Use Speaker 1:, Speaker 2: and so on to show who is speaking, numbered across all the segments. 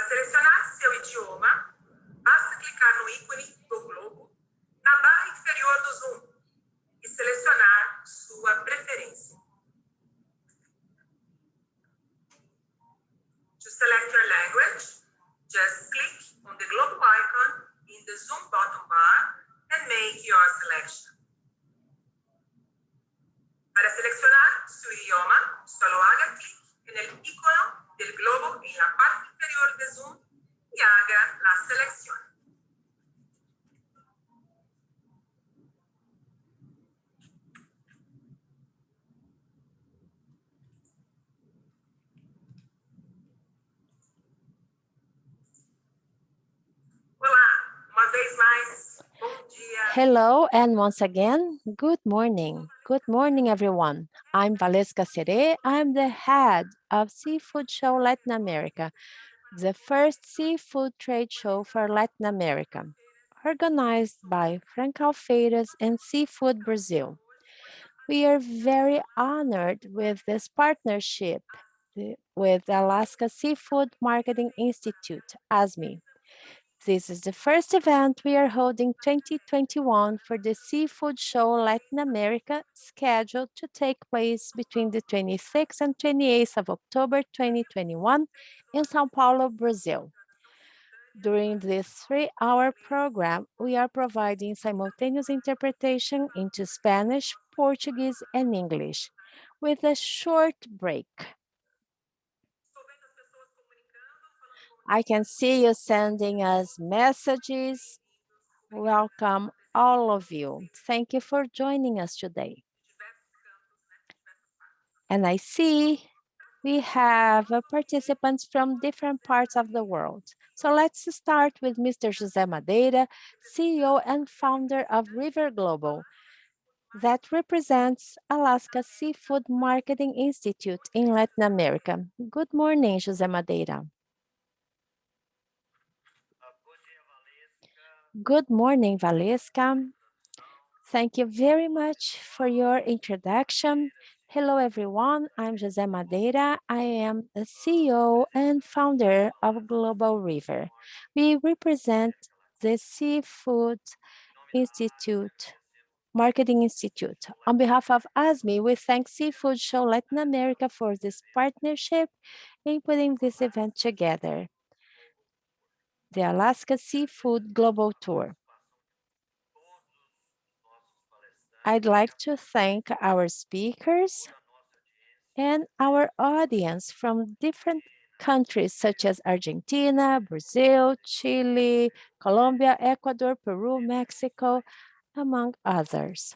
Speaker 1: selecionar seu idioma, basta clicar no ícone do globo na barra inferior do Zoom e selecionar sua preferência. To select your language, just click on the globe icon in the Zoom bottom bar and make your selection. Para seleccionar su idioma, solo haga clic en el icono del globo en la parte inferior de Zoom y haga la selección.
Speaker 2: Hello, and once again, good morning. Good morning, everyone. I'm Valesca Sere. I'm the head of Seafood Show Latin America, the first seafood trade show for Latin America, organized by Franco and Seafood Brazil. We are very honored with this partnership with the Alaska Seafood Marketing Institute, ASME. This is the first event we are holding 2021 for the Seafood Show Latin America, scheduled to take place between the 26th and 28th of October 2021 in São Paulo, Brazil. During this 3-hour program, we are providing simultaneous interpretation into Spanish, Portuguese, and English, with a short break. I can see you sending us messages. Welcome, all of you. Thank you for joining us today. And I see we have participants from different parts of the world. So let's start with Mr. José Madeira, CEO and founder of River Global, that represents Alaska Seafood Marketing Institute in Latin America. Good morning, José Madeira. Good morning, Valesca. Thank you very much for your introduction. Hello, everyone. I'm José Madeira. I am the CEO and founder of Global River. We represent the Seafood Institute, Marketing Institute. On behalf of ASME, we thank Seafood Show Latin America for this partnership in putting this event together, the Alaska Seafood Global Tour. I'd like to thank our speakers and our audience from different countries such as Argentina, Brazil, Chile, Colombia, Ecuador, Peru, Mexico, among others.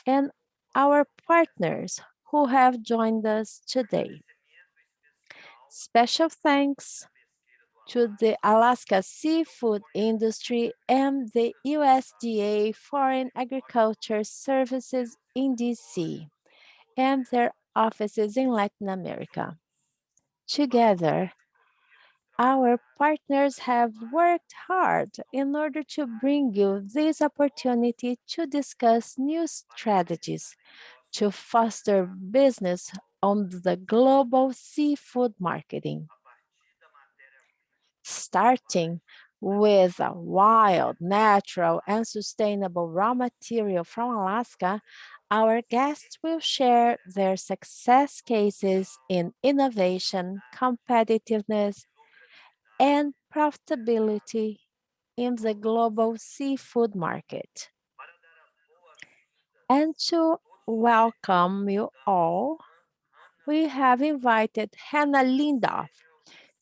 Speaker 2: And our partners who have joined us today. Special thanks to the Alaska seafood industry and the USDA Foreign Agriculture Services in DC and their offices in Latin America. Together, our partners have worked hard in order to bring you this opportunity to discuss new strategies to foster business on the global seafood marketing. Starting with a wild, natural, and sustainable raw material from Alaska, our guests will share their success cases in innovation, competitiveness, and profitability in the global seafood market. And to welcome you all, we have invited Hannah Lindoff,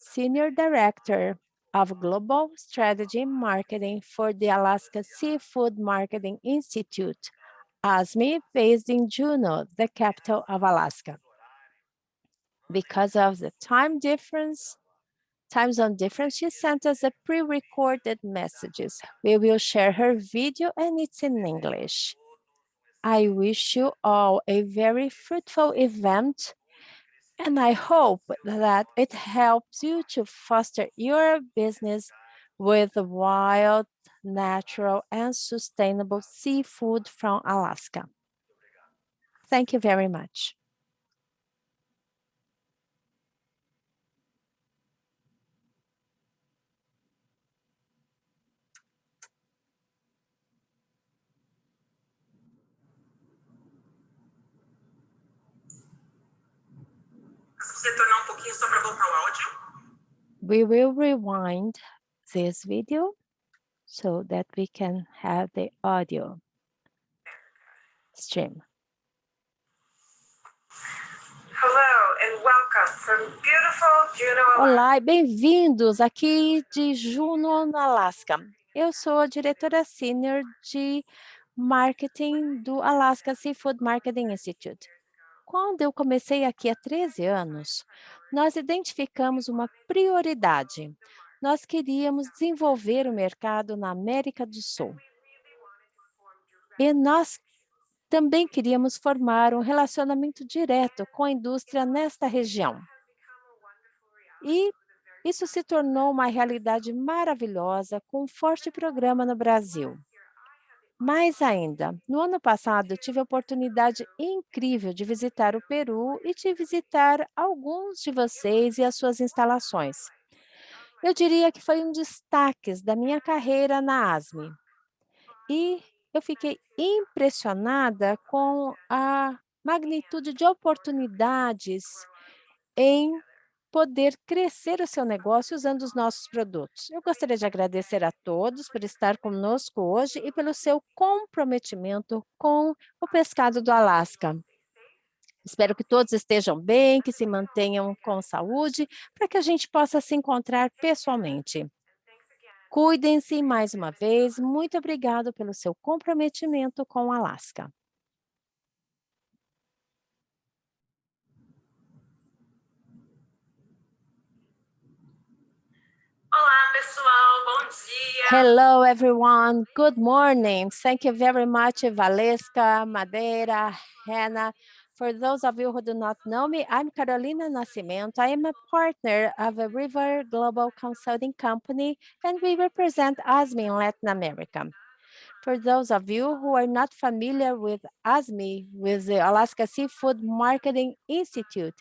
Speaker 2: Senior Director of Global Strategy Marketing for the Alaska Seafood Marketing Institute, ASME, based in Juneau, the capital of Alaska. Because of the time zone difference, she sent us a pre-recorded messages. We will share her video and it's in English. I wish you all a very fruitful event, and I hope that it helps you to foster your business with wild, natural, and sustainable seafood from Alaska. Thank you very much.
Speaker 1: retornar pouquinho só para voltar o áudio.
Speaker 2: We will rewind this video so that we can have the audio stream.
Speaker 1: Hello and welcome from beautiful Juneau, Alaska.
Speaker 2: Olá e bem-vindos aqui de Juneau, no Alasca. Eu sou a diretora sênior de marketing do Alaska Seafood Marketing Institute. Quando eu comecei aqui há 13 anos, nós identificamos uma prioridade. Nós queríamos desenvolver o mercado na América do Sul. E nós também queríamos formar um relacionamento direto com a indústria nesta região. E isso se tornou uma realidade maravilhosa com um forte programa no Brasil. Mais ainda, no ano passado, eu tive a oportunidade incrível de visitar o Peru e de visitar alguns de vocês e as suas instalações. Eu diria que foi um destaque da minha carreira na ASME. E eu fiquei impressionada com a magnitude de oportunidades em poder crescer o seu negócio usando os nossos produtos. Eu gostaria de agradecer a todos por estar conosco hoje e pelo seu comprometimento com o pescado do Alasca. Espero que todos estejam bem, que se mantenham com saúde, para que a gente possa se encontrar pessoalmente. Cuidem-se mais uma vez. Muito obrigado pelo seu comprometimento com o Alasca.
Speaker 1: Olá, pessoal, bom dia.
Speaker 2: Hello, everyone. Good morning. Thank you very much, Valesca, Madeira, Hannah. For those of you who do not know me, I'm Carolina Nascimento. I am a partner of a River Global Consulting Company, and we represent ASME in Latin America. For those of you who are not familiar with ASME, with the Alaska Seafood Marketing Institute,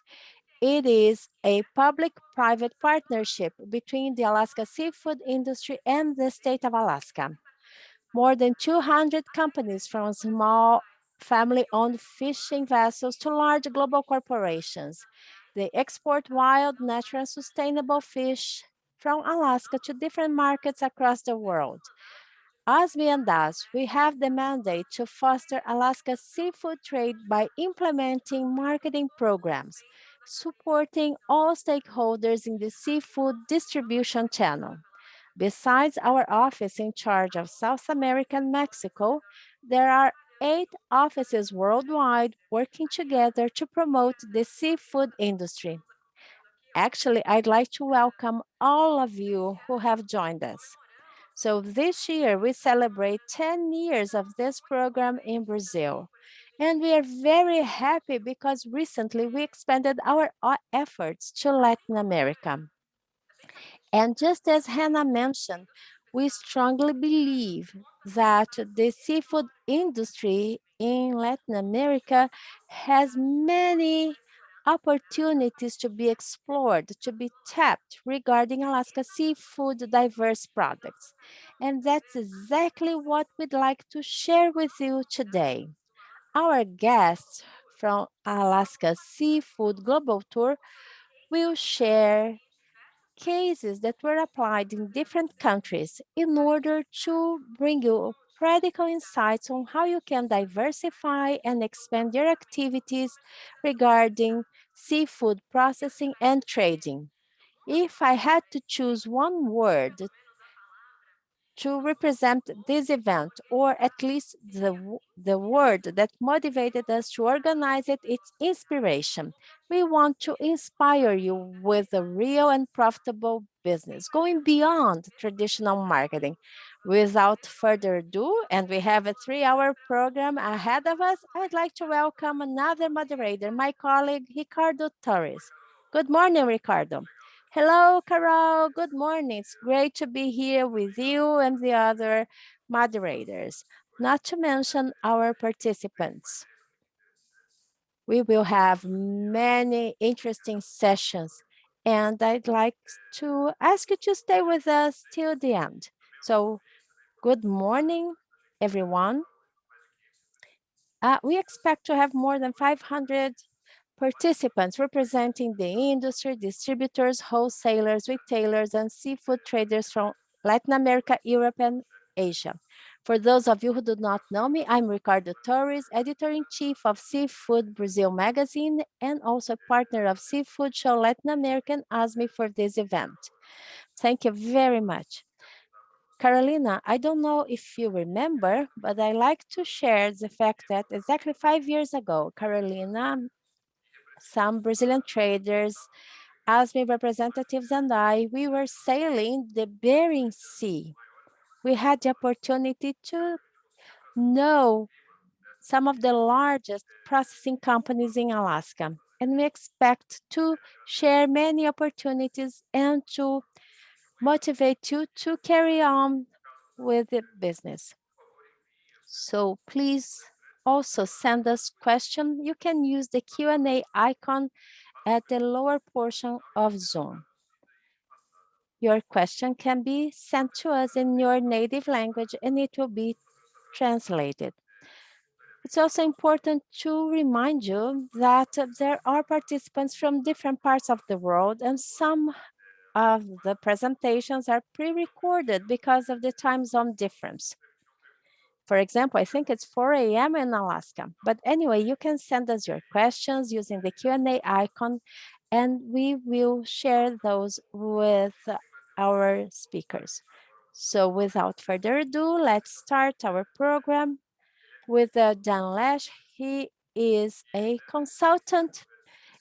Speaker 2: it is a public-private partnership between the Alaska seafood industry and the state of Alaska. More than 200 companies from small family-owned fishing vessels to large global corporations. They export wild, natural, sustainable fish from Alaska to different markets across the world. ASME and us, we have the mandate to foster Alaska's seafood trade by implementing marketing programs, supporting all stakeholders in the seafood distribution channel. Besides our office in charge of South America and Mexico, there are 8 offices worldwide working together to promote the seafood industry. Actually, I'd like to welcome all of you who have joined us. So this year, we celebrate 10 years of this program in Brazil. And we are very happy because recently we expanded our efforts to Latin America. And just as Hannah mentioned, we strongly believe that the seafood industry in Latin America has many opportunities to be explored, to be tapped regarding Alaska seafood diverse products. And that's exactly what we'd like to share with you today. Our guests from Alaska Seafood Global Tour will share cases that were applied in different countries in order to bring you practical insights on how you can diversify and expand your activities regarding seafood processing and trading. If I had to choose one word to represent this event, or at least the word that motivated us to organize it, it's inspiration. We want to inspire you with a real and profitable business, going beyond traditional marketing. Without further ado, and we have a 3-hour program ahead of us, I'd like to welcome another moderator, my colleague, Ricardo Torres. Good morning, Ricardo. Hello, Carol. Good morning. It's great to be here with you and the other moderators, not to mention our participants. We will have many interesting sessions, and I'd like to ask you to stay with us till the end. So, good morning, everyone. We expect to have more than 500 Participants representing the industry, distributors, wholesalers, retailers, and seafood traders from Latin America, Europe, and Asia. For those of you who do not know me, I'm Ricardo Torres, Editor-in-Chief of Seafood Brazil magazine and also partner of Seafood Show Latin America and ASME for this event. Thank you very much. Carolina, I don't know if you remember, but I like to share the fact that exactly 5 years ago, Carolina, some Brazilian traders, ASME representatives and we were sailing the Bering Sea. We had the opportunity to know some of the largest processing companies in Alaska, and we expect to share many opportunities and to motivate you to carry on with the business. So please also send us questions. You can use the Q&A icon at the lower portion of Zoom. Your question can be sent to us in your native language and it will be translated. It's also important to remind you that there are participants from different parts of the world and some of the presentations are pre-recorded because of the time zone difference. For example, I think it's 4 a.m. in Alaska. But anyway, you can send us your questions using the Q&A icon, and we will share those with our speakers. So without further ado, let's start our program with Dan Lesh. He is a consultant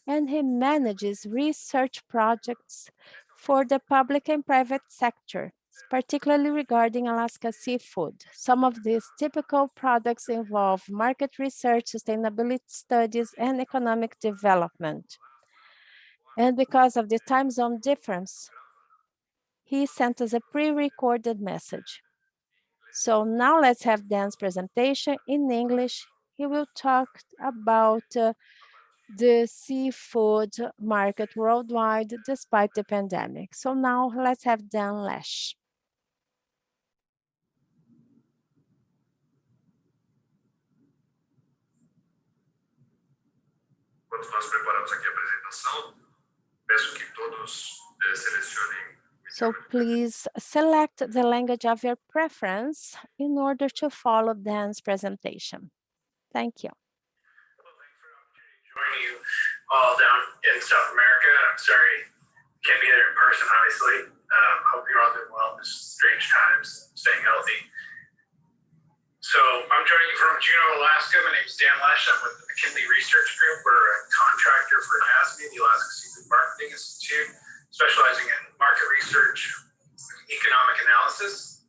Speaker 2: and he manages research projects for the public and private sector, particularly regarding Alaska seafood. Some of these typical products involve market research, sustainability studies, and economic development. And because of the time zone difference, he sent us a pre-recorded message. So now let's have Dan's presentation in English. He will talk about the seafood market worldwide despite the pandemic. So now let's have Dan Lesh.
Speaker 3: Enquanto nós preparamos aqui a apresentação, peço que todos selecionem.
Speaker 2: So please select the language of your preference in order to follow Dan's presentation. Thank you.
Speaker 3: Well, thanks for the opportunity to join you all down in South America. I'm sorry can't be there in person, obviously. Hope you're all doing well in this strange times, staying healthy. So I'm joining you from Juneau, Alaska. My name is Dan Lesh. I'm with the McKinley Research Group. We're a contractor for ASME, the Alaska Seafood Marketing Institute, specializing in market research, economic analysis.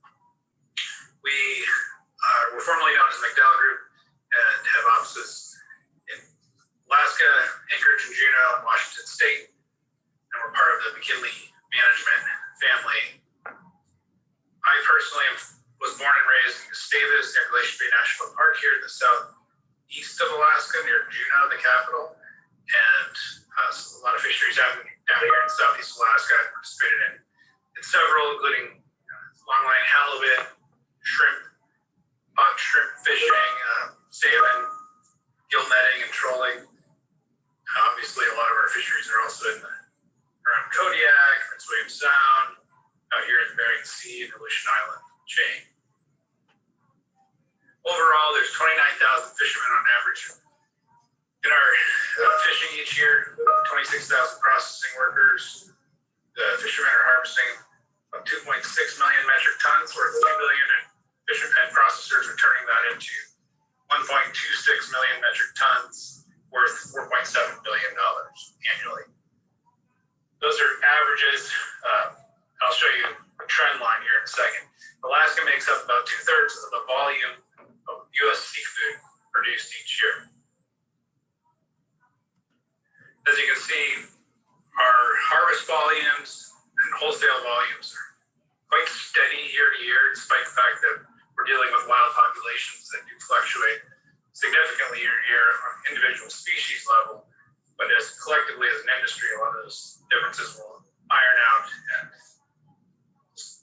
Speaker 3: We're formerly known as McDowell Group and have offices in Alaska, Anchorage, and Juneau, and Washington State. And we're part of the McKinley management family. I personally was born and raised in Gustavus, near Glacier Bay National Park here in the southeast of Alaska, near Juneau, the capital. And a lot of fisheries happening down here in southeast Alaska. I participated in several, including longline halibut, shrimp, box shrimp fishing, salmon, gill netting, and trolling. Obviously, a lot of our fisheries are also around Kodiak, Prince William Sound, out here in the Bering Sea and the Aleutian Island chain. Overall, there's 29,000 fishermen on average in our fishing each year, 26,000 processing workers. The fishermen are harvesting about 2.6 million metric tons, worth $2 billion, and fishermen and processors are turning that into 1.26 million metric tons, worth $4.7 billion annually. Those are averages. I'll show you a trend line here in a second. Alaska makes up about 2/3 of the volume of U.S. seafood produced each year. As you can see, our harvest volumes and wholesale volumes are quite steady year to year, despite the fact that we're dealing with wild populations that do fluctuate significantly year to year on individual species level. But as collectively as an industry, a lot of those differences will iron out and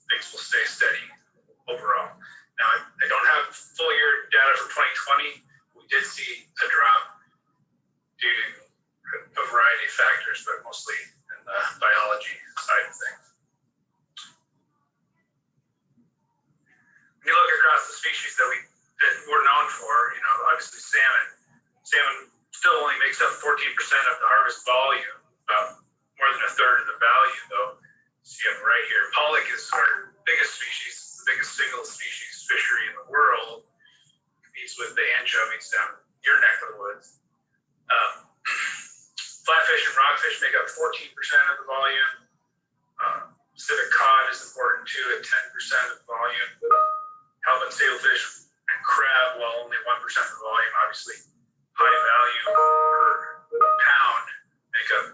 Speaker 3: things will stay steady overall. Now, I don't have full year data for 2020. We did see a drop due to factors, but mostly in the biology side of things. When you look across the species that we're known for, you know, obviously salmon. Salmon still only makes up 14% of the harvest volume, about more than a third of the value, though. See it right here. Pollock is our biggest species, the biggest single species fishery in the world. Competes with the anchovies down your neck of the woods. Flatfish and rockfish make up 14% of the volume. Pacific cod is important too at 10% of the volume. Halibut, sailfish, and crab, while only 1% of the volume, obviously high value per pound, make up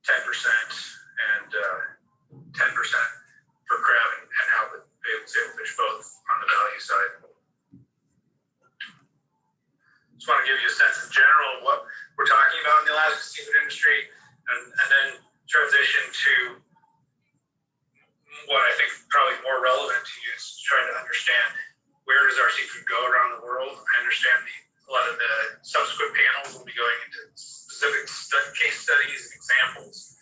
Speaker 3: 10% and 10% for crab and halibut, sailfish, both on the value side. Just want to give you a sense in general of what we're talking about in the Alaska seafood industry, and then transition to what I think probably more relevant to you is trying to understand where does our seafood go around the world. I understand a lot of the subsequent panels will be going into specific case studies and examples,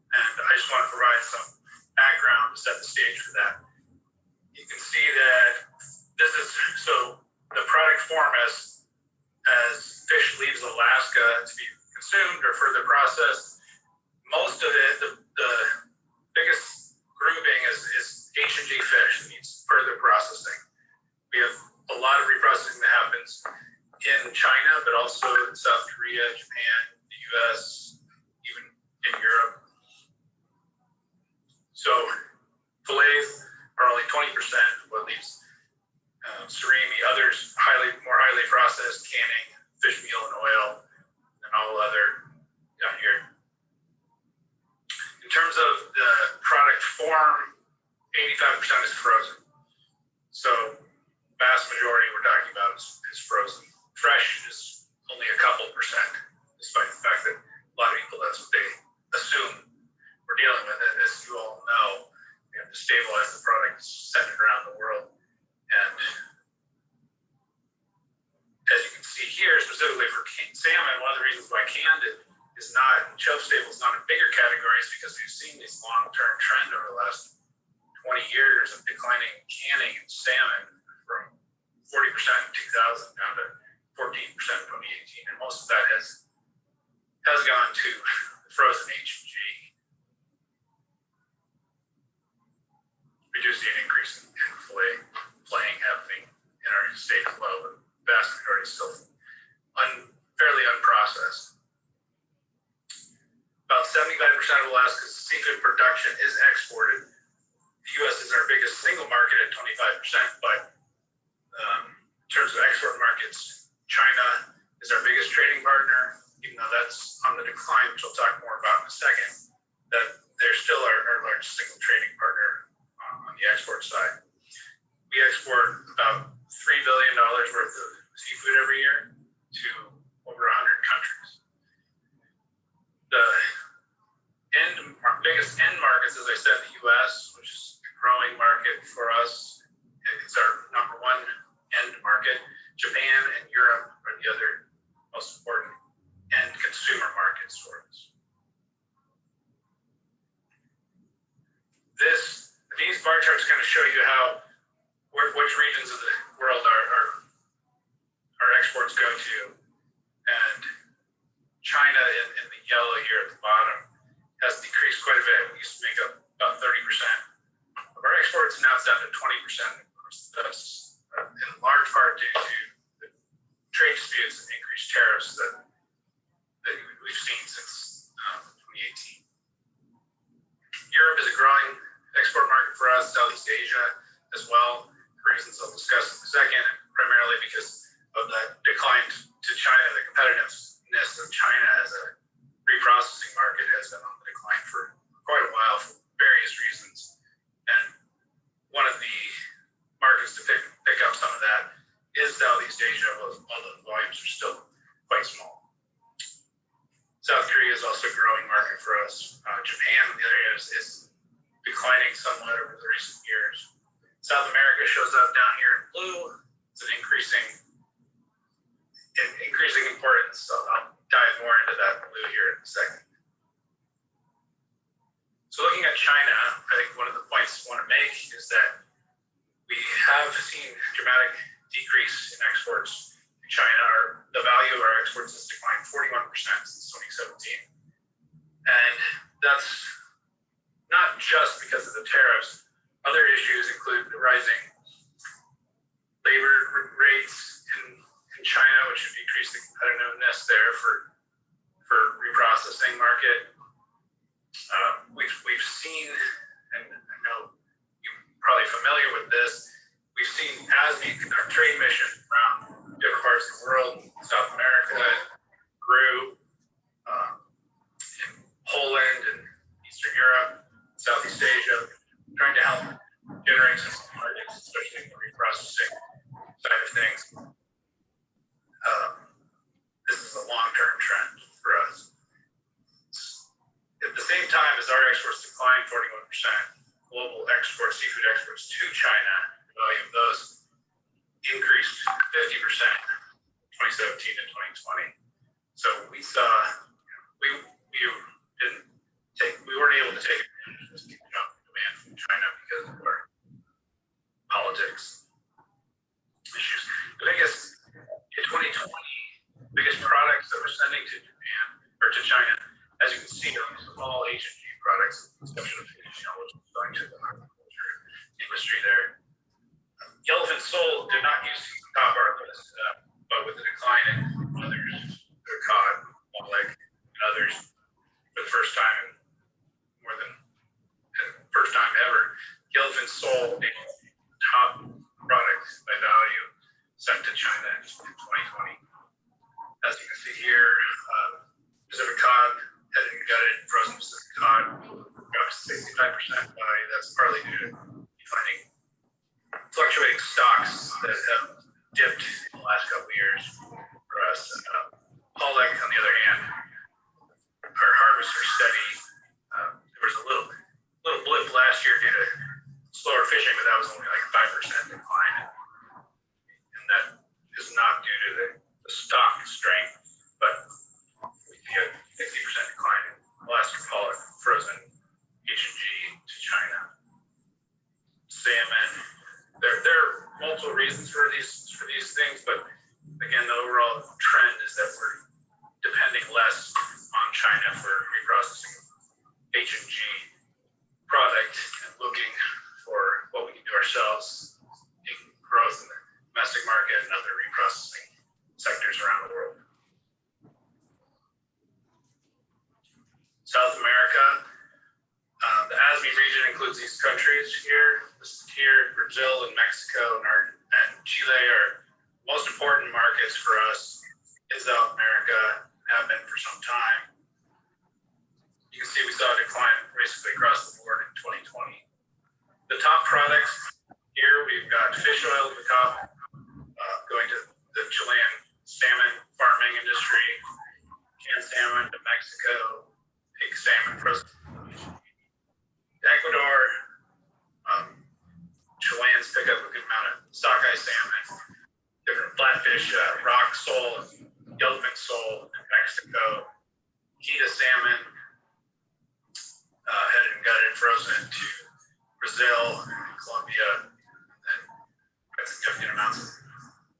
Speaker 3: and I just want to provide some background to set the stage for that. You can see that this is, so the product form as fish leaves Alaska to be consumed or further processed, most of it, the biggest grouping is H&G fish that needs further processing. We have a lot of reprocessing that happens in China, but also in South Korea, Japan, the US, even in Europe. So fillets are only 20% of what leaves surimi, others more highly processed, canning, fish meal and oil, and all other down here. In terms of the product form, 85% is frozen. So vast majority we're talking about is frozen. Fresh is only a couple percent, despite the fact that a lot of people, that's what they assume we're dealing with. And as you all know, we have to stabilize the product centered around the world. And as you can see here, specifically for salmon, one of the reasons why canned is not, shelf stable is not a bigger category is because we've seen this long-term trend over the last 20 years of declining canning in salmon from 40% in 2000 down to 14% in 2018. And most of that has gone to frozen H&G. We do see an increase in filleting happening in our state as well, but the vast majority is still fairly unprocessed. About 75% of Alaska's seafood production is exported. The U.S. is our biggest single market at 25%, but in terms of export markets, China is our biggest trading partner, even though that's on the decline, which I'll talk more about in a second, that they're still our largest single trading partner on the export side. We export about $3 billion worth of seafood every year to over 100 countries. The biggest end markets, as I said, the U.S., which is a growing market for us. It's our number one end market. Japan and Europe are the other most important end consumer markets for us. These bar charts kind of show you which regions of the world our exports go to. And China in the yellow here at the bottom has decreased quite a bit. We used to make up about 30% of our exports, and now it's down to 20%. Of course, that's in large part due to the trade disputes and increased tariffs that we've seen since 2018. Europe is a growing export market for us, Southeast Asia as well, for reasons I'll discuss in a second, primarily because of the decline to China. The competitiveness of China as a reprocessing market has been on the decline for quite a while for various reasons. And one of the markets to pick up some of that is Southeast Asia, although the volumes are still quite small. South Korea is also a growing market for us. Japan, on the other hand, is declining somewhat over the recent years. South America shows up down here in blue. It's an increasing importance. So I'll dive more into that blue here in a second. China, I think one of the points I want to make is that we have seen dramatic decrease in exports to China. The value of our exports has declined 41% since 2017. And that's not just because of the tariffs. Other issues include the rising labor rates in China, which have decreased the competitiveness there for reprocessing market. We've seen, and I know you're probably familiar with this, we've seen as we conduct trade missions around different parts of the world, South America, Peru, in Poland and Eastern Europe, Southeast Asia, trying to help generate some markets, especially in the reprocessing side of things. This is a long-term trend for us. At the same time as our exports declined 41%, global exports, seafood exports to China, the value of those increased 50% 2017 and 2020. So we saw, we weren't able to take advantage of this jump in demand from China because of our politics issues. The biggest, in 2020, biggest products that we're sending to Japan, or to China, as you can see, are small H&G products, with the exception of fish, which is going to the aquaculture industry there. Yellowfin sole did not use to top our list, but with the decline in others, the cod, walleye, and others, for the first time in first time ever, yellowfin sole, the top product by value, sent to China in 2020. As you can see here, Pacific cod, headed and gutted, frozen Pacific cod, dropped 65% value. That's partly due to finding fluctuating stocks that have dipped in the last couple of years for us. Pollock, on the other hand, our harvests are steady. There was a little blip last year due to slower fishing, but that was only like 5% decline. And that is not due to the stock strength, but we see a 60% decline in Alaskan pollock, frozen H&G to China. Salmon, there are multiple reasons for these things, but again, the overall trend is that we're depending less on China for reprocessing H&G product and looking for what we can do ourselves in growth in the domestic market and other reprocessing sectors around the world. South America, the ASME region includes these countries here. Brazil and Mexico and Chile are most important markets for us in South America, have been for some time. You can see we saw a decline basically across the board in 2020. The top products here, we've got fish oil at the top, going to the Chilean salmon farming industry, canned salmon to Mexico, pig salmon processing. Ecuador, Chileans pick up a good amount of sockeye salmon, different flatfish, rock sole, yellowfin sole in Mexico, Kita salmon, headed and gutted, frozen to Brazil, Colombia, and then got significant amounts of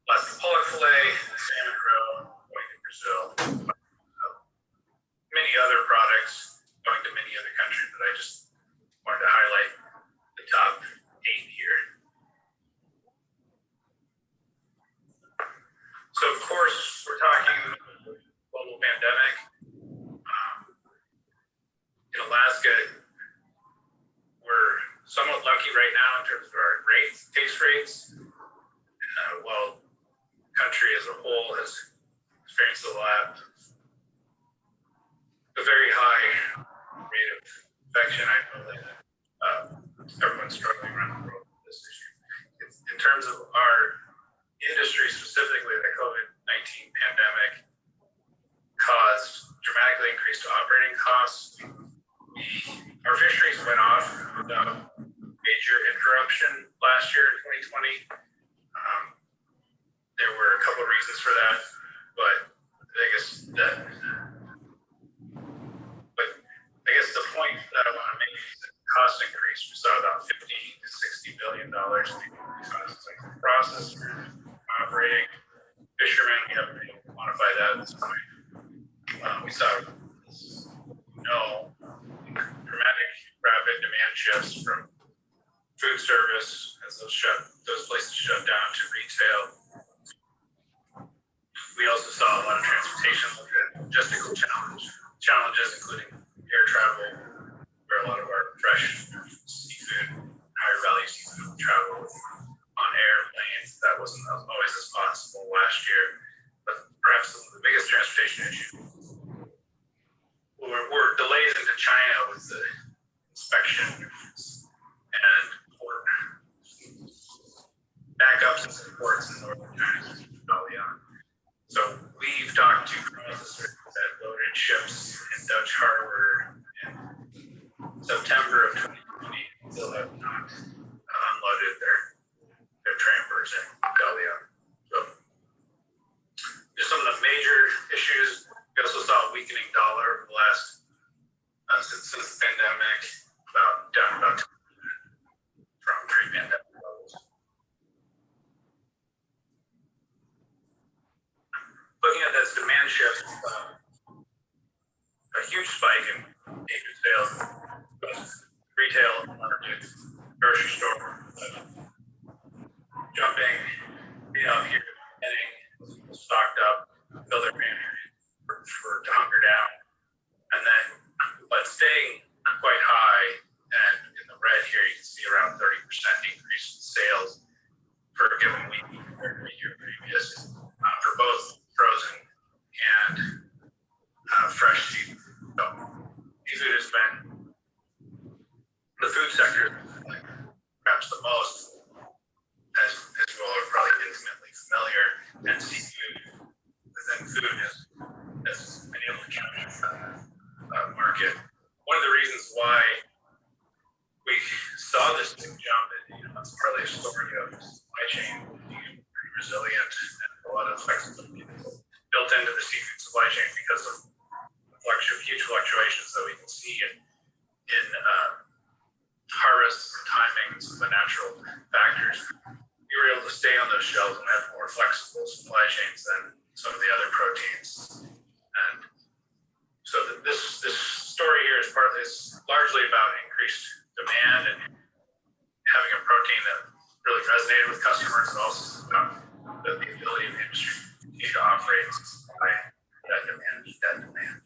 Speaker 3: Alaskan pollock fillet, salmon roe going to Brazil. Many other products going to many other countries that I just wanted to highlight the top 8 here. So of course, we're talking global pandemic. In Alaska, we're somewhat lucky right now in terms of our case rates. While the country as a whole has experienced a very high rate of infection, I know that everyone's struggling around the world with this issue. In terms of our industry specifically, the COVID-19 pandemic caused dramatically increased operating costs. Our fisheries went off without major interruption last year in 2020. There were a couple of reasons for that, but I guess the point that I want to make is that large costs like processors, operating, fishermen. We haven't been able to quantify that at this point. We saw no dramatic rapid demand shifts from food service as those places shut down to retail. We also saw a lot of transportation logistical challenges, including air travel, where a lot of our fresh seafood, higher value seafood travel on airplanes. That wasn't always as possible last year. But perhaps the biggest transportation issue were delays into China with the inspection and port backups and ports in northern China early on. So we've talked to processors that loaded ships in Dutch Harbor in September of 2020 still have not unloaded their trampers in Galvan. So just some of the major issues. We also saw a weakening dollar over the last since the pandemic, down about 2% from pre-pandemic levels. Looking at this demand shift, a huge spike in seafood sales, retail markets, grocery store, jumping, here, getting stocked up, fill their pantry to hunker down, and then, but staying quite high, and in the red here, you can see around 30% increase in sales per given week compared to the year previous, for both frozen and fresh seafood. So seafood has been the food sector, perhaps the most, as you all are probably intimately familiar, and seafood within food has been able to capture that market. One of the reasons why we saw this big jump, it's partly a story of supply chain being pretty resilient and a lot of flexibility built into the seafood supply chain because of huge fluctuations that we can see in harvest timings and the natural factors. We were able to stay on those shelves and have more flexible supply chains than some of the other proteins. And so this story here is largely about increased demand and having a protein that really resonated with customers, and also about the ability of the industry to continue to operate and supply that demand, meet that demand.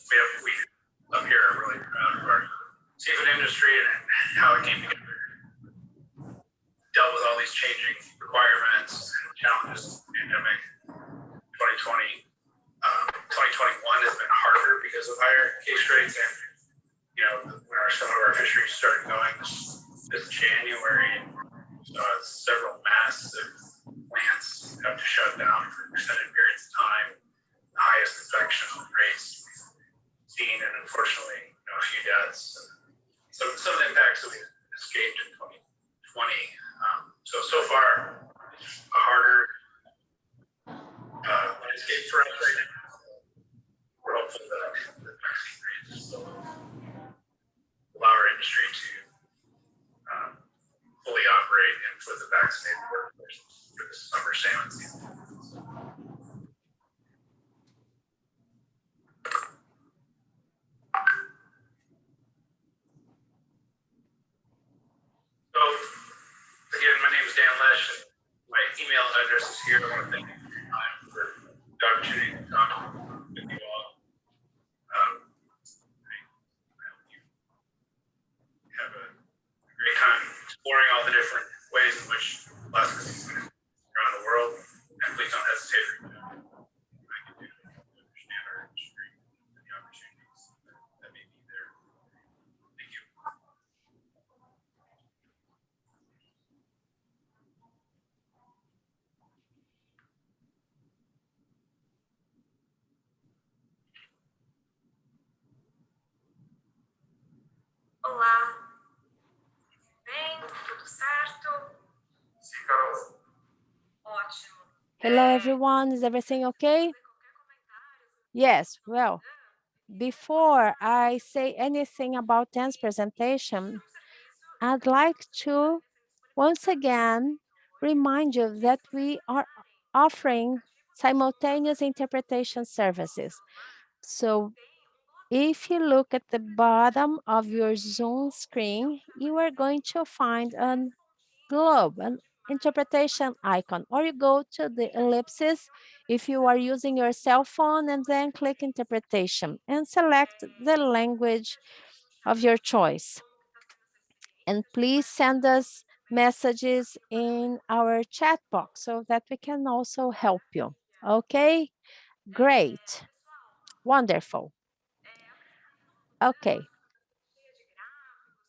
Speaker 3: We up here are really proud of our seafood industry and how it came together, dealt with all these changing requirements and challenges of the pandemic. 2020, 2021 has been harder because of higher case rates, and when some of our fisheries started going this January, several massive plants have to shut down for extended periods of time. The highest infection rates we've seen, and unfortunately, a few deaths. Some of the impacts that we escaped in 2020. So far, it's a harder landscape for us right now. We're hopeful that the vaccine rates will allow our industry to fully operate and for the vaccinated workforce for the summer salmon season. So, again, my name is Dan Lesh, and my email address is here. I want to thank you for your time, for the opportunity to talk with you all. I hope you have a great time exploring all the different ways in which Alaska seafood is around the world, and please don't hesitate to reach out. I can do to understand our industry and the opportunities that may be there. Thank you.
Speaker 1: Olá, bem? Tudo certo?
Speaker 3: Sim, Carol.
Speaker 1: Ótimo.
Speaker 2: Hello, everyone. Is everything okay? Yes, well, before I say anything about Dan's presentation, I'd like to once again remind you that we are offering simultaneous interpretation services. So if you look at the bottom of your Zoom screen, you are going to find a globe, an interpretation icon, or you go to the ellipsis if you are using your cell phone and then click interpretation and select the language of your choice. And please send us messages in our chat box so that we can also help you. Okay, great, wonderful. Okay.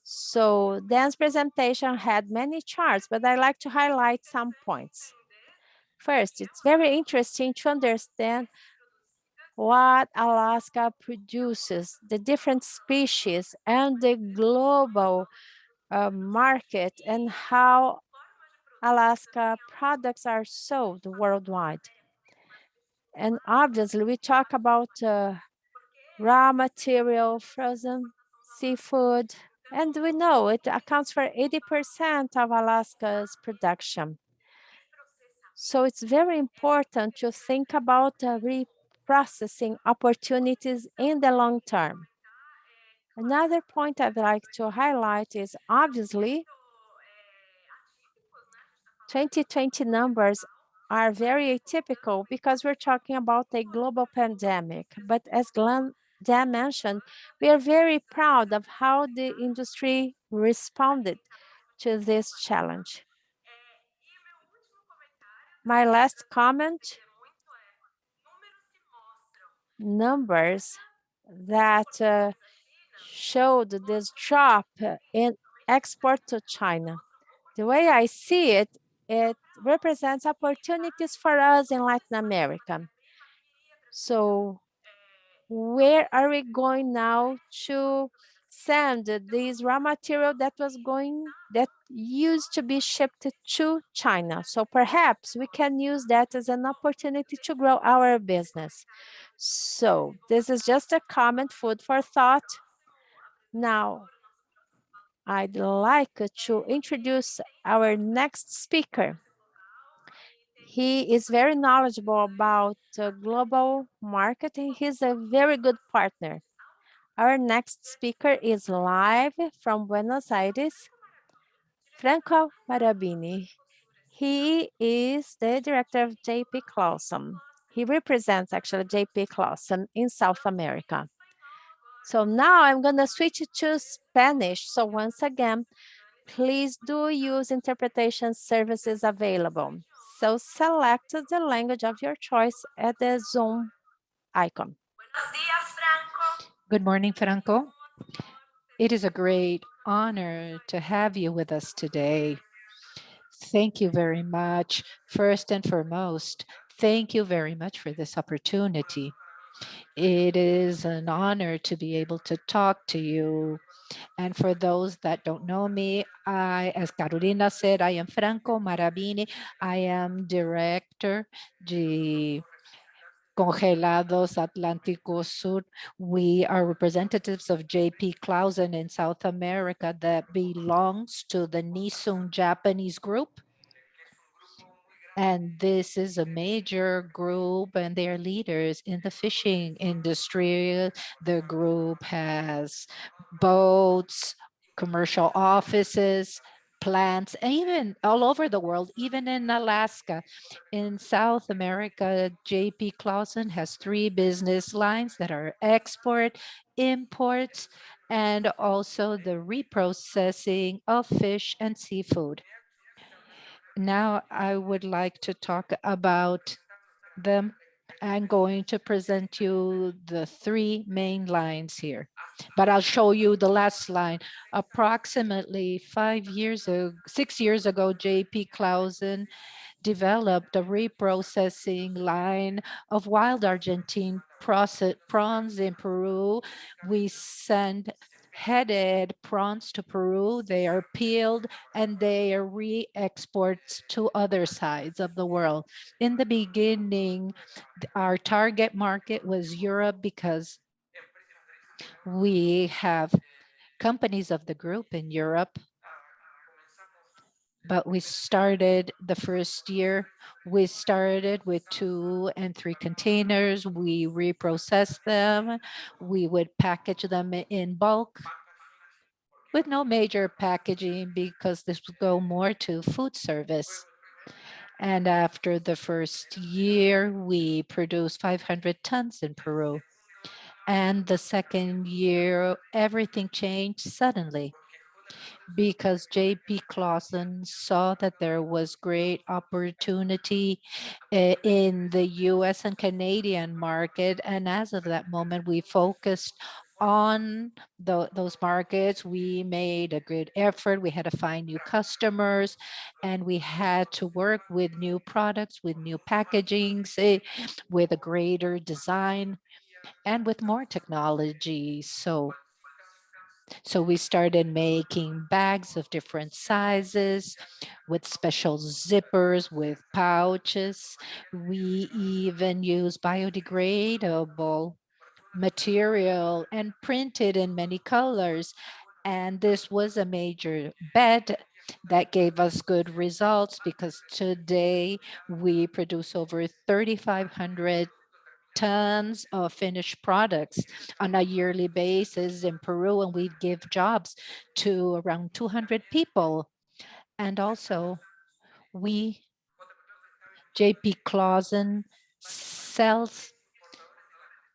Speaker 2: So Dan's presentation had many charts, but I like to highlight some points. First, it's very interesting to understand what Alaska produces, the different species and the global market and how Alaska products are sold worldwide. And obviously we talk about raw material, frozen seafood, and we know it accounts for 80% of Alaska's production. So it's very important to think about reprocessing opportunities in the long term. Another point I'd like to highlight is obviously 2020 numbers are very atypical because we're talking about a global pandemic. But as Dan mentioned, we are very proud of how the industry responded to this challenge. My last comment, numbers that showed this drop in export to China. The way I see it, it represents opportunities for us in Latin America. So where are we going now to send this raw material that used to be shipped to China? So perhaps we can use that as an opportunity to grow our business. So this is just a comment, food for thought. Now, I'd like to introduce our next speaker. He is very knowledgeable about global marketing. He's a very good partner. Our next speaker is live from Buenos Aires, Franco Marabini. He is the director of JP Klausen. He represents actually JP Klausen in South America. So now I'm going to switch to Spanish. So once again, please do use interpretation services available. So select the language of your choice at the Zoom icon.
Speaker 4: Good morning, Franco. It is a great honor to have you with us today. Thank you very much. First and foremost, thank you very much for this opportunity. It is an honor to be able to talk to you. And for those that don't know me, as Carolina said, I am Franco Marabini. I am Director de Congelados Atlántico Sur. We are representatives of JP Klausen in South America that belongs to the Nissan Japanese group. And this is a major group and they're leaders in the fishing industry. The group has boats, commercial offices, plants, and even all over the world, even in Alaska. In South America, JP Klausen has 3 business lines that are export, imports, and also the reprocessing of fish and seafood. Now I would like to talk about them. I'm going to present you the 3 main lines here, but I'll show you the last line. Approximately 6 years ago, JP Klausen developed a reprocessing line of wild Argentine prawns in Peru. We send headed prawns to Peru. They are peeled and they are re-exports to other sides of the world. In the beginning, our target market was Europe because we have companies of the group in Europe. But we started the first year, we started with 2 and 3 containers. We reprocessed them. We would package them in bulk with no major packaging because this would go more to food service. And after the first year, we produced 500 tons in Peru. And the second year, everything changed suddenly because JP Klausen saw that there was great opportunity in the US and Canadian market. And as of that moment, we focused on those markets. We made a good effort. We had to find new customers and we had to work with new products, with new packagings, with a greater design and with more technology. So we started making bags of different sizes with special zippers, with pouches. We even use biodegradable material and printed in many colors. And this was a major bet that gave us good results because today we produce over 3,500 tons of finished products on a yearly basis in Peru, and we give jobs to around 200 people. And also, we, JP Clausen, sells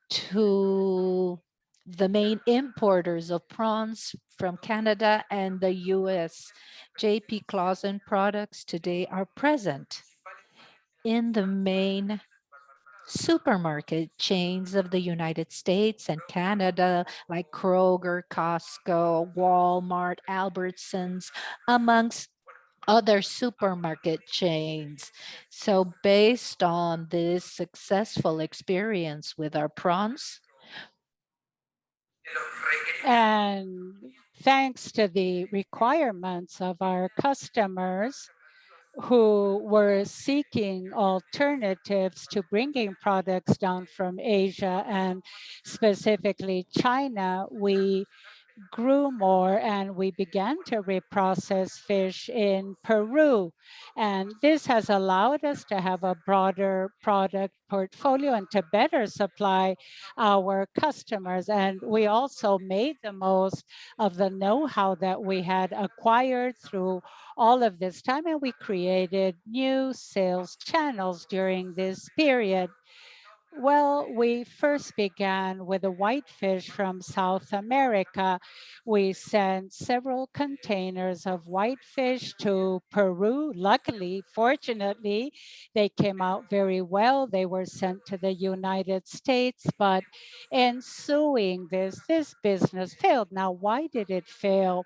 Speaker 4: to the main importers of prawns from Canada and the US. JP Clausen products today are present in the main supermarket chains of the United States and Canada, like Kroger, Costco, Walmart, Albertsons, amongst other supermarket chains. So based on this successful experience with our prawns,
Speaker 5: and thanks to the requirements of our customers, who were seeking alternatives to bringing products down from Asia and specifically China, we grew more and we began to reprocess fish in Peru. And this has allowed us to have a broader product portfolio and to better supply our customers. And we also made the most of the know-how that we had acquired through all of this time, and we created new sales channels during this period. Well, we first began with a whitefish from South America. We sent several containers of whitefish to Peru. Luckily, fortunately, they came out very well. They were sent to the United States, but ensuing this business failed. Now, why did it fail?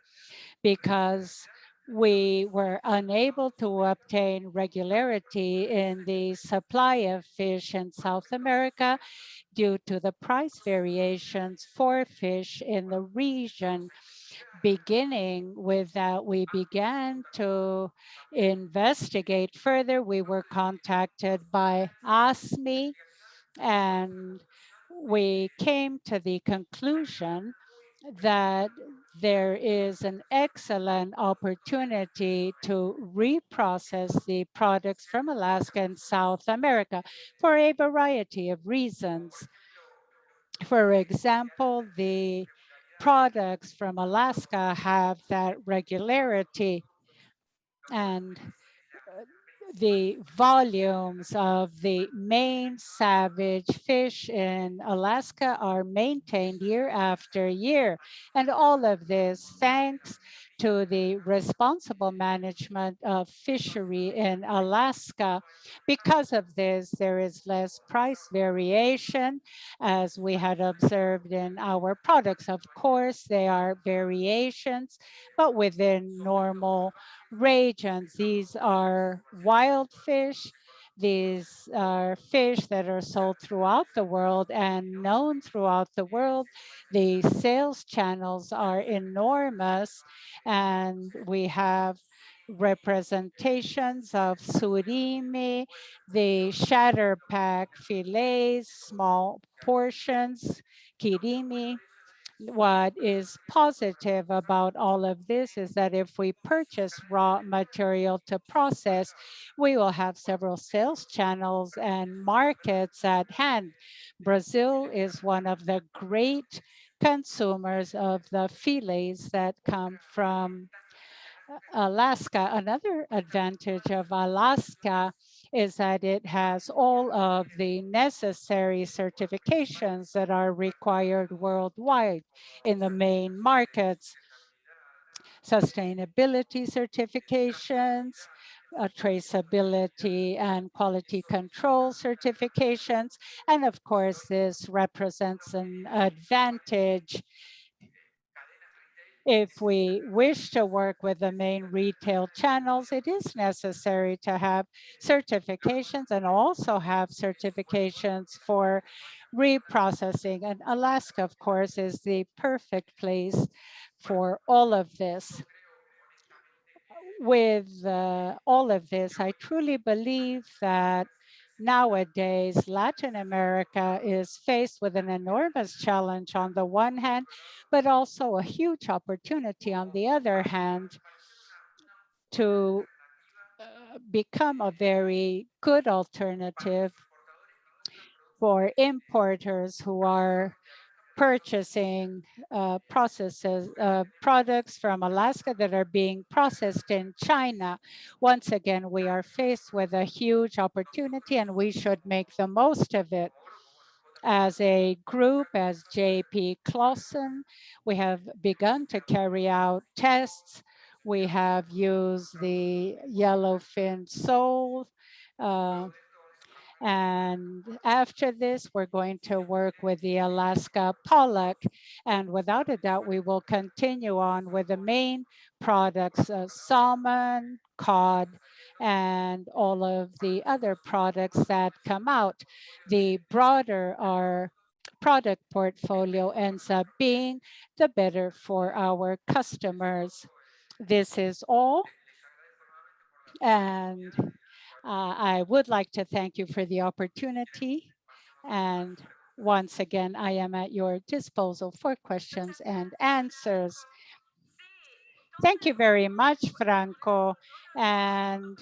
Speaker 5: Because we were unable to obtain regularity in the supply of fish in South America due to the price variations for fish in the region. Beginning with that, we began to investigate further. We were contacted by ASME and we came to the conclusion that there is an excellent opportunity to reprocess the products from Alaska and South America for a variety of reasons. For example, the products from Alaska have that regularity and the volumes of the main savage fish in Alaska are maintained year after year. And all of this thanks to the responsible management of fishery in Alaska. Because of this, there is less price variation as we had observed in our products. Of course, there are variations, but within normal regions. These are wild fish. These are fish that are sold throughout the world and known throughout the world. The sales channels are enormous, and we have representations of surimi, the shatterpack fillets, small portions, kirimi, What is positive about all of this is that if we purchase raw material to process, we will have several sales channels and markets at hand. Brazil is one of the great consumers of the fillets that come from Alaska. Another advantage of Alaska is that it has all of the necessary certifications that are required worldwide in the main markets. Sustainability certifications, traceability and quality control certifications. And of course, this represents an advantage if we wish to work with the main retail channels. It is necessary to have certifications and also have certifications for reprocessing. And Alaska, of course, is the perfect place for all of this. With all of this, I truly believe that nowadays Latin America is faced with an enormous challenge on the one hand, but also a huge opportunity on the other hand to become a very good alternative for importers who are purchasing products from Alaska that are being processed in China. Once again, we are faced with a huge opportunity and we should make the most of it. As a group, as JP Klausen, we have begun to carry out tests. We have used the yellowfin sole, and after this, we're going to work with the Alaska pollock. And without a doubt, we will continue on with the main products, salmon, cod, and all of the other products that come out. The broader our product portfolio ends up being, the better for our customers. This is all. And I would like to thank you for the opportunity. And once again, I am at your disposal for questions and answers. Thank you very much, Franco. And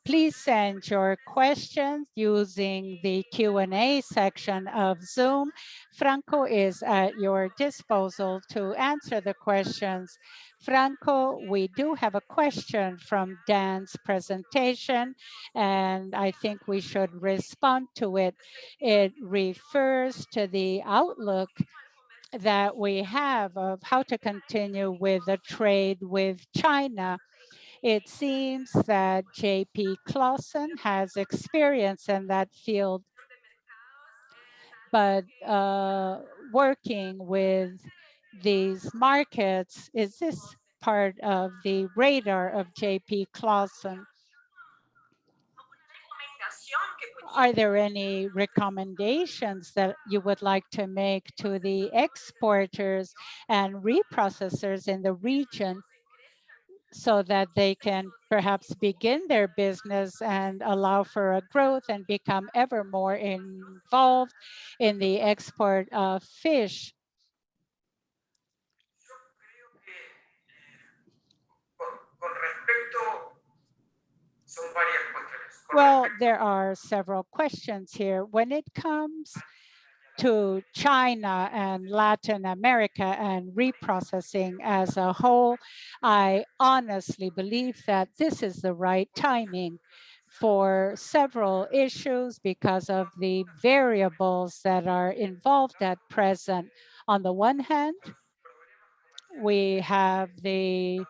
Speaker 5: please send your questions using the Q&A section of Zoom. Franco is at your disposal to answer the questions. Franco, we do have a question from Dan's presentation, and I think we should respond to it. It refers to the outlook that we have of how to continue with the trade with China. It seems that JP Klausen has experience in that field, but working with these markets, is this part of the radar of JP Klausen? Are there any recommendations that you would like to make to the exporters and reprocessors in the region so that they can perhaps begin their business and allow for a growth and become ever more involved in the export of fish? Well, there are several questions here. When it comes to China and Latin America and reprocessing as a whole, I honestly believe that this is the right timing for several issues because of the variables that are involved at present. On the one hand, we have the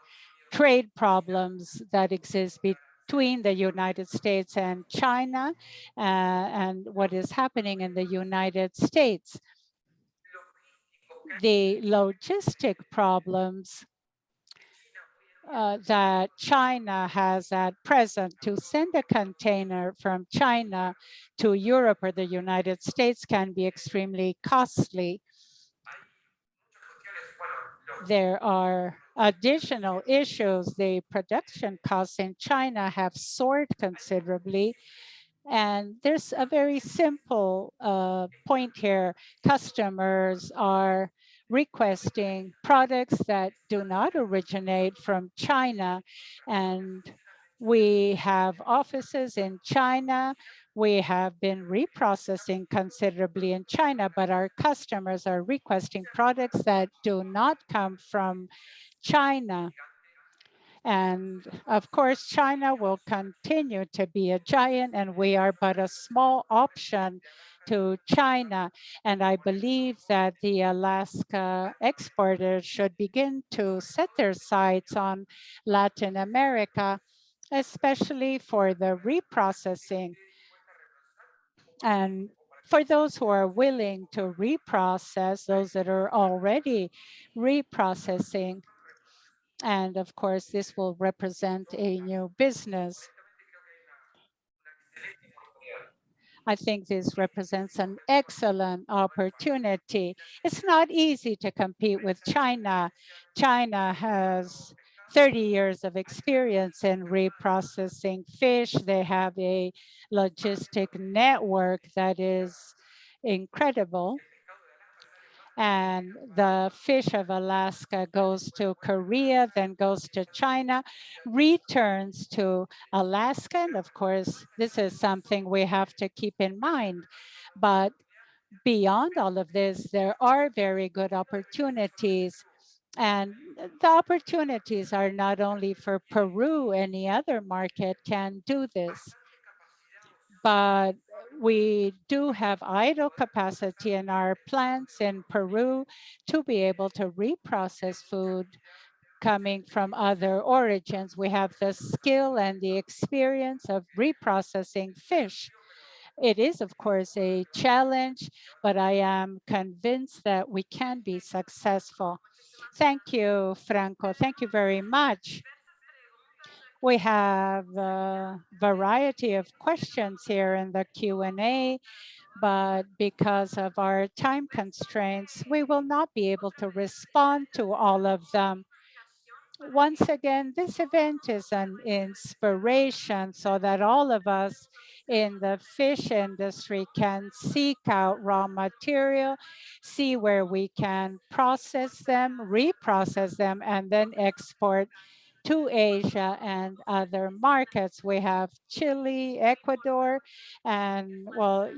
Speaker 5: trade problems that exist between the United States and China, and what is happening in the United States. The logistic problems that China has at present to send a container from China to Europe or the United States can be extremely costly. There are additional issues. The production costs in China have soared considerably, And there's a very simple point here. Customers are requesting products that do not originate from China. And we have offices in China. We have been reprocessing considerably in China, but our customers are requesting products that do not come from China. And of course, China will continue to be a giant, and we are but a small option to China. And I believe that the Alaska exporters should begin to set their sights on Latin America, especially for the reprocessing. And for those who are willing to reprocess, those that are already reprocessing, and of course, this will represent a new business. I think this represents an excellent opportunity. It's not easy to compete with China. China has 30 years of experience in reprocessing fish. They have a logistic network that is incredible. And the fish of Alaska goes to Korea, then goes to China, returns to Alaska. And of course, this is something we have to keep in mind. But beyond all of this, there are very good opportunities. And the opportunities are not only for Peru, any other market can do this. But we do have idle capacity in our plants in Peru to be able to reprocess food coming from other origins. We have the skill and the experience of reprocessing fish. It is, of course, a challenge, but I am convinced that we can be successful. Thank you, Franco. Thank you very much. We have a variety of questions here in the Q&A, but because of our time constraints, we will not be able to respond to all of them. Once again, this event is an inspiration so that all of us in the fish industry can seek out raw material, see where we can process them, reprocess them, and then export to Asia and other markets. We have Chile, Ecuador, and well,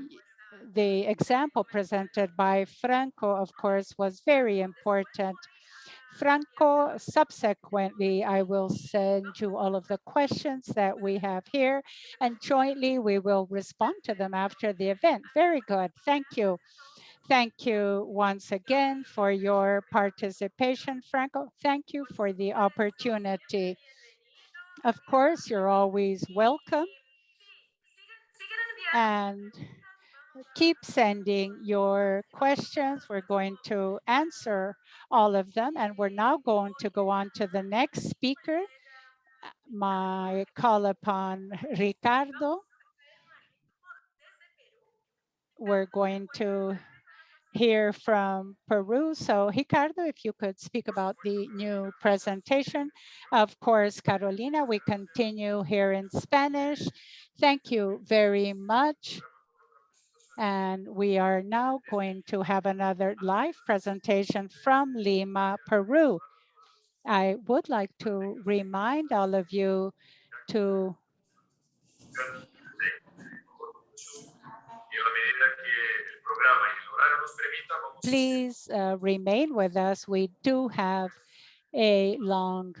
Speaker 5: the example presented by Franco, of course, was very important. Franco, subsequently, I will send you all of the questions that we have here, and jointly we will respond to them after the event. Very good. Thank you. Thank you once again for your participation, Franco. Thank you for the opportunity. Of course, you're always welcome. And keep sending your questions. We're going to answer all of them. And we're now going to go on to the next speaker. My call upon Ricardo. We're going to hear from Peru. So Ricardo, if you could speak about the new presentation. Of course, Carolina, we continue here in Spanish. Thank you very much. And we are now going to have another live presentation from Lima, Peru. I would like to remind all of you to please remain with us. We do have a long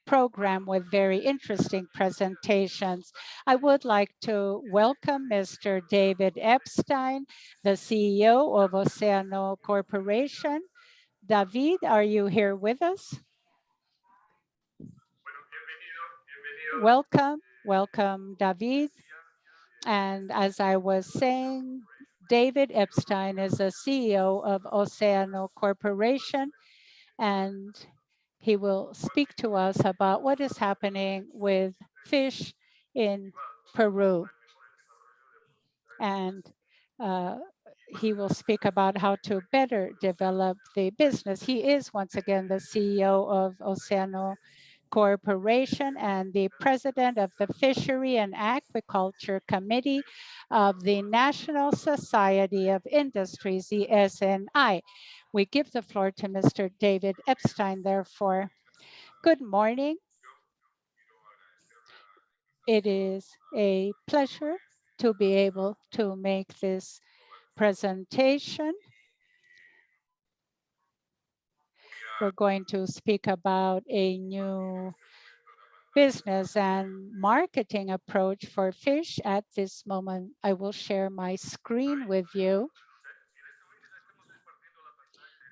Speaker 5: program with very interesting presentations. I would like to welcome Mr. David Epstein, the CEO of Oceano Corporation. David, are you here with us? Welcome, welcome, David. And as I was saying, David Epstein is the CEO of Oceano Corporation, and he will speak to us about what is happening with fish in Peru. And he will speak about how to better develop the business. He is once again the CEO of Oceano Corporation and the president of the Fishery and Aquaculture Committee of the National Society of Industries, the SNI. We give the floor to Mr. David Epstein, therefore. Good morning. It is a pleasure to be able to make this presentation. We're going to speak about a new business and marketing approach for fish. At this moment, I will share my screen with you.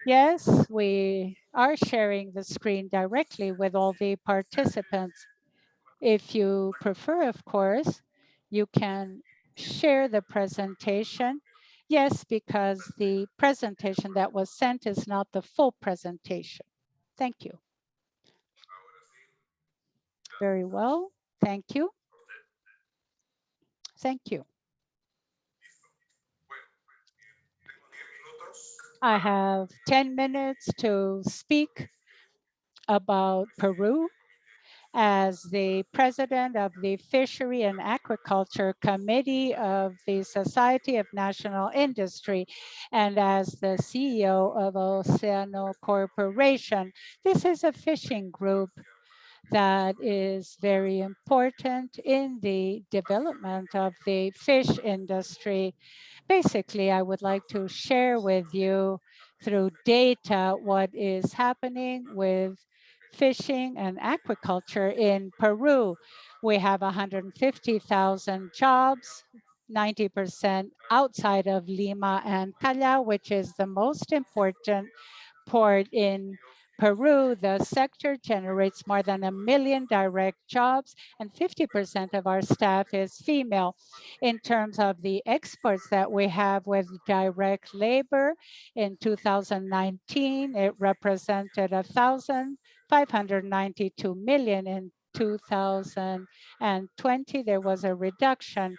Speaker 5: Yes, we are sharing the screen directly with all the participants. If you prefer, of course, you can share the presentation. Yes, because the presentation that was sent is not the full presentation. Thank you. Very well. Thank you. Thank you. I have 10 minutes to speak about Peru. As the president of the Fishery and Aquaculture Committee of the Society of National Industry and as the CEO of Oceano Corporation. This is a fishing group that is very important in the development of the fish industry. Basically, I would like to share with you through data what is happening with fishing and aquaculture in Peru. We have 150,000 jobs, 90% outside of Lima and Callao, which is the most important port in Peru. The sector generates more than 1 million direct jobs and 50% of our staff is female. In terms of the exports that we have with direct labor, in 2019, it represented 1,592 million. In 2020, there was a reduction.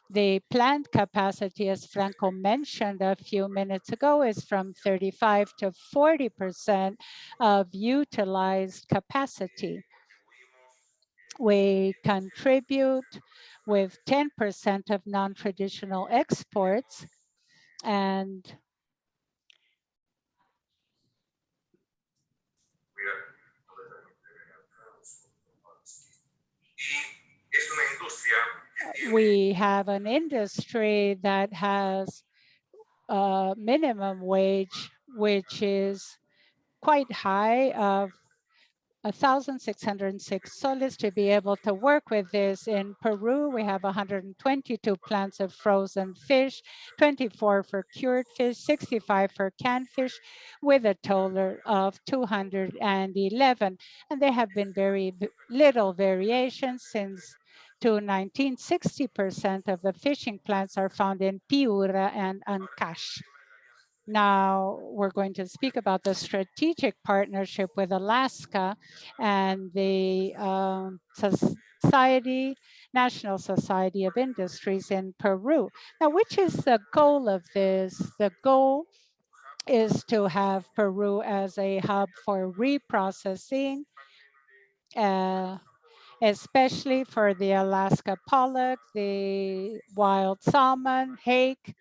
Speaker 5: The plant capacity, as Franco mentioned a few minutes ago, is from 35 to 40% of utilized capacity. We contribute with 10% of non-traditional exports, and we have an industry that has a minimum wage, which is quite high, of 1,606 soles to be able to work with this. In Peru, we have 122 plants of frozen fish, 24 for cured fish, 65 for canned fish, with a total of 211. And there have been very little variations since 2019. 60% of the fishing plants are found in Piura and Ancash. Now we're going to speak about the strategic partnership with Alaska and the National Society of Industries in Peru. Now, which is the goal of this? The goal is to have Peru as a hub for reprocessing, especially for the Alaska pollock, the wild salmon, hake,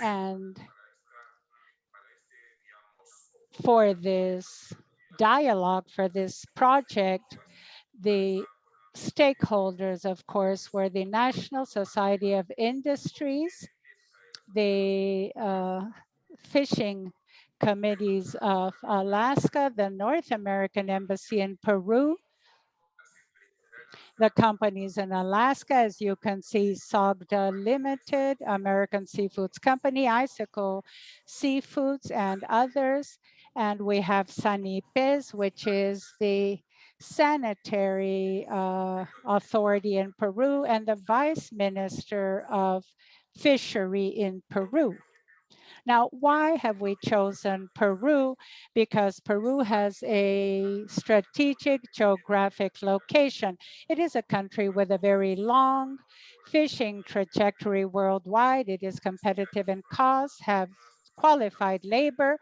Speaker 5: and for this dialogue, for this project, the stakeholders, of course, were the National Society of Industries, the fishing committees of Alaska, the North American Embassy in Peru, the companies in Alaska, as you can see, Sogda Limited, American Seafoods Company, Icicle Seafoods, and others. And we have Sanipez, which is the sanitary authority in Peru, and the Vice Minister of Fishery in Peru. Now, why have we chosen Peru? Because Peru has a strategic geographic location. It is a country with a very long fishing trajectory worldwide. It is competitive in cost, have qualified labor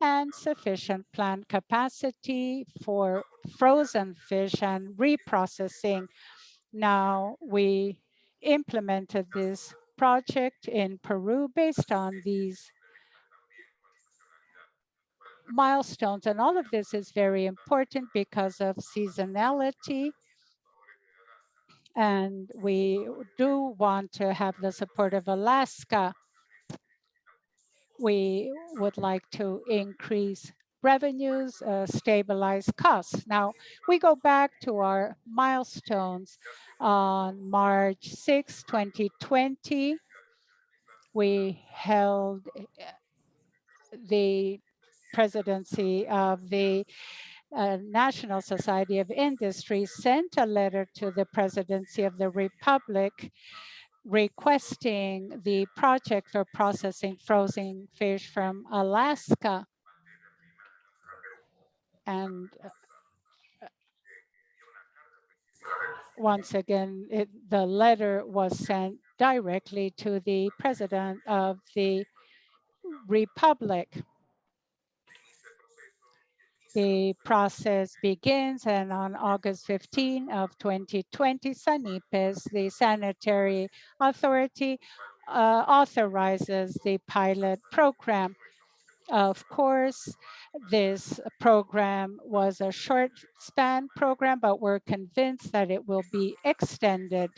Speaker 5: and sufficient plant capacity for frozen fish and reprocessing. Now we implemented this project in Peru based on these milestones. And all of this is very important because of seasonality. And we do want to have the support of Alaska. We would like to increase revenues, stabilize costs. Now, we go back to our milestones. On March 6, 2020, we held the presidency of the National Society of Industry, sent a letter to the presidency of the Republic requesting the project for processing frozen fish from Alaska. And once again, the letter was sent directly to the president of the Republic. The process begins, and on August 15 of 2020, SANIPES, the sanitary authority, authorizes the pilot program. Of course, this program was a short span program, but we're convinced that it will be extended.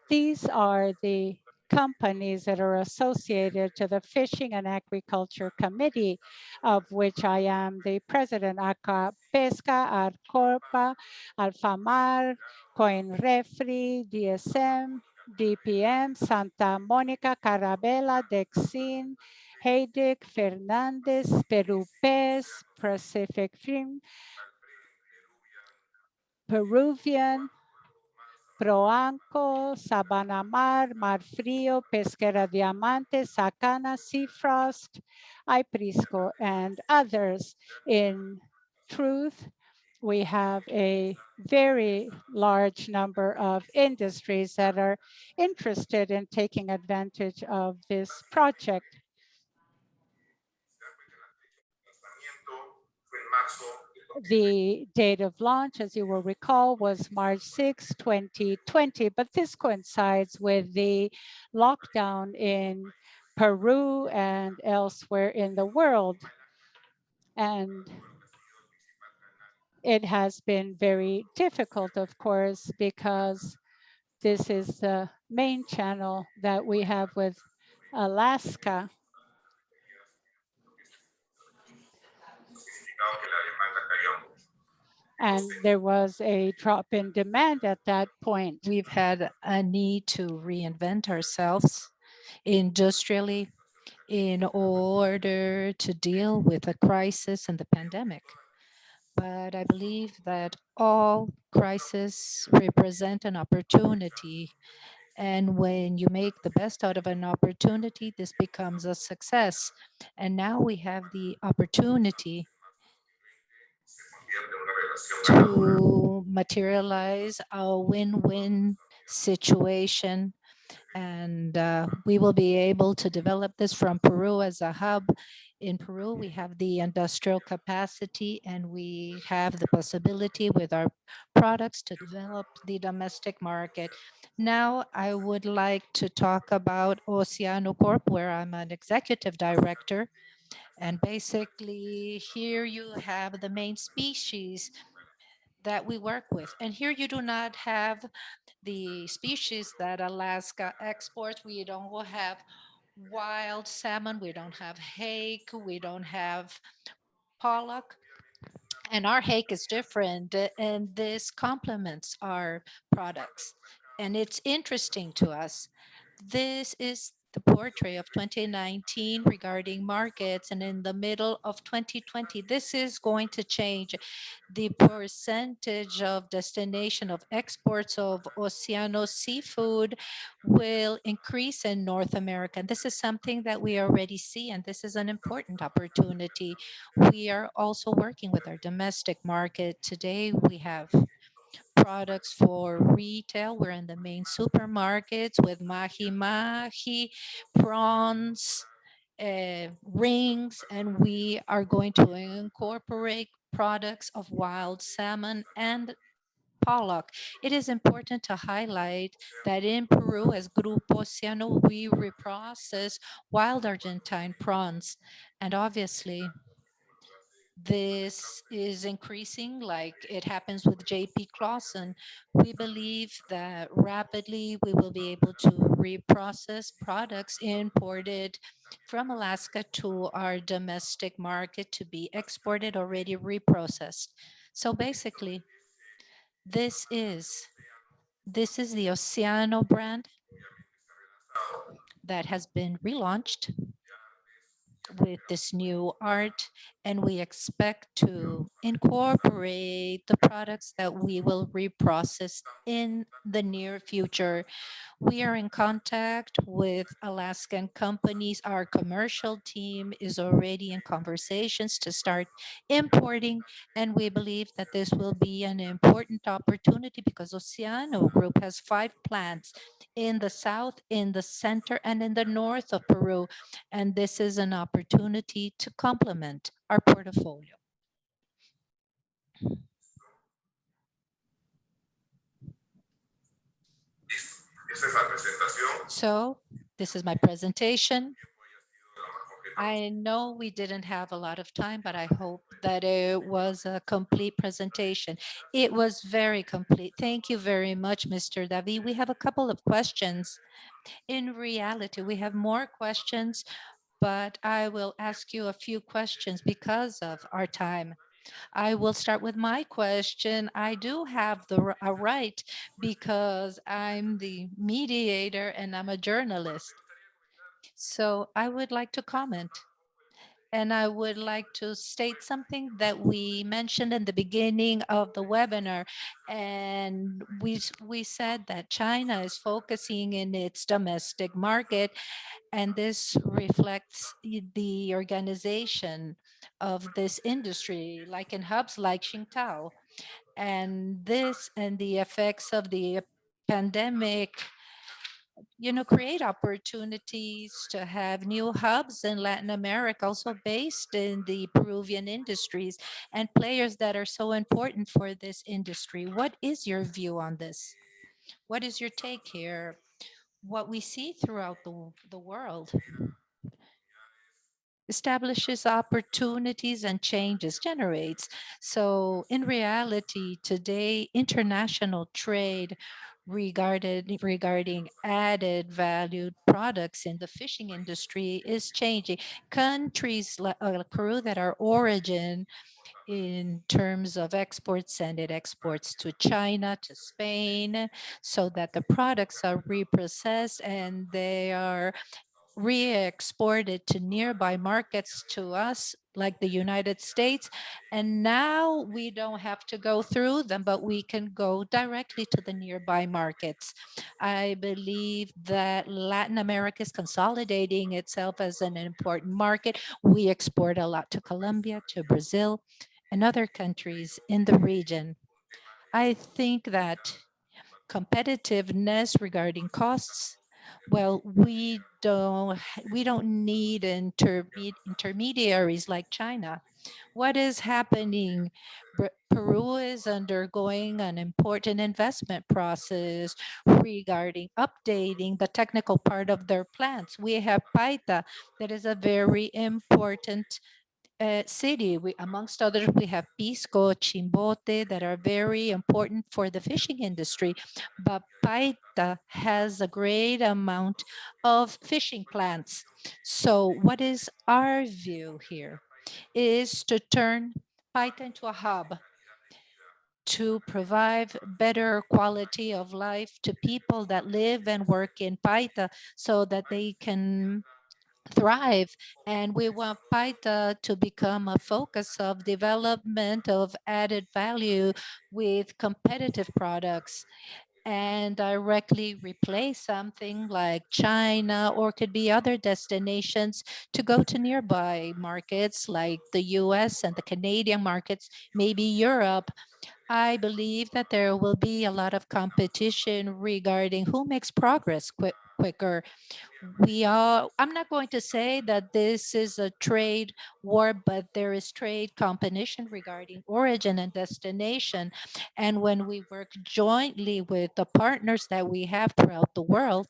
Speaker 5: These are the companies that are associated to the Fishing and Agriculture Committee, of which I am the president. Acá Pesca, Arcorpa, Alfamar, Coinrefri, DSM, DPM, Santa Mónica, Carabela, Dexin, Heidig, Fernandez, Peru Case, Pacific Film, Peruvian, Proanco, Sabana Mar, Mar Frío, Pesquera Diamante, Sacana, Seafrost, Iprisco, and others. In truth, we have a very large number of industries that are interested in taking advantage of this project. The date of launch, as you will recall, was March 6, 2020, but this coincides with the lockdown in Peru and elsewhere in the world. And it has been very difficult, of course, because this is the main channel that we have with Alaska. And there was a drop in demand at that point.
Speaker 4: We've had a need to reinvent ourselves industrially in order to deal with the crisis and the pandemic. But I believe that all crises represent an opportunity. And when you make the best out of an opportunity, this becomes a success. And now we have the opportunity to materialize a win-win situation. And we will be able to develop this from Peru as a hub. In Peru, we have the industrial capacity and we have the possibility with our products to develop the domestic market. Now, I would like to talk about Oceano Corp, where I'm an executive director. And basically, here you have the main species that we work with. And here you do not have the species that Alaska exports. We don't have wild salmon, we don't have hake, we don't have pollock. And our hake is different, and this complements our products. And it's interesting to us. This is the portrait of 2019 regarding markets, and in the middle of 2020, this is going to change. The percentage of destination of exports of Oceano Seafood will increase in North America. And this is something that we already see, and this is an important opportunity. We are also working with our domestic market. Today, we have products for retail. We're in the main supermarkets with mahi mahi, prawns, rings, and we are going to incorporate products of wild salmon and pollock. It is important to highlight that in Peru, as Grupo Oceano, we reprocess wild Argentine prawns. And obviously, this is increasing like it happens with JP Klausen. We believe that rapidly we will be able to reprocess products imported from Alaska to our domestic market to be exported already reprocessed. So basically, this is this is the Oceano brand that has been relaunched with this new art, and we expect to incorporate the products that we will reprocess in the near future. We are in contact with Alaskan companies. Our commercial team is already in conversations to start importing, and we believe that this will be an important opportunity because Oceano Group has 5 plants in the south, in the center, and in the north of Peru, and this is an opportunity to complement our portfolio. So this is my presentation. I know we didn't have a lot of time, but I hope that it was a complete presentation. It was very complete. Thank you very much, Mr. David. We have a couple of questions. In reality, we have more questions, but I will ask you a few questions because of our time. I will start with my question. I do have a right because I'm the mediator and I'm a journalist. So I would like to comment. And I would like to state something that we mentioned in the beginning of the webinar. And we said that China is focusing in its domestic market, and this reflects the organization of this industry, like in hubs like Qingdao. And this and the effects of the pandemic, create opportunities to have new hubs in Latin America, also based in the Peruvian industries and players that are so important for this industry. What is your view on this? What is your take here? What we see throughout the world establishes opportunities and changes, generates. So in reality, today, international trade regarding added valued products in the fishing industry is changing. Countries like Peru that are origin in terms of exports, send it exports to China, to Spain, so that the products are reprocessed and they are re-exported to nearby markets to us, like the United States. And now we don't have to go through them, but we can go directly to the nearby markets. I believe that Latin America is consolidating itself as an important market. We export a lot to Colombia, to Brazil, and other countries in the region. I think that competitiveness regarding costs, well, we don't need intermediaries like China. What is happening? Peru is undergoing an important investment process regarding updating the technical part of their plants. We have Paita, that is a very important city. Amongst others, we have Pisco, Chimbote that are very important for the fishing industry. But Paita has a great amount of fishing plants. So what is our view here is to turn Paita into a hub to provide better quality of life to people that live and work in Paita so that they can thrive. And we want Paita to become a focus of development of added value with competitive products and directly replace something like China, or could be other destinations, to go to nearby markets like the US and the Canadian markets, maybe Europe. I believe that there will be a lot of competition regarding who makes progress quicker. I'm not going to say that this is a trade war, but there is trade competition regarding origin and destination. And when we work jointly with the partners that we have throughout the world,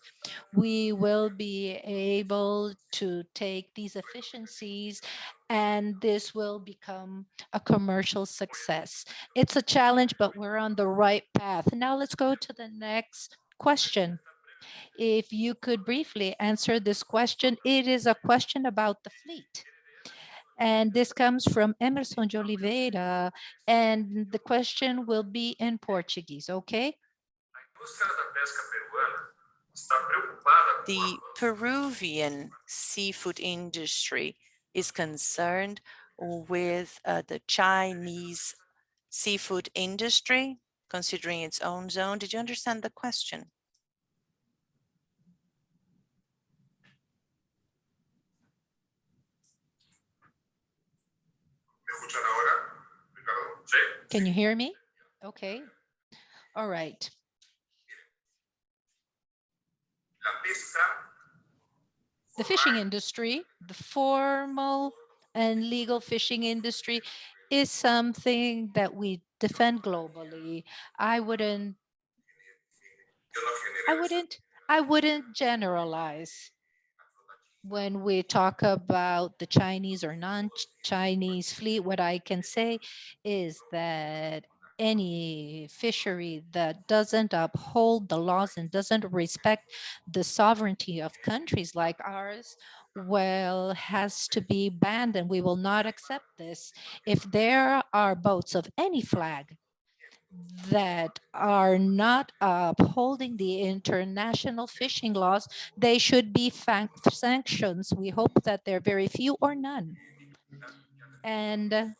Speaker 4: we will be able to take these efficiencies and this will become a commercial success. It's a challenge, but we're on the right path. Now let's go to the next question. If you could briefly answer this question, it is a question about the fleet. And this comes from Emerson de Oliveira, and the question will be in Portuguese, okay?
Speaker 6: The Peruvian seafood industry is concerned with the Chinese seafood industry, considering its own zone. Did you understand the question?
Speaker 4: Can you hear me? Okay. All right. The fishing industry, the formal and legal fishing industry, is something that we defend globally. I wouldn't generalize when we talk about the Chinese or non-Chinese fleet. What I can say is that any fishery that doesn't uphold the laws and doesn't respect the sovereignty of countries like ours, well, has to be banned, and we will not accept this. If there are boats of any flag that are not upholding the international fishing laws, they should be sanctions. We hope that there are very few or none. And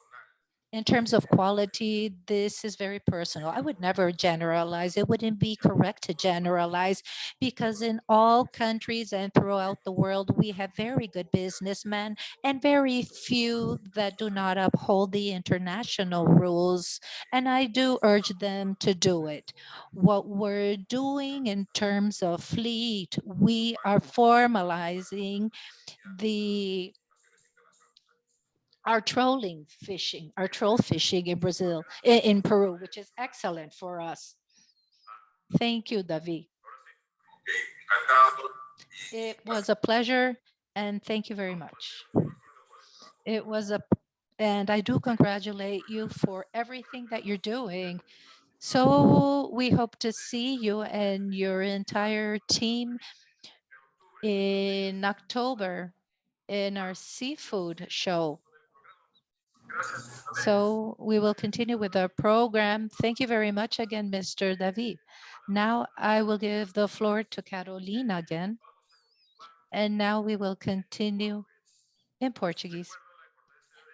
Speaker 4: in terms of quality, this is very personal. I would never generalize. It wouldn't be correct to generalize because in all countries and throughout the world, we have very good businessmen and very few that do not uphold the international rules. And I do urge them to do it. What we're doing in terms of fleet, we are formalizing our troll fishing in Brazil, in Peru, which is excellent for us. Thank you, Davi. It was a pleasure, and thank you very much. And I do congratulate you for everything that you're doing. So we hope to see you and your entire team in October in our seafood show. So we will continue with our program. Thank you very much again, Mr. David. Now I will give the floor to Carolina again. And now we will continue in Portuguese.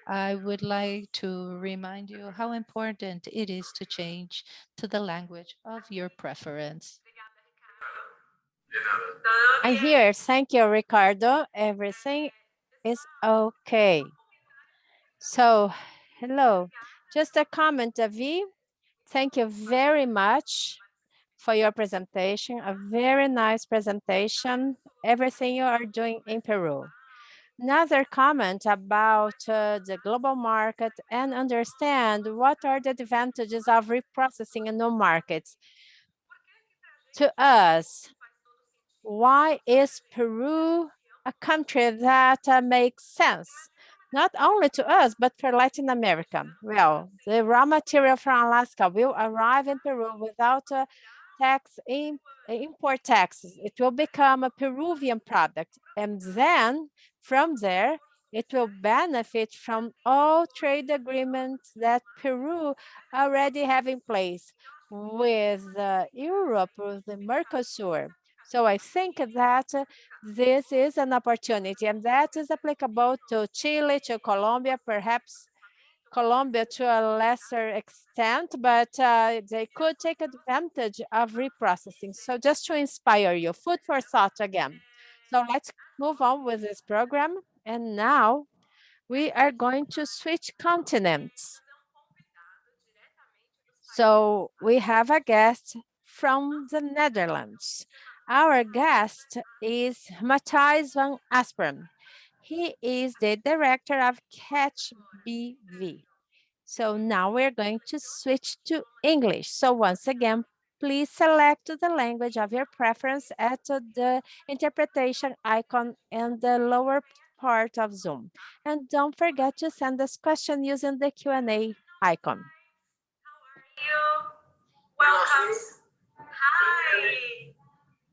Speaker 4: I would like to remind you how important it is to change to the language of your preference.
Speaker 2: I hear. Thank you, Ricardo. Everything is okay. So, hello. Just a comment, Davi. Thank you very much for your presentation. A very nice presentation. Everything you are doing in Peru. Another comment about the global market and understand what are the advantages of reprocessing in new markets. To us, why is Peru a country that makes sense? Not only to us, but for Latin America. Well, the raw material from Alaska will arrive in Peru without a import taxes. It will become a Peruvian product. And then from there, it will benefit from all trade agreements that Peru already have in place with Europe, with the Mercosur. So I think that this is an opportunity, and that is applicable to Chile, to Colombia, perhaps Colombia to a lesser extent, but they could take advantage of reprocessing. So just to inspire you, food for thought again. So let's move on with this program. And now we are going to switch continents. So we have a guest from the Netherlands. Our guest is Mathijs van Asperen. He is the director of Katch BV. So now we're going to switch to English. So once again, please select the language of your preference at the interpretation icon in the lower part of Zoom. And don't forget to send us questions using the Q&A icon.
Speaker 1: How are you? Welcome. Hi.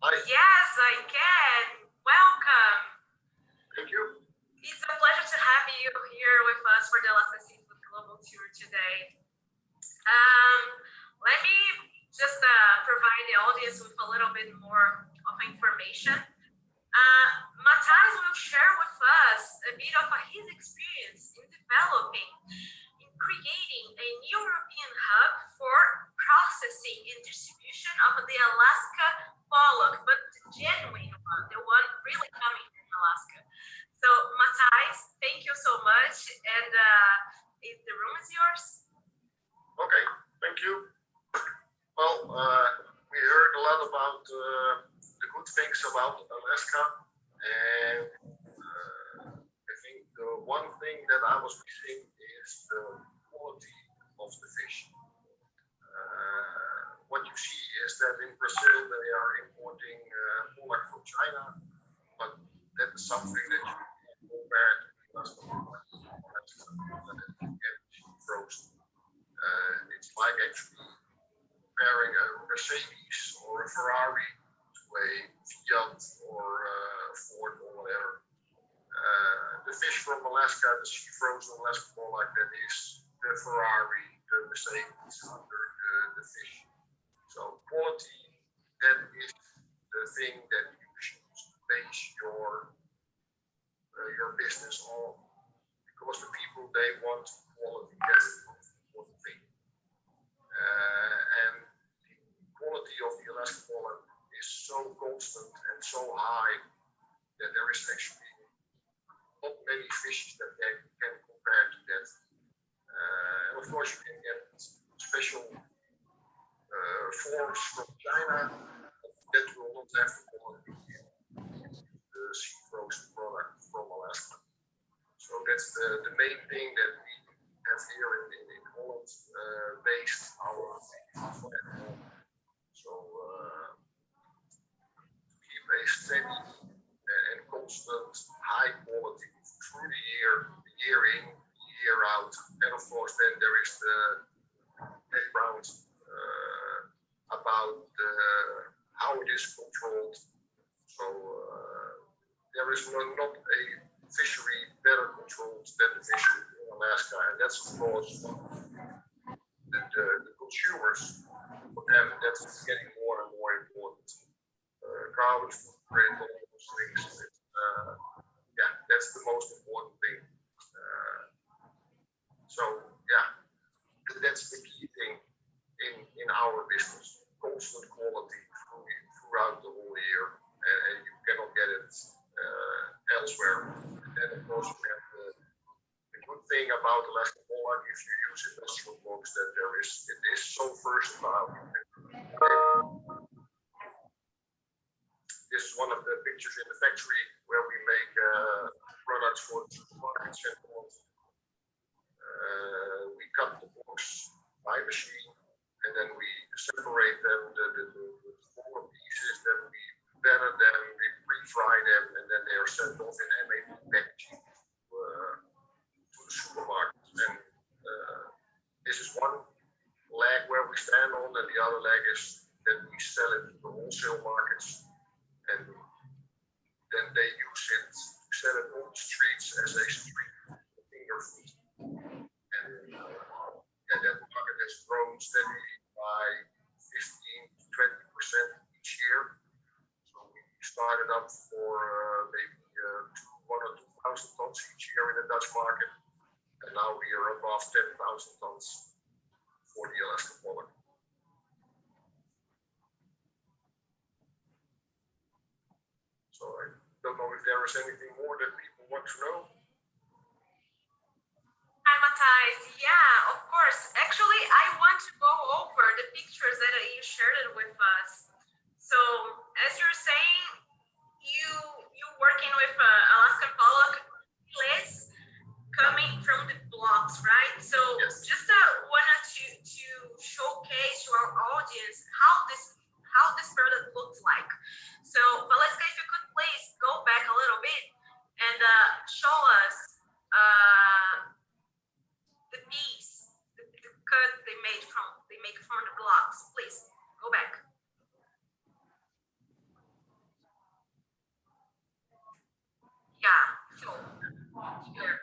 Speaker 1: Yes, I can. Welcome.
Speaker 3: Thank you.
Speaker 1: It's a pleasure to have you here with us for the Alaskan Seafood Global Tour today. Let me just provide the audience with a little bit more of information. Mathijs will share with us a bit of his experience in developing, in creating a new European hub for processing and distribution of the Alaska pollock, but the genuine one, the one really coming from Alaska. So Mathijs, thank you so much, and the room is yours.
Speaker 3: Okay, thank you. Well, we heard a lot about the good things about Alaska, and I think the one thing that I was missing is the quality of the fish. What you see is that in Brazil they are importing pollock from China, but that is something that you can compare to the Alaska pollock that get frozen. It's like actually comparing a Mercedes or a Ferrari to a Fiat or Ford or whatever. The fish from Alaska, the sea frozen Alaska pollock, that is the Ferrari, the Mercedes under the fish. So quality, that is the thing that you should base your business on, because the people, they want quality. That's the most important thing. And the quality of the Alaska pollock is so constant and so high that there is actually not many fishes that can compare to that. And of course, you can get special forms from China that will not have the quality the sea frozen product from Alaska. So that's the main thing that we have here in Holland, based our plan. So to keep a steady and constant high quality through the year in, year out. And of course, then there is the background about how it is controlled. So there is not a fishery better controlled than the fishery in Alaska, and that's of course the consumers, and that's getting more and more important. Carbon footprint, all those things. Yeah, that's the most important thing. So yeah, that's the key thing in our business: constant quality throughout the whole year, and you cannot get it elsewhere. And then of course we have the good thing about Alaska pollock, if you use industrial box, that it is so versatile. This is one of the pictures in the factory where we make products for supermarkets and so on. We cut the box by machine, and then we separate them, the smaller pieces, then we batter them, we pre-fry them, and then they are sent off in MAP packaging to the supermarkets. And this is one leg where we stand on, and the other leg is that we sell it to the wholesale markets, and then they use it to sell it on the streets as a street finger food. And that market has grown steadily by 15 to 20% each year. So we started up for maybe 1,000 or 2,000 tons each year in the Dutch market, and now we are above 10,000 tons for the Alaska pollock. So I don't know if there is anything more that people want to know.
Speaker 1: Hi, Mathijs. Yeah, of course. Actually, I want to go over the pictures that you shared with us. So as you're saying, you working with Alaskan pollock fillets coming from the blocks, right? So
Speaker 3: Yes.
Speaker 1: just wanted to showcase to our audience how this product looks like. So Valeska, if you could please go back a little bit and show us the piece, the cut they make from the blocks. Please go back. Yeah. So here.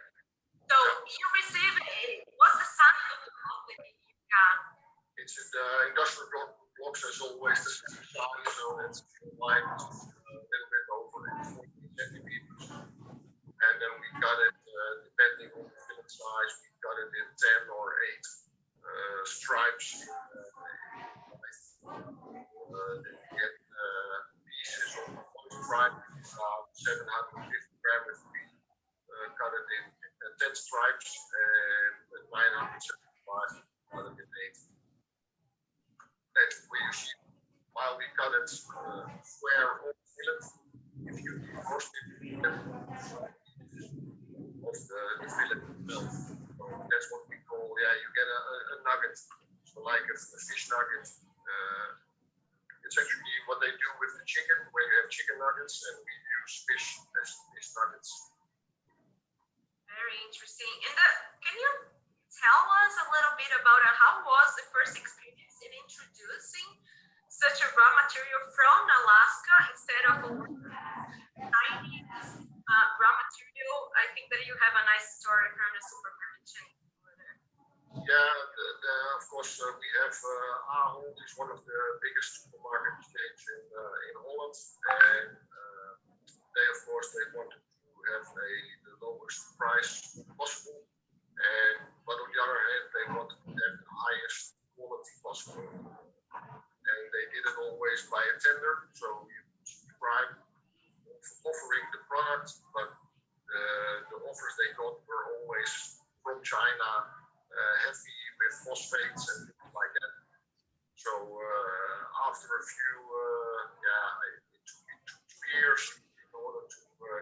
Speaker 1: So you receive it. What's the size of the block that you got?
Speaker 3: It's in the industrial blocks as always the same size, so it's like a little bit over 40 centimeters. And then we cut it depending on the fillet size. We cut it in 10 or 8 stripes. Then we get pieces of one stripe, about 750 grams. If we cut it in 10 stripes, and 975 cut it in 8. And we usually, while we cut it square or fillet, if you roast it, of the fillet itself. So that's what we call, you get a nugget. So like a fish nugget. It's actually what they do with the chicken, where you have chicken nuggets, and we use fish as fish nuggets.
Speaker 1: Very interesting. And can you tell us a little bit about how was the first experience in introducing such a raw material from Alaska instead of Chinese raw material? I think that you have a nice story from the supermarket chain over there.
Speaker 3: Yeah, of course we have Ahold is one of the biggest supermarket chains in Holland, and they of course wanted to have the lowest price possible, but on the other hand they wanted to have the highest quality possible, and they did it always by a tender. So you subscribe offering the product, but the offers they got were always from China, heavy with phosphates and things like that. So after a few, it took me 2 years in order to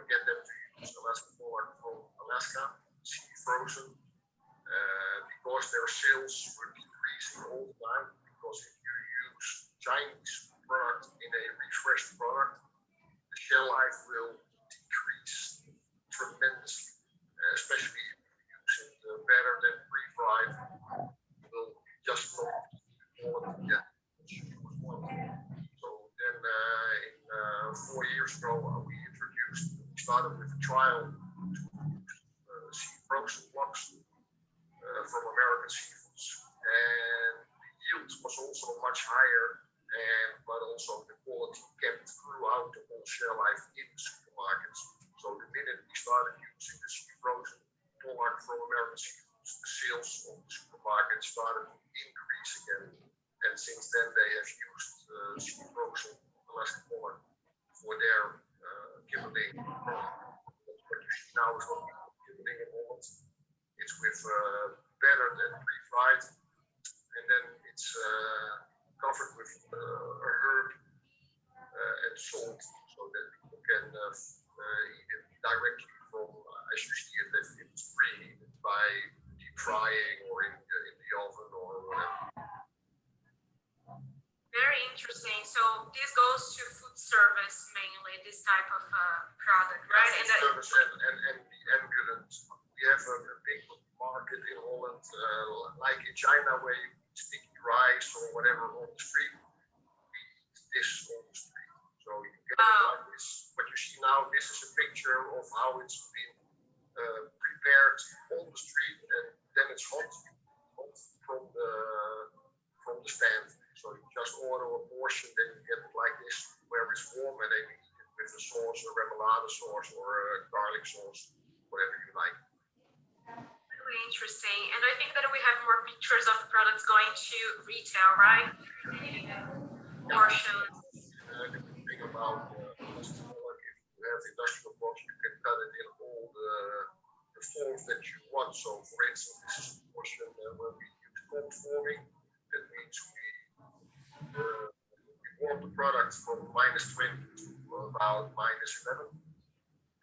Speaker 3: get them to use Alaskan pollock from Alaska, sea frozen, because their sales were decreasing all the time. Because if you use Chinese product in a refreshed product, the shell life will decrease tremendously, especially if you use it better than pre-fried. Will just not quality yet. So then in 4 years ago we started with a trial to sea frozen blocks from American Seafoods, and the yield was also much higher, but also the quality kept throughout the whole shell life in the supermarkets. So the minute we started using the sea frozen pollock from American Seafoods, the sales of the supermarket started to increase again, and since then they have used sea frozen Alaskan pollock for their kibbeling product. What you see now is what we call kibbeling in Holland. It's with better than pre-fried, and then it's covered with a herb and salt, so that people can eat it directly from, as you see it, if it's preheated by deep frying or in the oven or whatever.
Speaker 1: Very interesting. So this goes to food service mainly, this type of product, right?
Speaker 3: Food service and the ambulance. We have a big market in Holland, like in China, where you eat sticky rice or whatever on the street. We eat this on the street. So you get it like this. What you see now, this is a picture of how it's been prepared on the street, and then it's hot from the stand. So you just order a portion, then you get it like this, where it's warm, and then you eat it with a sauce, a remoulade sauce, or a garlic sauce, whatever you like.
Speaker 1: Really interesting. And I think that we have more pictures of products going to retail, right? Portions.
Speaker 3: The good thing about Alaskan pollock, if you have industrial blocks, you can cut it in all the forms that you want. So, for instance, this is a portion where we use cold forming. That means we
Speaker 7: warm the product from -20 to about -11.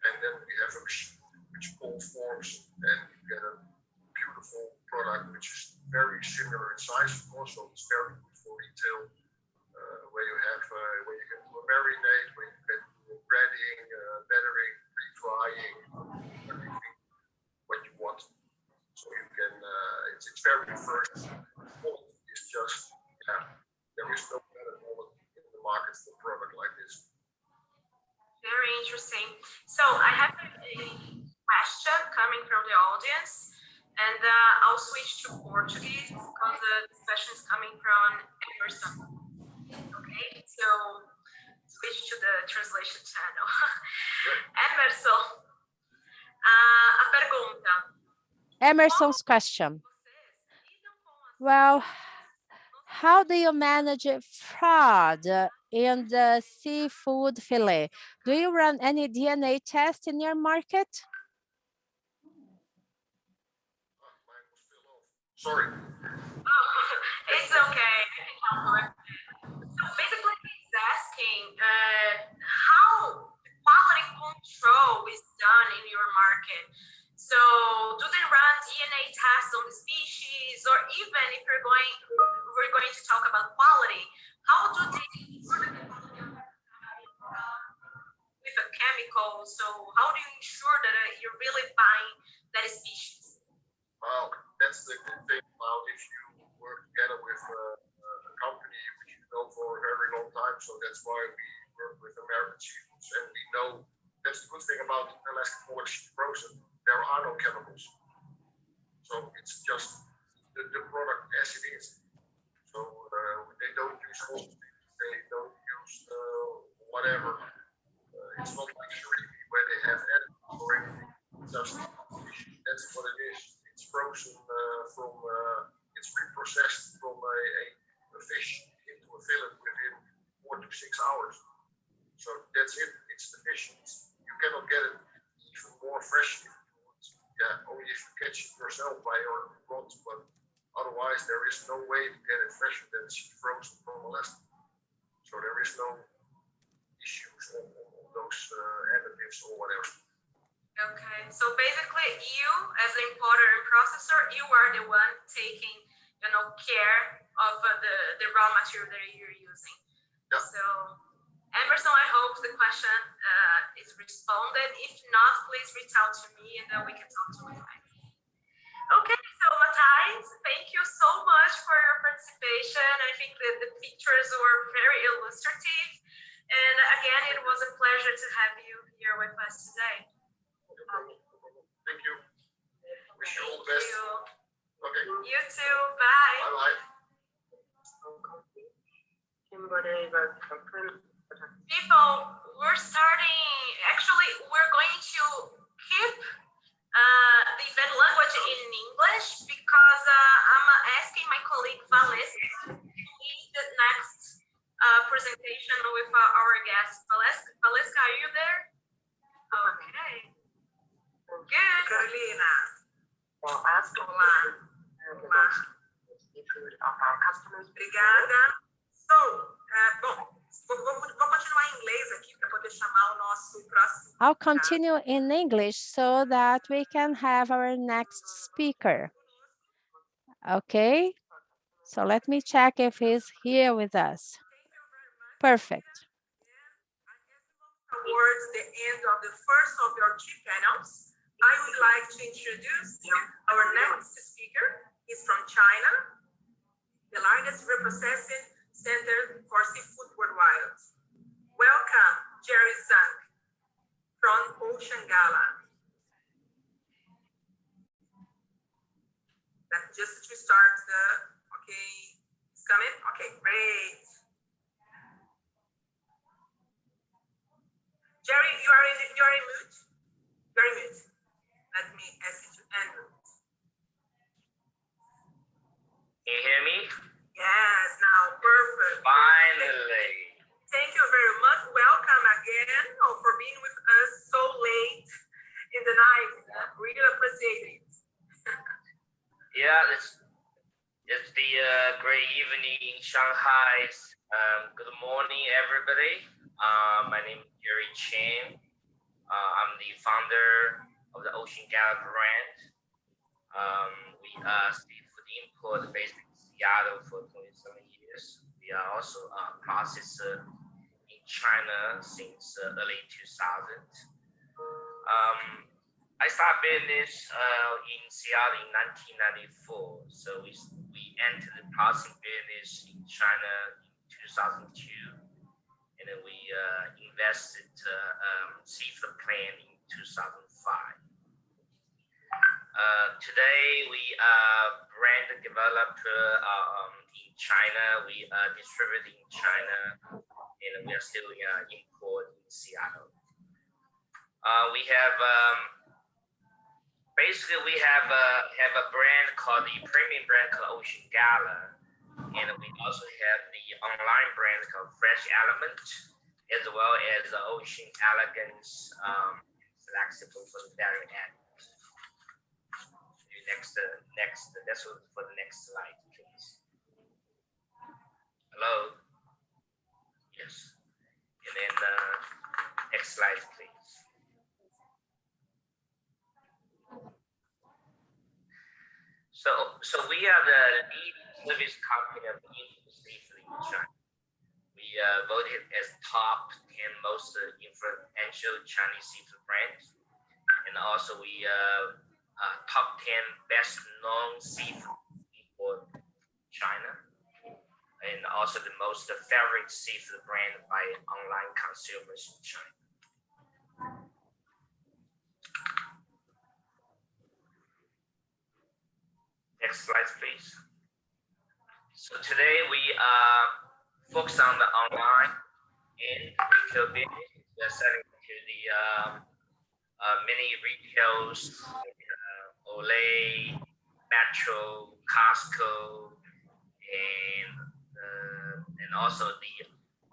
Speaker 7: And then we have a machine which cold forms, and you get a beautiful product which is very similar in size. Also, it's very good for retail, where you have where you can do a marinade, where you can do breading, battering, pre-frying, everything what you want. So you can, it's very first. It's just, there is no better quality in the market for a product like this.
Speaker 1: Very interesting. So I have a question coming from the audience, and I'll switch to Portuguese because the question is coming from Emerson. Okay, so switch to the translation channel. Emerson, a pergunta.
Speaker 2: Emerson's question. Well, how do you manage fraud in the seafood fillet? Do you run any DNA test in your market?
Speaker 7: Sorry.
Speaker 1: Oh, it's okay. So basically, he's asking how quality control is done in your market. So do they run DNA tests on the species, or even if we're going to talk about quality, how do they ensure the quality with a chemical? So how do you ensure that you're really buying that species?
Speaker 7: Well, that's the good thing about if you work together with a company which you know for a very long time. So that's why we work with American seafoods, and we know that's the good thing about Alaskan frozen. There are no chemicals. So it's just the product as it is. So they don't use horses, they don't use whatever. It's not like surimi where they have additives or anything. Just that's what it is. It's frozen from, it's reprocessed from a fish into a fillet within 4 to 6 hours. So that's it. It's the fish. You cannot get it even more fresh. Only if you catch it yourself by your rods, but otherwise there is no way to get it fresher than frozen from Alaskan. So there is no issues on those additives or whatever.
Speaker 1: Okay, so basically you as an importer and processor, you are the one taking, care of the raw material that you're using. Yeah. So Emerson, I hope the question is responded. If not, please reach out to me and then we can talk to Mathijs. Okay, so Mathijs, thank you so much for your participation. I think that the pictures were very illustrative. And again, it was a pleasure to have you here with us today.
Speaker 7: Thank you. Wish you all the best. Okay.
Speaker 1: You too. Bye.
Speaker 7: Bye-bye.
Speaker 1: People, we're starting, actually, we're going to keep the event language in English because I'm asking my colleague Valeska to lead the next presentation with our guest. Valeska, are you there? Okay. Good.
Speaker 8: Carolina. Olá. Obrigada. So, bom, vou continuar em inglês aqui para poder chamar o nosso próximo.
Speaker 2: I'll continue in English so that we can have our next speaker. Okay, so let me check if he's here with us. Perfect.
Speaker 8: Towards the end of the first of your 2 panels, I would like to introduce our next speaker. He's from China, the largest reprocessing center for seafood worldwide. Welcome, Jerry Zhang from Ocean Gala. Just to start the, okay, it's coming? Okay, great. Jerry, you are in mute. You're in mute. Let me ask you to unmute.
Speaker 9: Can you hear me?
Speaker 8: Yes, now perfect.
Speaker 9: Finally.
Speaker 8: Thank you very much. Welcome again for being with us so late in the night. Really appreciate it.
Speaker 9: Yeah, It's the great evening in Shanghai. Good morning, everybody. My name is Jerry Chen. I'm the founder of the Ocean Gala brand. We seafood import based in Seattle for 27 years. We are also a processor in China since early 2000. I started business in Seattle in 1994. So we entered the processing business in China in 2002. And then we invested seafood plant in 2005. Today we brand developer in China. We distribute in China, and we are still import in Seattle. We have basically we have a brand called the premium brand called Ocean Gala, and we also have the online brand called Fresh Element, as well as the Ocean Elegance flexible for the value add. Next, that's for the next slide, please. Hello. Yes, and then next slide, please. So we are the leading service company of import seafood in China. We voted as top 10 most influential Chinese seafood brands, and also we top 10 best known seafood import China, and also the most favorite seafood brand by online consumers in China. Next slide, please. So today we focus on the online and retail business. We are selling to the many retails like Olay, Metro, Costco, and also the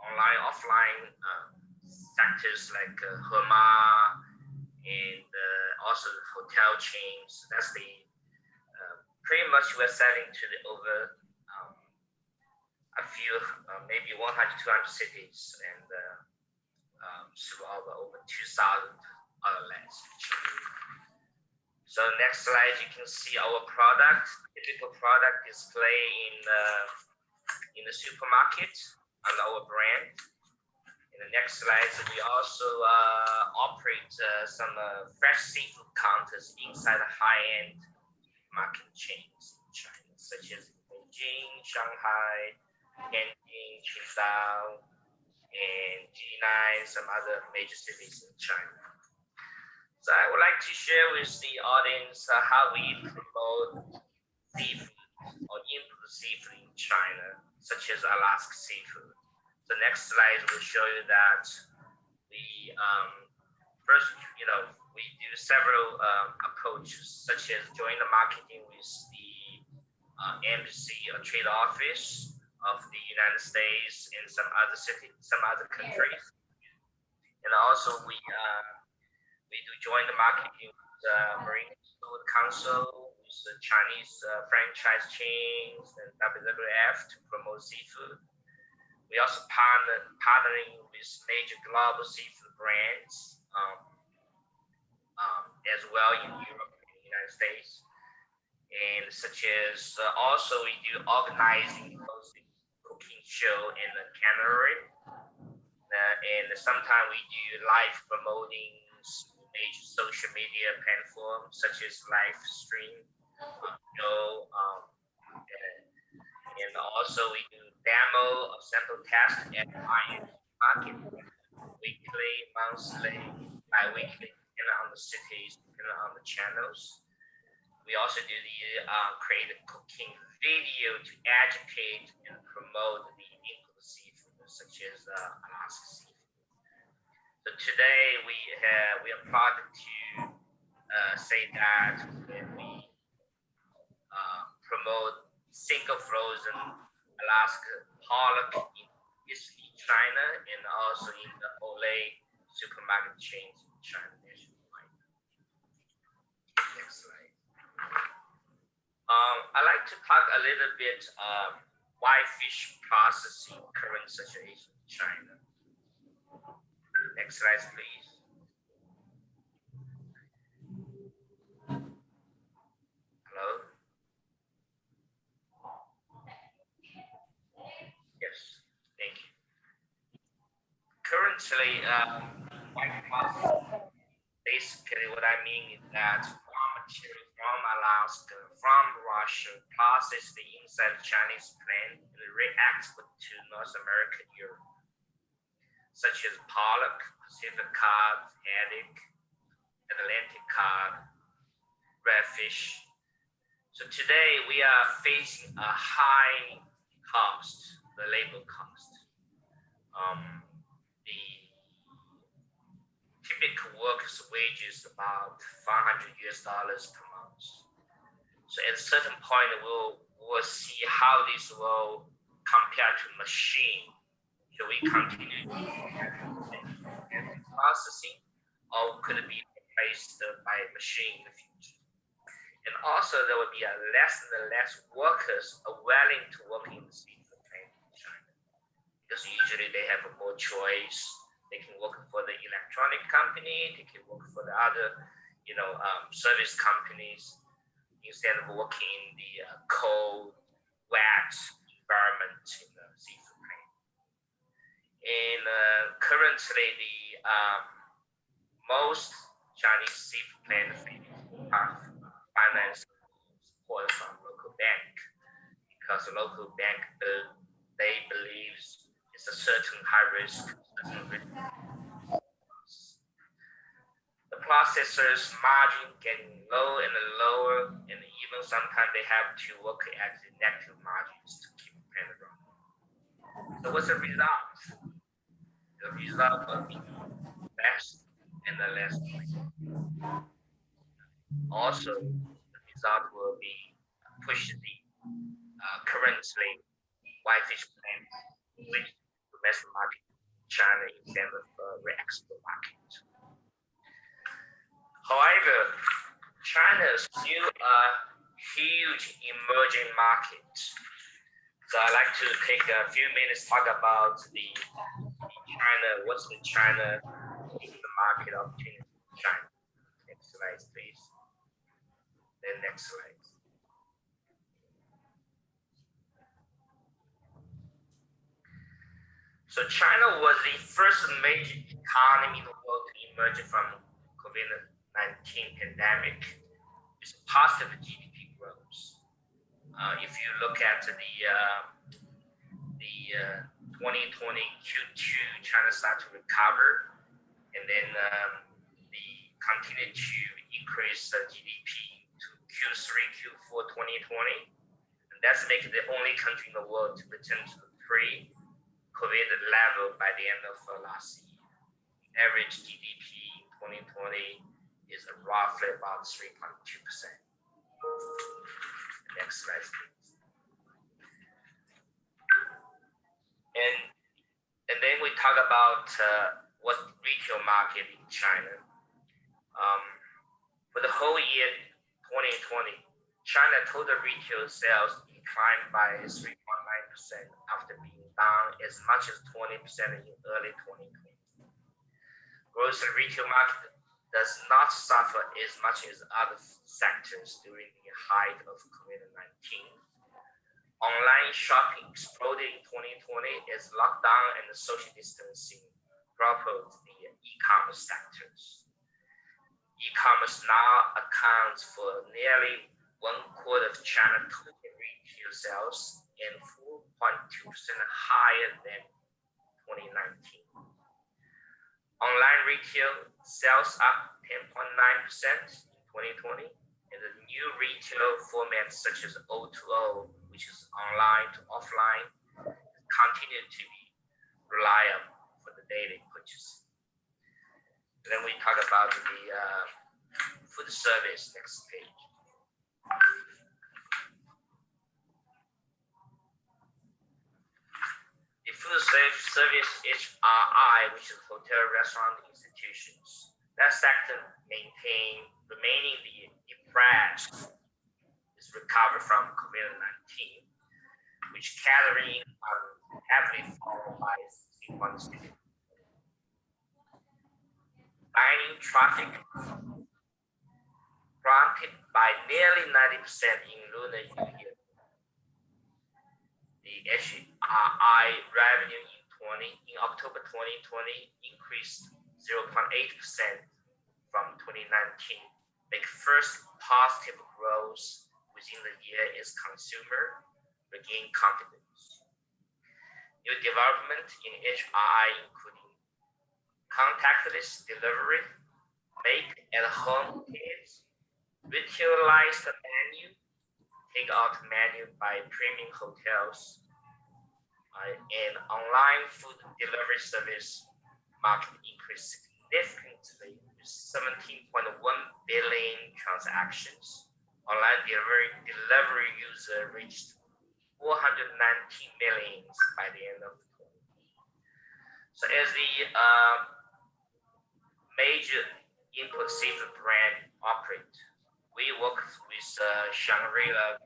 Speaker 9: online, offline sectors like Hema and also the hotel chains. That's the pretty much we're selling to the over a few, maybe 100, 200 cities, and over 2,000 outlets. So next slide, you can see our product, typical product display in the supermarket on our brand. In the next slide, we also operate some fresh seafood counters inside the high-end market chains in China, such as Beijing, Shanghai, Tianjin, Qingdao, and Jinan, some other major cities in China. So I would like to share with the audience how we promote seafood or import seafood in China, such as Alaskan seafood. The next slide will show you that we first, we do several approaches, such as join the marketing with the embassy or trade office of the United States and some other cities, some other countries, and also we do join the marketing with Marine Food Council, with the Chinese franchise chains and WWF to promote seafood. We also partnering with major global seafood brands. As well in Europe and the United States, and such as also we do organizing cooking show in the Canary, and sometimes we do live promoting major social media platforms such as live stream, and also we do demo of sample test at high-end market weekly, monthly, bi-weekly, on the cities, on the channels. We also do the create a cooking video to educate and promote the import seafood, such as Alaskan seafood. So today we are proud to say that we promote single frozen Alaska pollock in China and also in the Olay supermarket chains in China. Next slide. I like like to talk a little bit why fish processing current situation in China. Next slide, please. Hello? Yes, thank you. Currently, white processing, basically what I mean is that raw material from Alaska, from Russia, process the inside Chinese plant and react to North America, Europe, such as pollock, Pacific cod, haddock, Atlantic cod, redfish. So today we are facing a high cost, the labor cost. The typical worker's wages about $500 per month. So at a certain point, we'll see how this will compare to machine. Should we continue processing, or could it be replaced by machine in the future? And also, there will be less and less workers are willing to work in the seafood plant in China, because usually they have more choice. They can work for the electronic company, they can work for the other, service companies, instead of working in the cold, wet environment in the seafood plant. And currently, the most Chinese seafood plants have finance support from local bank, because the local bank, they believe it's a certain high risk. The processors' margin getting low and lower, and even sometimes they have to work at the negative margins to keep paying running. So what's the result? The result will be less and less. Also, the result will be push the currently whitefish plants with domestic market, China instead of re-export market. However, China is still a huge emerging market. So I'd like to take a few minutes to talk about the China, what's the China in the market opportunity in China. Next slide, please. Then next slide. So China was the first major economy in the world to emerge from COVID-19 pandemic with positive GDP growth. If you look at the 2020 Q2, China started to recover, and then the continued to increase the GDP to Q3, Q4 2020, and that's making the only country in the world to return to the pre-COVID level by the end of last year. Average GDP in 2020 is roughly about 3.2%. Next slide, please. And then we talk about what retail market in China. For the whole year 2020, China total retail sales declined by 3.9% after being down as much as 20% in early 2020. Grocery retail market does not suffer as much as other sectors during the height of COVID-19. Online shopping exploded in 2020 as lockdown and social distancing propelled the e-commerce sectors. E-commerce now accounts for nearly 1/4 of China's total retail sales and 4.2% higher than 2019. Online retail sales up 10.9% in 2020, and the new retail formats such as O2O, which is online to offline, continue to be reliable for the daily purchase. And then we talk about the food service, next page. The food service HRI, which is hotel, restaurant, institutions, that sector remaining depressed, is is recovered from COVID-19, which catering heavily followed by 16.6. Dining traffic plummeted by nearly 90% in Lunar New Year. The HRI revenue in October 2020 increased 0.8% from 2019. The first positive growth within the year is consumer regain confidence. New development in HRI including contactless delivery, make at home kits, retailized menu, take-out menu by premium hotels, and online food delivery service market increased significantly with 17.1 billion transactions. Online delivery user reached 419 million by the end of the quarter. So as the major input seafood brand operate, we work with Shangri-La.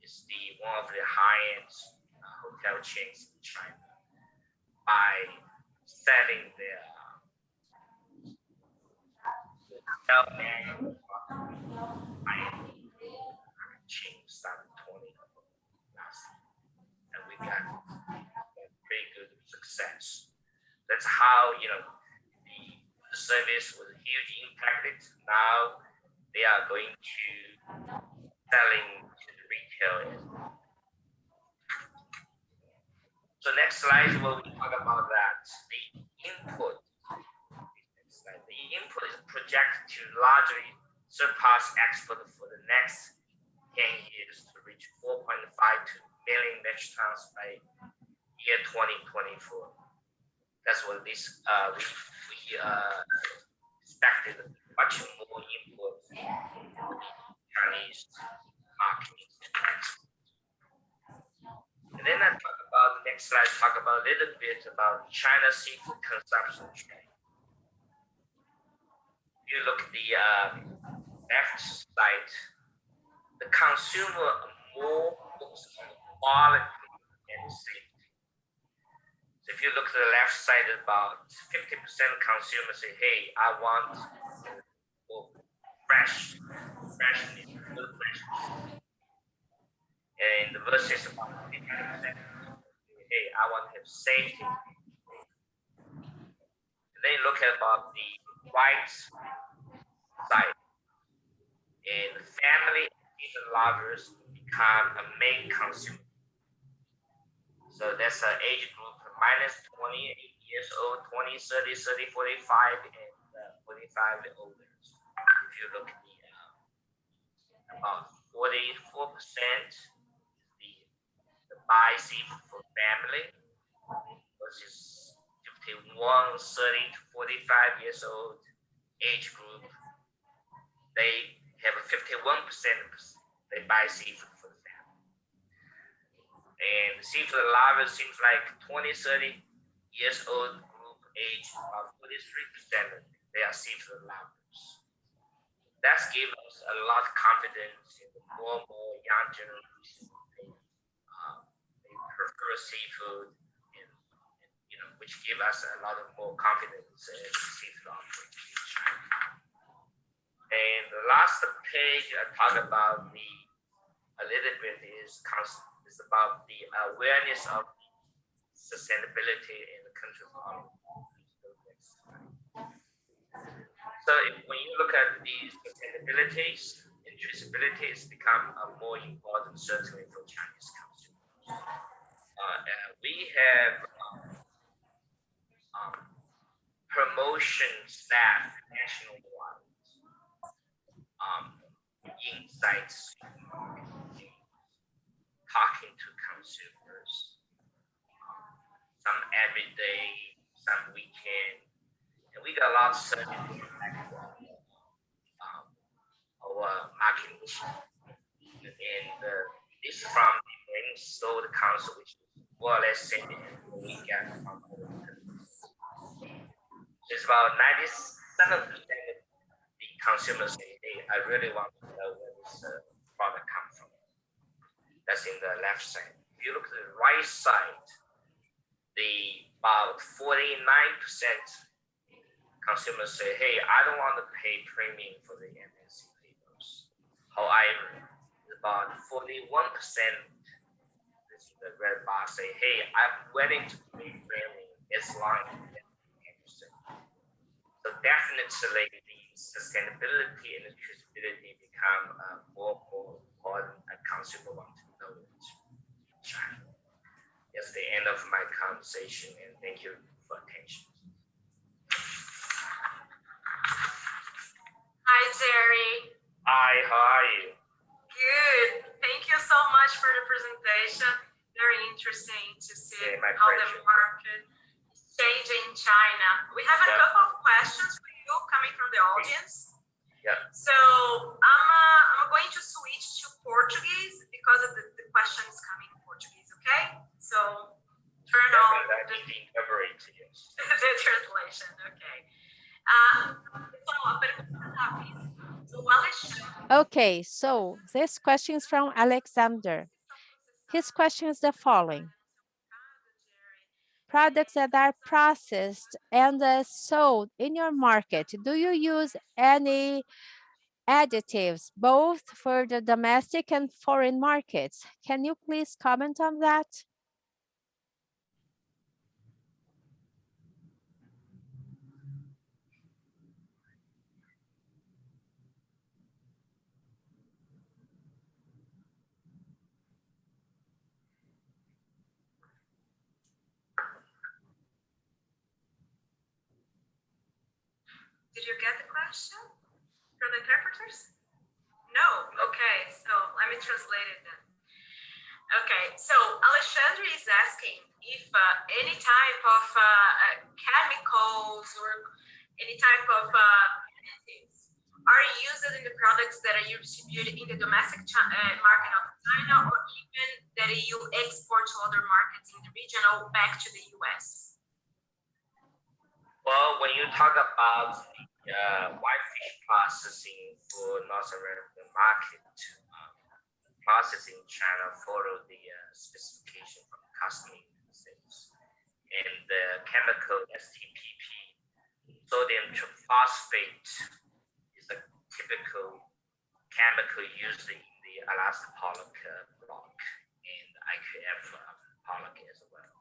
Speaker 9: It's one of the high-end hotel chains in China by selling their hotel menu chain started 20 last year, and we got pretty good success. That's how the service was hugely impacted. Now they are going to selling to the retail. So next slide will talk about that. The input. The input is projected to largely surpass export for the next 10 years to reach 4.52 million metric tons by year 2024. That's what this we expected much more input in the Chinese market. And then I talk about the next slide, talk about a little bit about China's seafood consumption trend. If you look at the left side, the consumer more focused on quality and safety. So if you look to the left side, about 50% of consumers say, hey, I want fresh meat, good fresh meat. And versus about 50%, hey, I want to have safety. And then look at about the right side. And family seafood lovers become a main consumer. So that's an age group minus 28 years old, 20, 30, 30, 45, and 45 and older. If you look at the about 44% the buy seafood for family versus 51, 30 to 45 years old age group. They have a 51% they buy seafood for the family. And the seafood lovers seems like 20, 30 years old group age, about 43% they are seafood lovers. That's given us a lot of confidence in the more and more young generation. They prefer seafood, and which give us a lot of more confidence in seafood operations in China. And the last page I talk about a little bit is about the awareness of sustainability in the country of Ireland. So when you look at these sustainabilities and traceabilities become more important certainly for Chinese consumers. We have promotion staff nationwide, insights, talking to consumers, some every day, some weekend, and we got a lot of services our marketing team. And this is from the Marine Sold Council, which is more or less same we get from our customers. It's about 97% of the consumers say, hey, I really want to know where the this product come from. That's in the left side. If you look at the right side, about 49% consumers say, hey, I don't want to pay premium for the MSC labels. However, about 41%, this is the red box, say, hey, I'm willing to pay premium as long as it's 10%. So definitely the sustainability and the traceability become more important and consumer want to know it. China. That's the end of my conversation, and thank you for attention.
Speaker 1: Hi, Jerry.
Speaker 9: Hi, how are you?
Speaker 1: Good. Thank you so much for the presentation. Very interesting to see how the market is changing in China. We have a couple of questions for you coming from the audience.
Speaker 9: Yeah.
Speaker 1: So I'm going to switch to Portuguese because of the questions coming in Portuguese, okay? So turn on the translation, okay.
Speaker 2: Okay, so this question is from Alexander. His question is the following. Products that are processed and sold in your market, do you use any additives both for the domestic and foreign markets? Can you please comment on that?
Speaker 1: Did you get the question from the interpreters? No. Okay, so let me translate it then. Okay, so Alexandre is asking if any type of chemicals or any type of additives are used in the products that are distributed in the domestic market of China, or even that you export to other markets in the region or back to the US?
Speaker 9: Well, when you talk about the whitefish processing for North American market, processing China follow the specification from customs and the chemical STPP, sodium triphosphate, is a typical chemical used in the Alaskan pollock block and IQF pollock as well.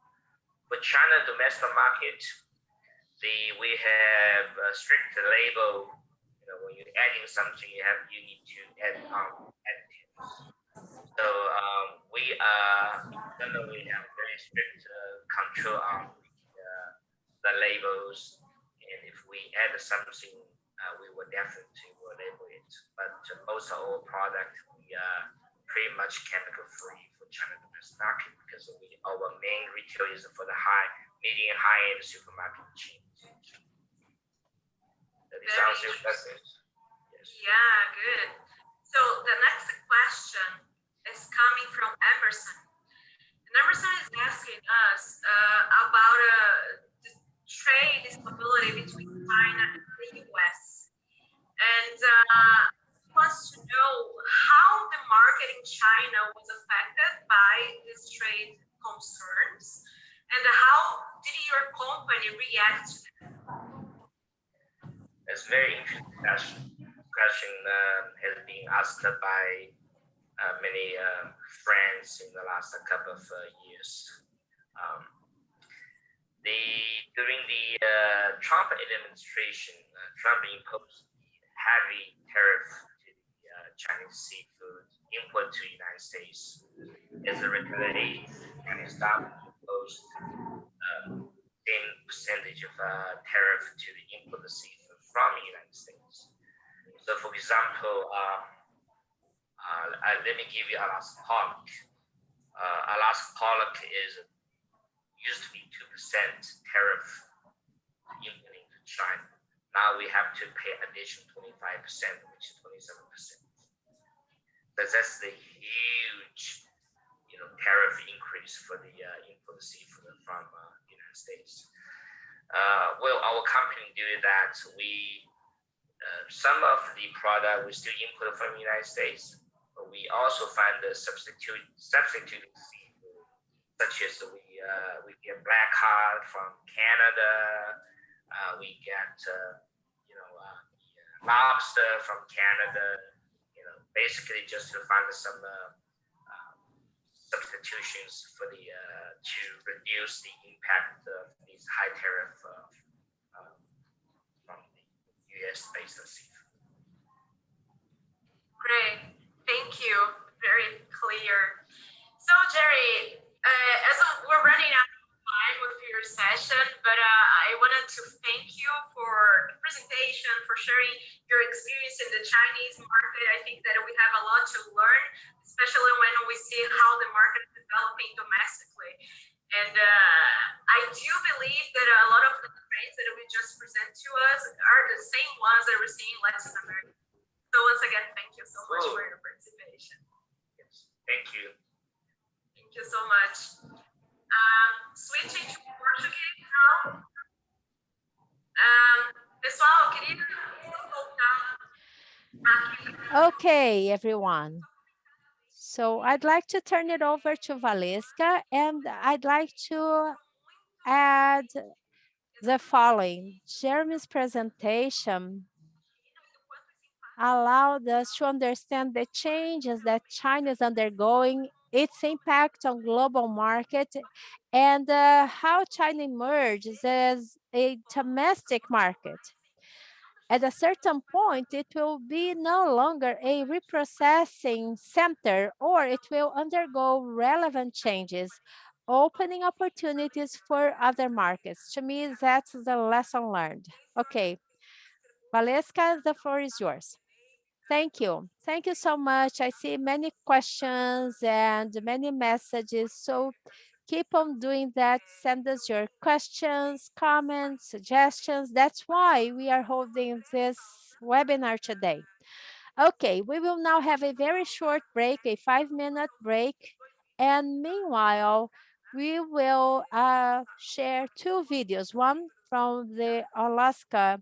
Speaker 9: For China domestic market, we have a strict label. You know, when you're adding something, you need to add additives. So we generally have very strict control on the labels, and if we add something, we will definitely label it. But most of our product, we are pretty much chemical free for China domestic market, because our main retail is for the medium high-end supermarket chain.
Speaker 1: Yes. Yeah, good. So the next question is coming from Emerson. And Emerson is asking us about the trade stability between China and the US. And he wants to know how the market in China was affected by these trade concerns, and how did your company react to them?
Speaker 9: It's very interesting question has been asked by many friends in the last couple of years. During the Trump administration, Trump imposed heavy tariff to the Chinese seafood import to the United States. As a retaliation, Chinese government imposed same percentage of tariff to the import of seafood from the United States. So, for example, let me give you Alaskan pollock. Alaskan pollock used to be 2% tariff importing to China. Now we have to pay additional 25%, which is 27%. But that's the huge, tariff increase for the import of seafood from the United States. Well, our company did that. We some of the product we still import from the United States, but we also find the substituting seafood, such as we get black cod from Canada, we get lobster from Canada. Basically just to find some substitutions for the to reduce the impact of these high tariff from the U.S.-based seafood.
Speaker 1: Great, thank you. Very clear. So Jerry, as we're running out of time with your session, but I wanted to thank you for the presentation, for sharing your experience in the Chinese market. I think that we have a lot to learn, especially when we see how the market is developing domestically. And I do believe that a lot of the trends that we just present to us are the same ones that we're seeing in Latin America. So once again, thank you so much for your participation.
Speaker 9: Yes. Thank you.
Speaker 1: Thank you so much. Switching to Portuguese now. Pessoal, eu queria voltar aqui.
Speaker 2: Okay, everyone. So I'd like to turn it over to Valesca, and I'd like to add the following. Jeremy's presentation allowed us to understand the changes that China is undergoing, its impact on global market, and how China emerges as a domestic market. At a certain point, it will be no longer a reprocessing center, or it will undergo relevant changes, opening opportunities for other markets. To me, that's the lesson learned. Okay, Valesca, the floor is yours. Thank you. Thank you so much. I see many questions and many messages. So keep on doing that. Send us your questions, comments, suggestions. That's why we are holding this webinar today. Okay, we will now have a very short break, a 5-minute break. And meanwhile, we will share 2 videos, one from the Alaska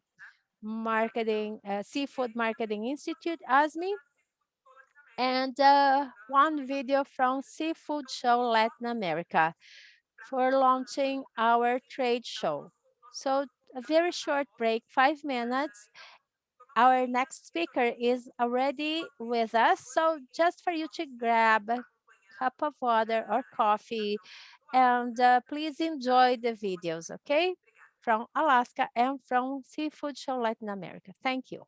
Speaker 2: Seafood Marketing Institute, ASME, and one video from Seafood Show Latin America for launching our trade show. So a very short break, 5 minutes. Our next speaker is already with us. So just for you to grab a cup of water or coffee, and please enjoy the videos, okay? From Alaska and from Seafood Show Latin America. Thank you.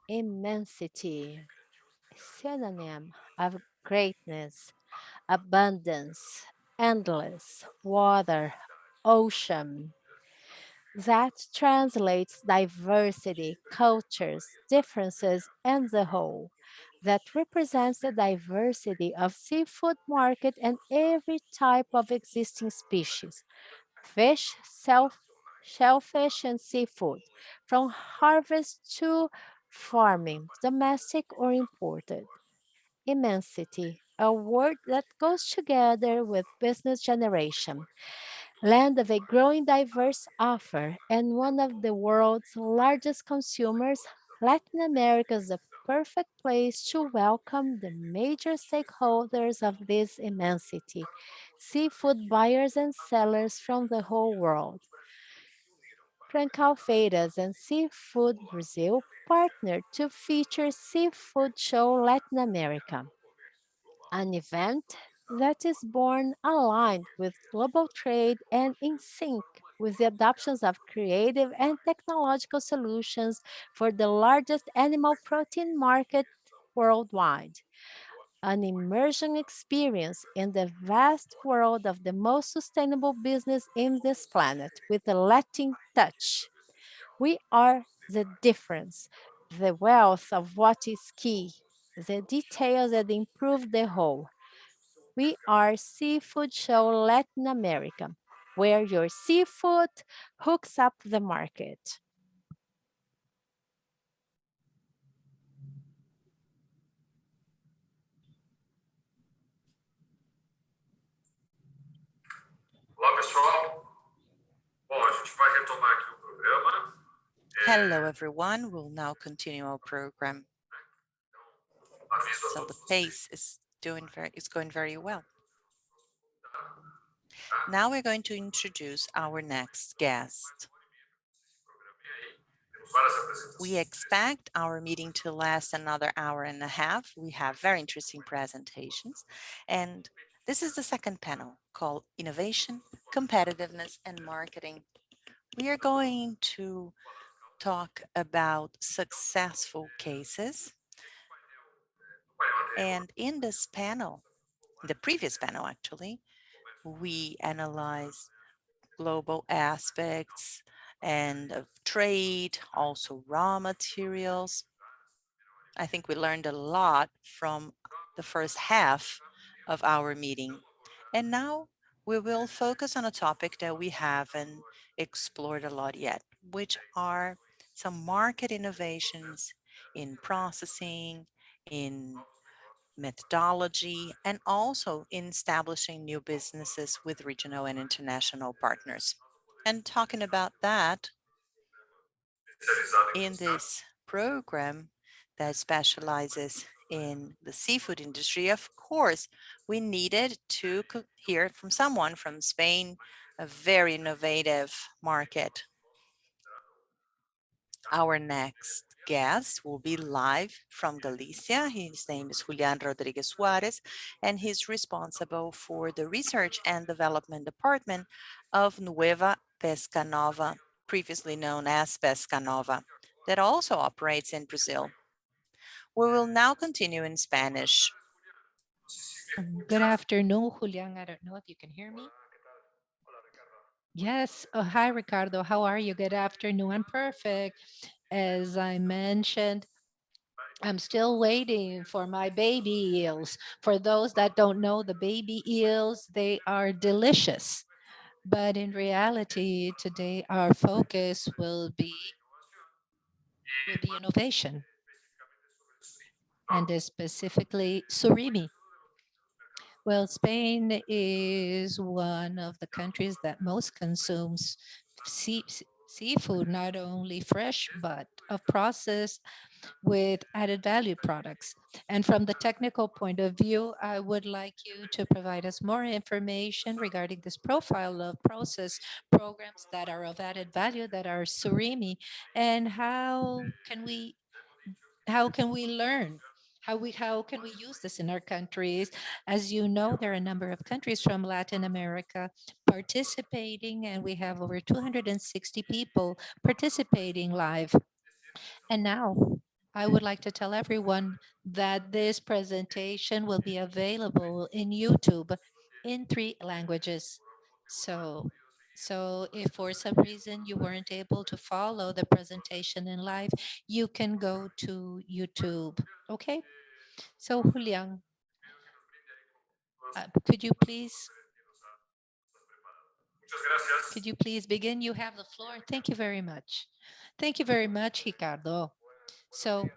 Speaker 2: Immensity, synonym of greatness, abundance, endless, water, ocean. That translates diversity, cultures, differences, and the whole. That represents the diversity of seafood market and every type of existing species. Fish, shellfish, and seafood, from harvest to farming, domestic or imported. Immensity, a word that goes together with business generation, land of a growing diverse offer, and one of the world's largest consumers. Latin America is the perfect place to welcome the major stakeholders of this immensity, seafood buyers and sellers from the whole world. Franco and Seafood Brazil partnered to feature Seafood Show Latin America, an event that is born aligned with global trade and in sync with the adoptions of creative and technological solutions for the largest animal protein market worldwide. An immersion experience in the vast world of the most sustainable business in this planet with a Latin touch. We are the difference, the wealth of what is key, the details that improve the whole. We are Seafood Show Latin America, where your seafood hooks up the market.
Speaker 7: Olá, pessoal. Bom, a gente vai retomar aqui o programa.
Speaker 6: Hello, everyone. We'll now continue our program.
Speaker 7: Aviso a
Speaker 6: So the
Speaker 7: todos
Speaker 6: pace is going very well. Now we're going to introduce our next guest.
Speaker 7: temos várias apresentações.
Speaker 6: We expect our meeting to last another hour and a half. We have very interesting presentations. And this is the second panel called Innovation, Competitiveness, and Marketing. We are going to talk about successful cases. And in this panel, the previous panel actually, we analyzed global aspects and of trade, also raw materials. I think we learned a lot from the first half of our meeting. And now we will focus on a topic that we haven't explored a lot yet, which are some market innovations in processing, in methodology, and also in establishing new businesses with regional and international partners. And talking about that, in this program that specializes in the seafood industry, of course, we needed to hear from someone from Spain, a very innovative market. Our next guest will be live from Galicia. His name is Julian Rodriguez Suarez, and he's responsible for the research and development department of Nueva Pesca Nova, previously known as Pesca Nova, that also operates in Brazil. We will now continue in Spanish.
Speaker 4: Good afternoon, Julian. I don't know if you can hear me. Yes. Oh, hi, Ricardo. How are you? Good afternoon. I'm perfect. As I mentioned, I'm still waiting for my baby eels. For those that don't know, the baby eels, they are delicious. But in reality, today our focus will be innovation, and specifically surimi. Well, Spain is one of the countries that most consumes seafood, not only fresh, but of processed with added value products. And from the technical point of view, I would like you to provide us more information regarding this profile of process programs that are of added value, that are surimi, and how can we learn? How can we use this in our countries? As you know, there are a number of countries from Latin America participating, and we have over 260 people participating live. And now I would like to tell everyone that this presentation will be available in YouTube in 3 languages. So, if for some reason you weren't able to follow the presentation in live, you can go to YouTube. Okay? So, Julian, could you please begin? You have the floor. Thank you very much. Thank you very much, Ricardo. So,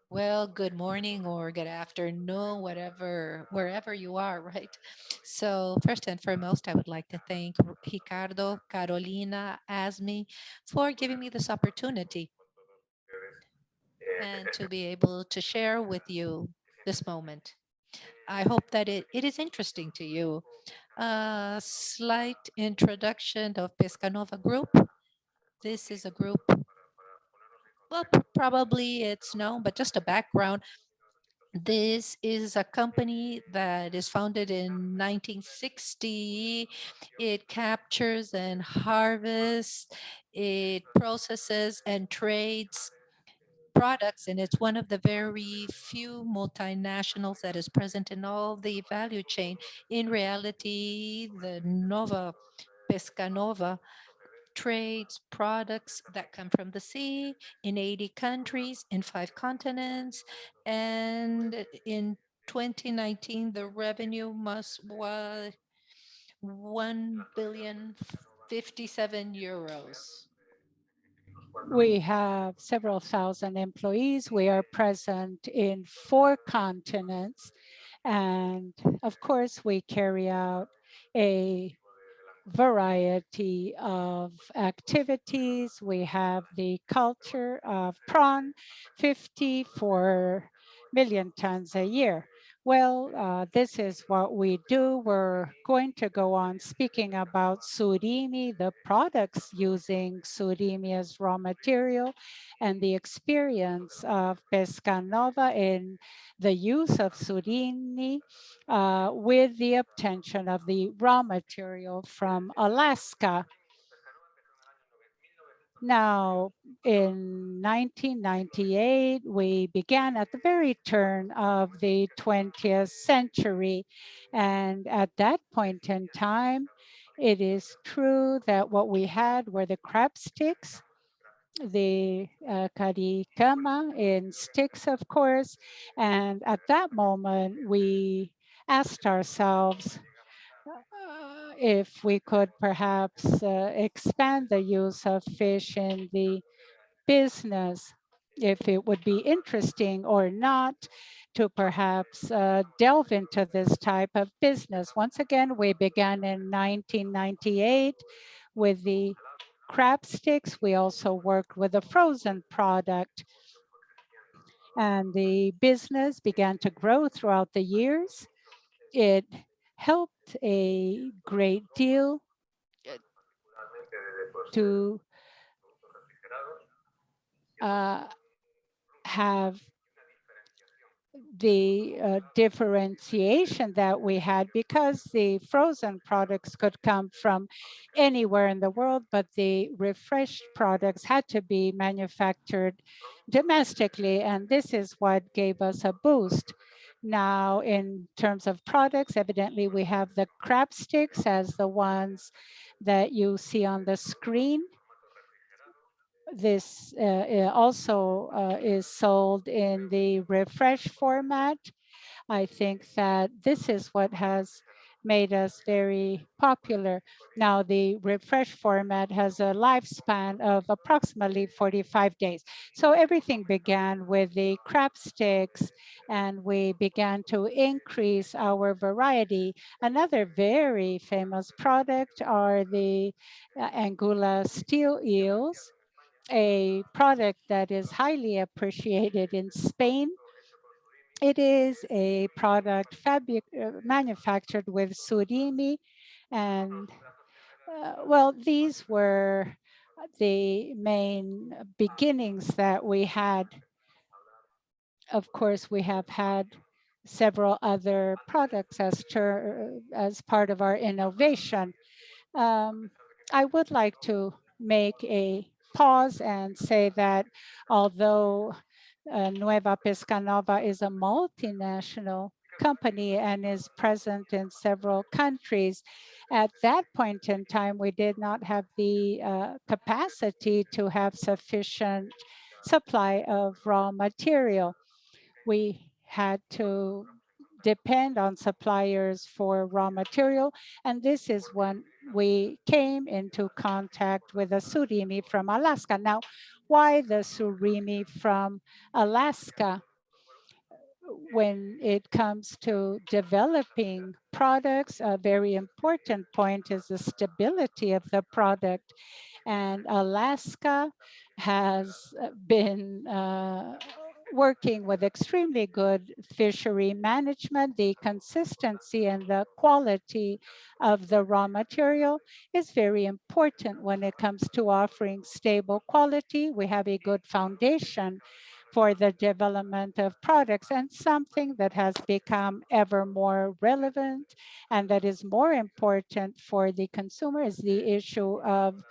Speaker 4: well, good morning or good afternoon, whatever, wherever you are, right? So first and foremost, I would like to thank Ricardo, Carolina, Asmi for giving me this opportunity and to be able to share with you this moment. I hope that it is interesting to you. A slight introduction of Pescanova Group. This is a group, well, probably it's known, but just a background. This is a company that is founded in 1960. It captures and harvests, it processes and trades products, and it's one of the very few multinationals that is present in all the value chain. In reality, the Nova Pescanova trades products that come from the sea in 80 countries, in 5 continents, and in 2019, the revenue was 1,057 euros.
Speaker 5: We have several thousand employees. We are present in 4 continents. And of course, we carry out a variety of activities. We have the culture of prawn, 54 million tons a year. Well, this is what we do. We're going to go on speaking about surimi, the products using surimi as raw material, and the experience of Pescanova in the use of surimi with the obtention of the raw material from Alaska. Now, in 1998, we began at the very turn of the 20th century. And at that point in time, it is true that what we had were the crab sticks, the karikama in sticks, of course. And at that moment, we asked ourselves if we could perhaps expand the use of fish in the business, if it would be interesting or not to perhaps delve into this type of business. Once again, we began in 1998 with the crab sticks. We also worked with a frozen product, and the business began to grow throughout the years. It helped a great deal to have the differentiation that we had, because the frozen products could come from anywhere in the world, but the refreshed products had to be manufactured domestically, and this is what gave us a boost. Now, in terms of products, evidently we have the crab sticks as the ones that you see on the screen. This also is sold in the refresh format. I think that this is what has made us very popular. Now, the refresh format has a lifespan of approximately 45 days. So everything began with the crab sticks, and we began to increase our variety. Another very famous product are the Angula steel eels, a product that is highly appreciated in Spain. It is a product manufactured with surimi, and well, these were the main beginnings that we had. Of course, we have had several other products as part of our innovation. I would like to make a pause and say that although Nueva Pesca Nova is a multinational company and is present in several countries. At that point in time, we did not have the capacity to have sufficient supply of raw material. We had to depend on suppliers for raw material, and this is when we came into contact with the surimi from Alaska. Now, why the surimi from Alaska? When it comes to developing products, a very important point is the stability of the product. And Alaska has been working with extremely good fishery management. The consistency and the quality of the raw material is very important when it comes to offering stable quality. We have a good foundation for the development of products, and something that has become ever more relevant and that is more important for the consumer is the issue of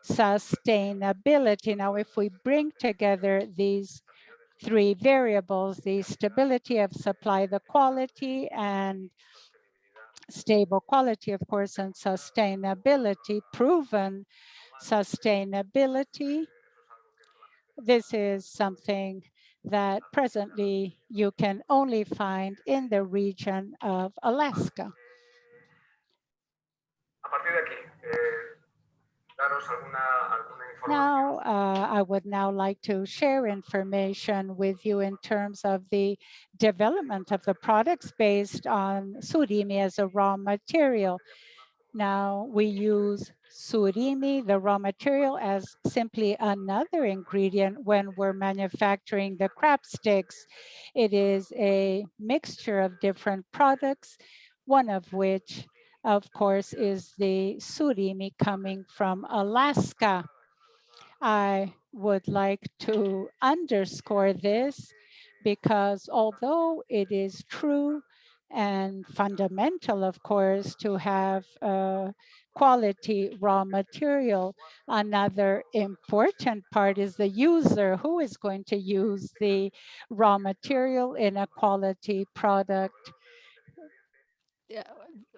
Speaker 5: sustainability. Now, if we bring together these three variables, the stability of supply, the quality and stable quality, of course, and sustainability, proven sustainability, this is something that presently you can only find in the region of Alaska. Now, I would now like to share information with you in terms of the development of the products based on surimi as a raw material. Now, we use surimi, the raw material, as simply another ingredient when we're manufacturing the crab sticks. It is a mixture of different products, one of which, of course, is the surimi coming from Alaska. I would like to underscore this because although it is true and fundamental, of course, to have quality raw material, another important part is the user who is going to use the raw material in a quality product.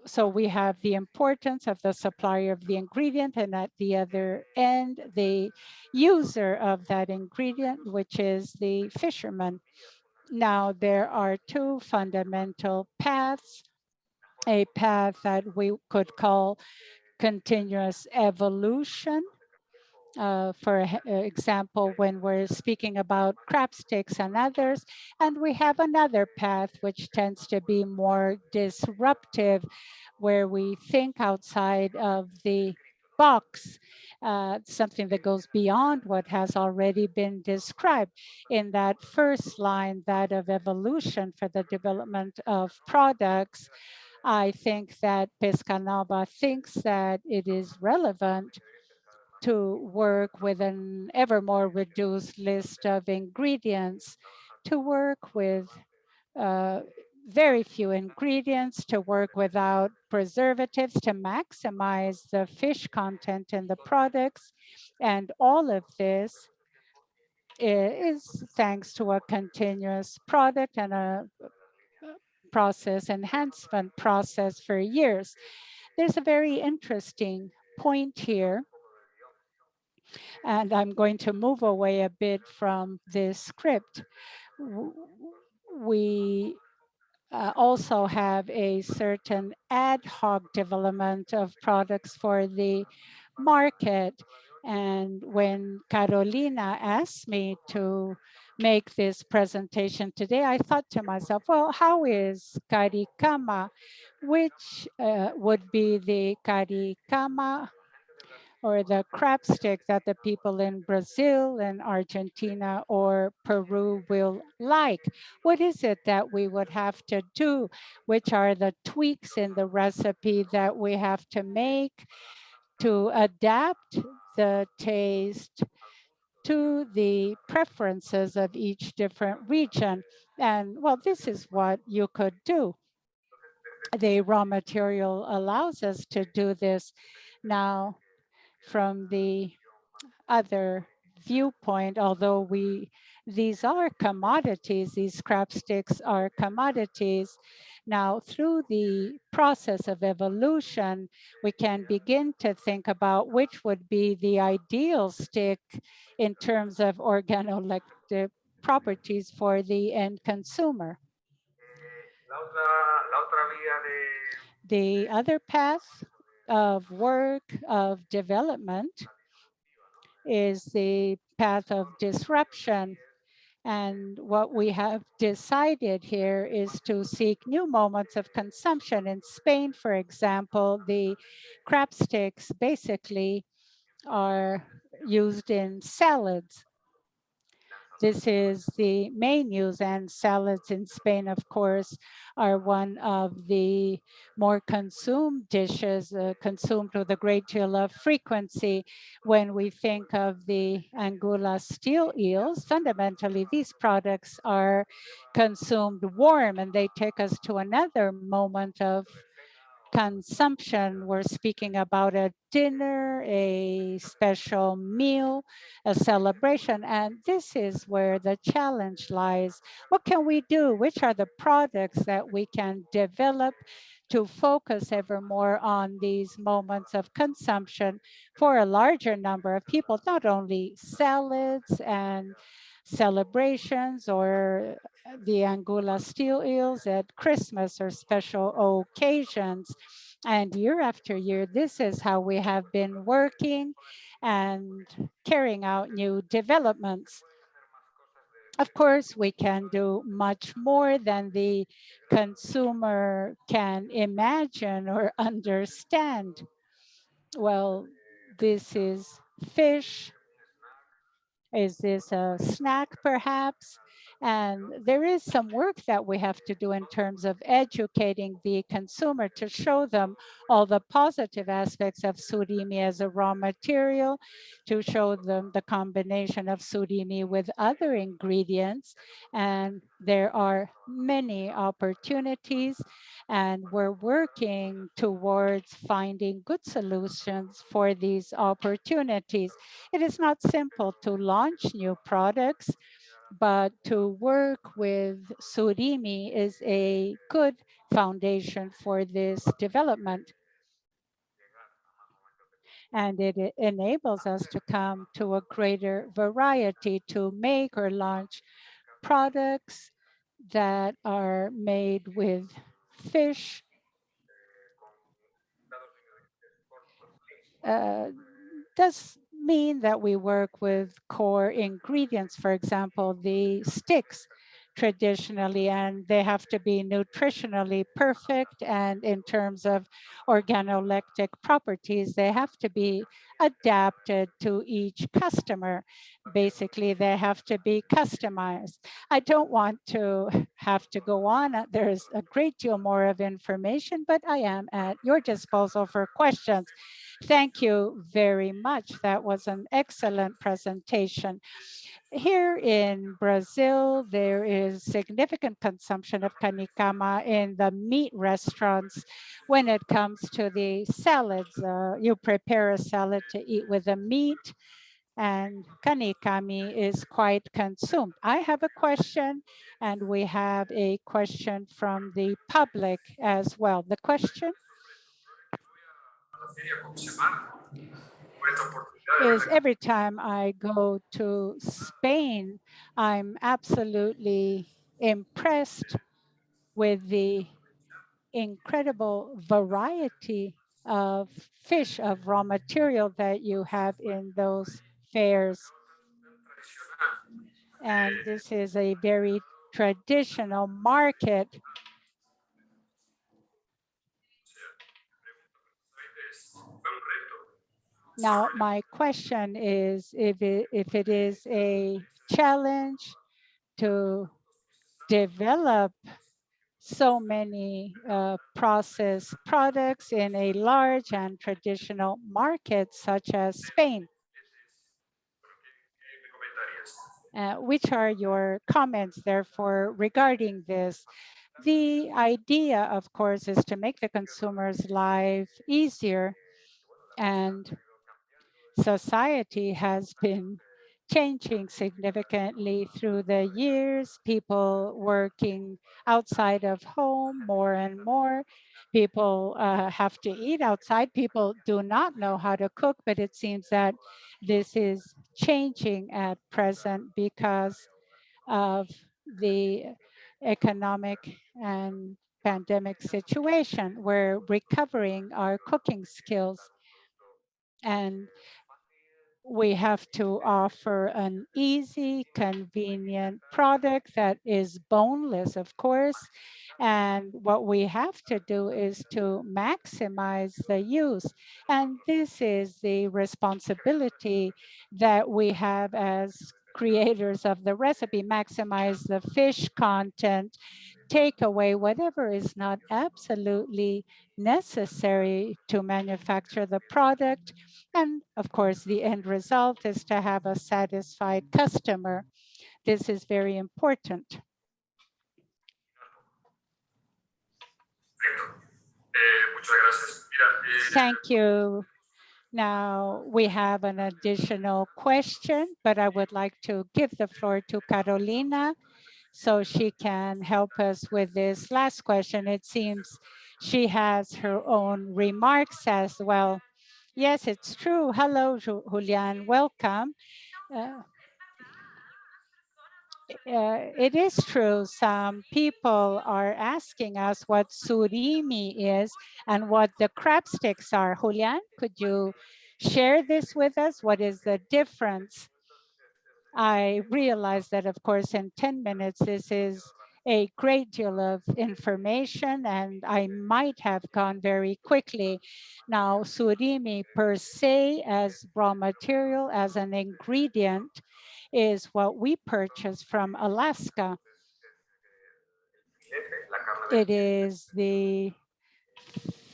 Speaker 5: So we have the importance of the supplier of the ingredient, and at the other end, the user of that ingredient, which is the fisherman. Now, there are two fundamental paths, a path that we could call continuous evolution. For example, when we're speaking about crab sticks and others, and we have another path which tends to be more disruptive, where we think outside of the box, something that goes beyond what has already been described. In that first line, that of evolution for the development of products, I think that Pescanova thinks that it is relevant to work with an ever more reduced list of ingredients, to work with very few ingredients, to work without preservatives, to maximize the fish content in the products. And all of this is thanks to a continuous product and a process enhancement process for years. There's a very interesting point here, and I'm going to move away a bit from this script. We also have a certain ad hoc development of products for the market. And when Carolina asked me to make this presentation today, I thought to myself, well, how is caricama? Which would be the caricama or the crab stick that the people in Brazil and Argentina or Peru will like? What is it that we would have to do? Which are the tweaks in the recipe that we have to make to adapt the taste to the preferences of each different region? And well, this is what you could do. The raw material allows us to do this. Now, from the other viewpoint, although we These are commodities. These scrap sticks are commodities. Now, through the process of evolution, we can begin to think about which would be the ideal stick in terms of organoleptic properties for the end consumer. The other path of work, of development, is the path of disruption. And what we have decided here is to seek new moments of consumption. In Spain, for example, the crab sticks basically are used in salads. This is the main use, and salads in Spain, of course, are one of the more consumed dishes, consumed with a great deal of frequency. When we think of the Angula steel eels, fundamentally these products are consumed warm, and they take us to another moment of consumption. We're speaking about a dinner, a special meal, a celebration, and this is where the challenge lies. What can we do? Which are the products that we can develop to focus ever more on these moments of consumption for a larger number of people, not only salads and celebrations or the Angula steel eels at Christmas or special occasions. And year after year, this is how we have been working and carrying out new developments. Of course, we can do much more than the consumer can imagine or understand. Well, this is fish. Is this a snack perhaps? And there is some work that we have to do in terms of educating the consumer to show them all the positive aspects of surimi as a raw material, to show them the combination of surimi with other ingredients. And there are many opportunities, and we're working towards finding good solutions for these opportunities. It is not simple to launch new products, but to work with surimi is a good foundation for this development. And it enables us to come to a greater variety, to make or launch products that are made with fish, does mean that we work with core ingredients, for example, the sticks traditionally, and they have to be nutritionally perfect, and in terms of organoleptic properties, they have to be adapted to each customer. Basically, they have to be customized. I don't want to have to go on. There's a great deal more of information, but I am at your disposal for questions. Thank you very much. That was an excellent presentation. Here in Brazil, there is significant consumption of canicama in the meat restaurants. When it comes to the salads, you prepare a salad to eat with the meat, and canicami is quite consumed. I have a question, and we have a question from the public as well. The question is, every time I go to Spain, I'm absolutely impressed with the incredible variety of fish, of raw material that you have in those fairs. And this is a very traditional market. Now, my question is if it is a challenge to develop so many processed products in a large and traditional market such as Spain. Which are your comments, therefore, regarding this? The idea, of course, is to make the consumer's life easier, and society has been changing significantly through the years, people working outside of home more and more. People have to eat outside. People do not know how to cook, but it seems that this is changing at present because of the economic and pandemic situation. We're recovering our cooking skills, and we have to offer an easy, convenient product that is boneless, of course. And what we have to do is to maximize the use. And this is the responsibility that we have as creators of the recipe: maximize the fish content, take away whatever is not absolutely necessary to manufacture the product. And of course, the end result is to have a satisfied customer. This is very important. Thank you. Now we have an additional question, but I would like to give the floor to Carolina so she can help us with this last question. It seems she has her own remarks as well. Yes, it's true. Hello, Julian. Welcome. It is true. Some people are asking us what surimi is and what the crab sticks are. Julian, could you share this with us? What is the difference? I realize that, of course, in 10 minutes, this is a great deal of information and I might have gone very quickly. Now, surimi per se as raw material, as an ingredient, is what we purchase from Alaska. It is the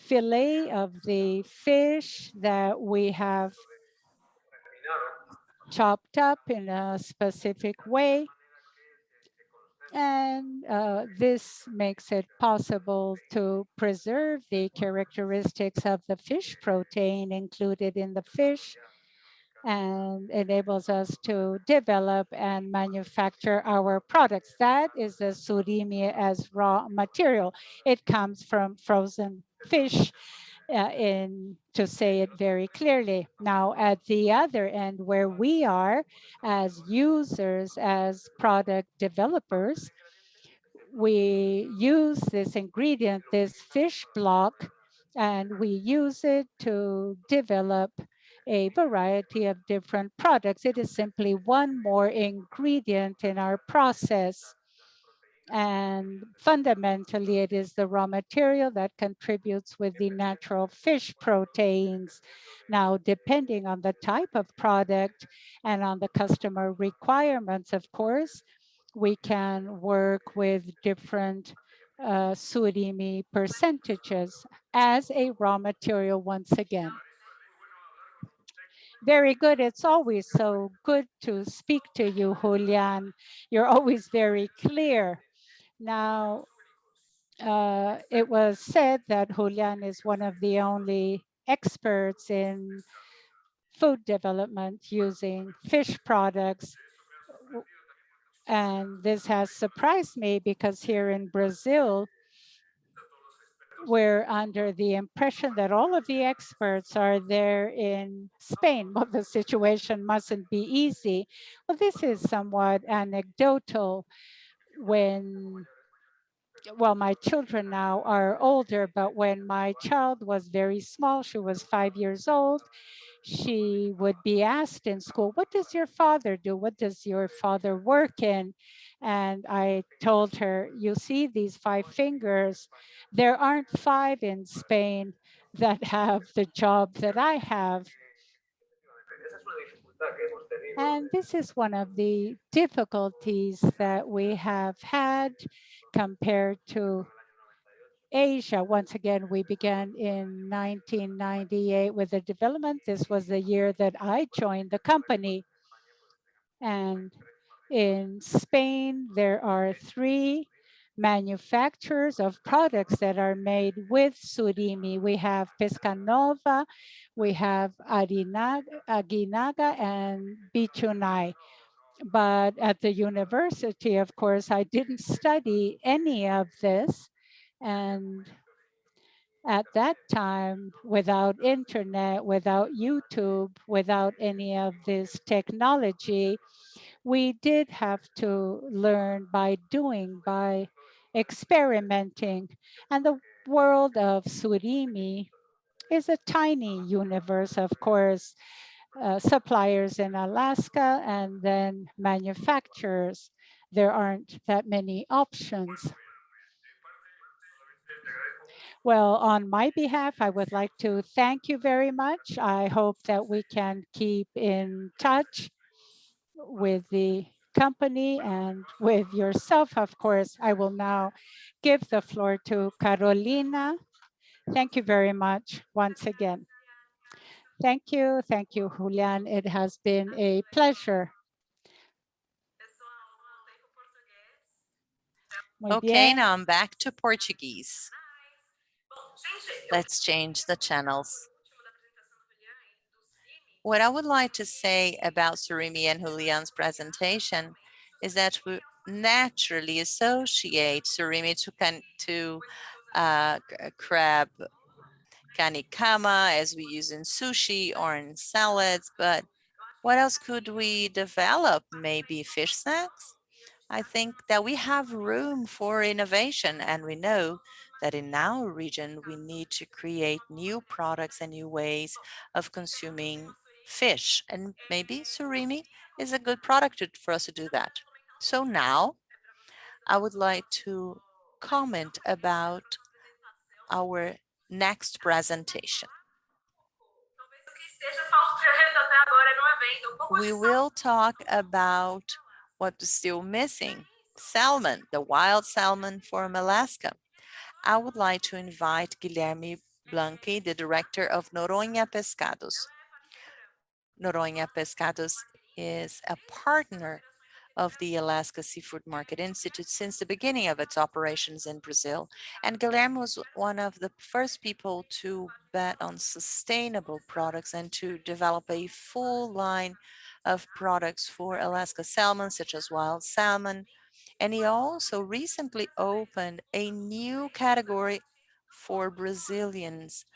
Speaker 5: fillet of the fish that we have chopped up in a specific way. And this makes it possible to preserve the characteristics of the fish protein included in the fish, and enables us to develop and manufacture our products. That is the surimi as raw material. It comes from frozen fish, to say it very clearly. Now, at the other end, where we are as users, as product developers, we use this ingredient, this fish block, and we use it to develop a variety of different products. It is simply one more ingredient in our process. And fundamentally, it is the raw material that contributes with the natural fish proteins. Now, depending on the type of product and on the customer requirements, of course, we can work with different surimi percentages as a raw material once again. Very good. It's always so good to speak to you, Julian. You're always very clear. Now, it was said that Julian is one of the only experts in food development using fish products. And this has surprised me because here in Brazil, we're under the impression that all of the experts are there in Spain. Well, the situation mustn't be easy. Well, this is somewhat anecdotal. When, well, my children now are older, but when my child was very small, she was 5 years old, she would be asked in school, what does your father do? What does your father work in? And I told her, you see these 5 fingers, there aren't 5 in Spain that have the job that I have. And this is one of the difficulties that we have had compared to Asia. Once again, we began in 1998 with the development. This was the year that I joined the company. And in Spain, there are 3 manufacturers of products that are made with surimi. We have Pescanova, we have Aguinaga and Bichunai. But at the university, of course, I didn't study any of this. And at that time, without internet, without YouTube, without any of this technology, we did have to learn by doing, by experimenting. And the world of surimi is a tiny universe, of course, suppliers in Alaska and then manufacturers. There aren't that many options. Well, on my behalf, I would like to thank you very much. I hope that we can keep in touch with the company and with yourself, of course. I will now give the floor to Carolina. Thank you very much once again. Thank you, Julian. It has been a pleasure. Muy
Speaker 6: Okay,
Speaker 5: bien.
Speaker 6: now I'm back to Portuguese. Let's change the channels. What I would like to say about surimi and Julian's presentation is that we naturally associate surimi to crab kanikama, as we use in sushi or in salads, but what else could we develop? Maybe fish snacks? I think that we have room for innovation, and we know that in our region, we need to create new products and new ways of consuming fish. And maybe surimi is a good product for us to do that. So now I would like to comment about our next presentation. We will talk about what's still missing, salmon, the wild salmon from Alaska. I would like to invite Guilherme Blanqui, the director of Noronha Pescados. Noronha Pescados is a partner of the Alaska Seafood Market Institute since the beginning of its operations in Brazil. And Guilherme was one of the first people to bet on sustainable products and to develop a full line of products for Alaska salmon, such as wild salmon. And he also recently opened a new category for Brazilians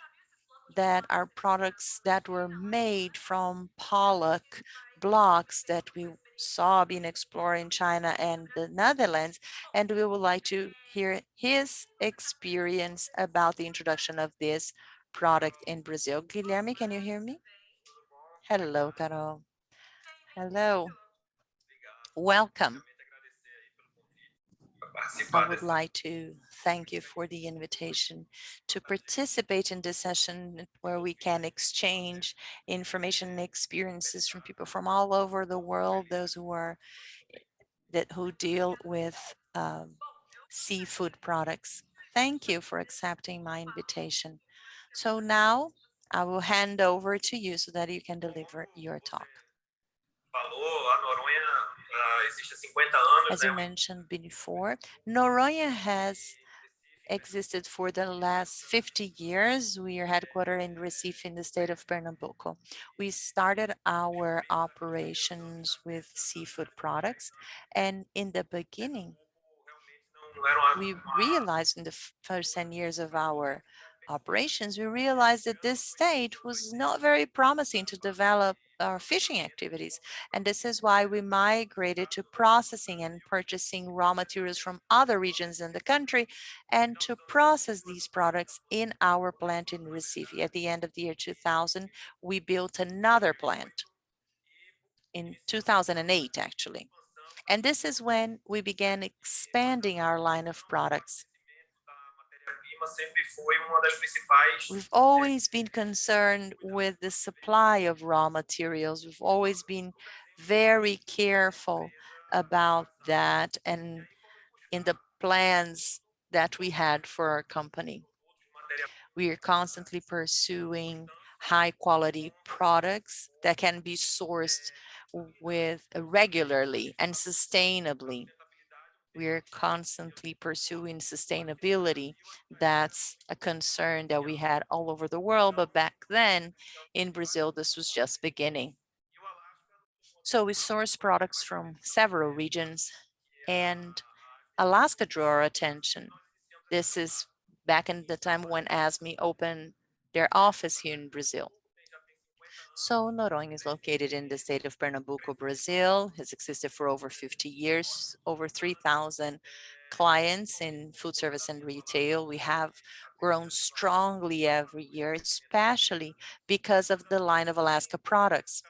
Speaker 6: that are products that were made from pollock blocks that we saw being explored in China and the Netherlands. And we would like to hear his experience about the introduction of this product in Brazil. Guilherme, can you hear me? Hello, Carol. Hello. Welcome. I would like to thank you for the invitation to participate in this session where we can exchange information and experiences from people from all over the world, those who deal with seafood products. Thank you for accepting my invitation. So now I will hand over to you so that you can deliver your talk. As you mentioned before, Noronha has existed for the last 50 years. We are headquartered in Recife in the state of Pernambuco. We started our operations with seafood products, and in the beginning, we realized in the first 10 years of our operations, we realized that this state was not very promising to develop our fishing activities. And this is why we migrated to processing and purchasing raw materials from other regions in the country and to process these products in our plant in Recife. At the end of the year 2000, we built another plant in 2008, actually. And this is when we began expanding our line of products. We've always been concerned with the supply of raw materials. We've always been very careful about that and in the plans that we had for our company. We are constantly pursuing high quality products that can be sourced with regularly and sustainably. We're constantly pursuing sustainability. That's a concern that we had all over the world, but back then in Brazil, this was just beginning. So we source products from several regions, and Alaska drew our attention. This is back in the time when ASME opened their office here in Brazil. So Noronha is located in the state of Pernambuco, Brazil. Has existed for over 50 years, over 3,000 clients in food service and retail. We have grown strongly every year, especially because of the line of Alaska products.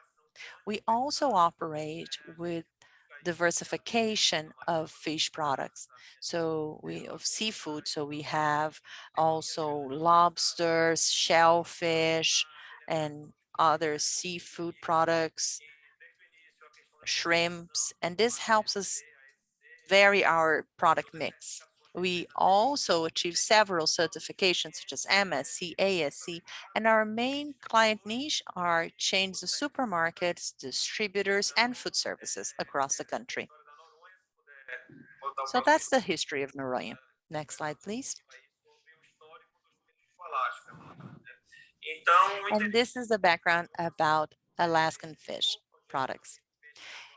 Speaker 6: We also operate with diversification of fish products. So we of seafood. So we have also lobsters, shellfish, and other seafood products, shrimps, and this helps us vary our product mix. We also achieve several certifications such as MSC, ASC, and our main client niche are chains of supermarkets, distributors, and food services across the country. So that's the history of Noronha. Next slide, please. And this is the background about Alaskan fish products.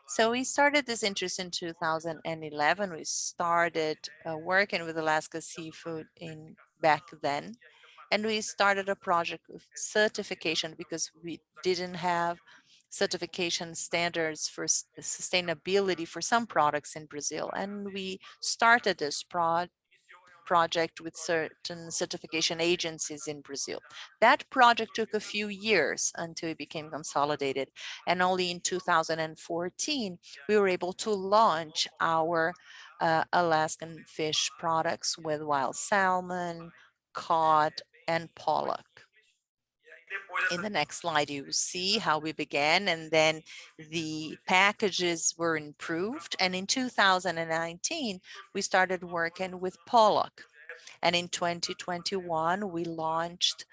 Speaker 6: So we started this interest in 2011. We started working with Alaska Seafood in back then. And we started a project of certification because we didn't have certification standards for sustainability for some products in Brazil. And we started this project with certain certification agencies in Brazil. That project took a few years until it became consolidated. And only in 2014, we were able to launch our Alaskan fish products with wild salmon, cod, and pollock. In the next slide, you see how we began, and then the packages were improved. And in 2019, we started working with pollock. And in 2021, we launched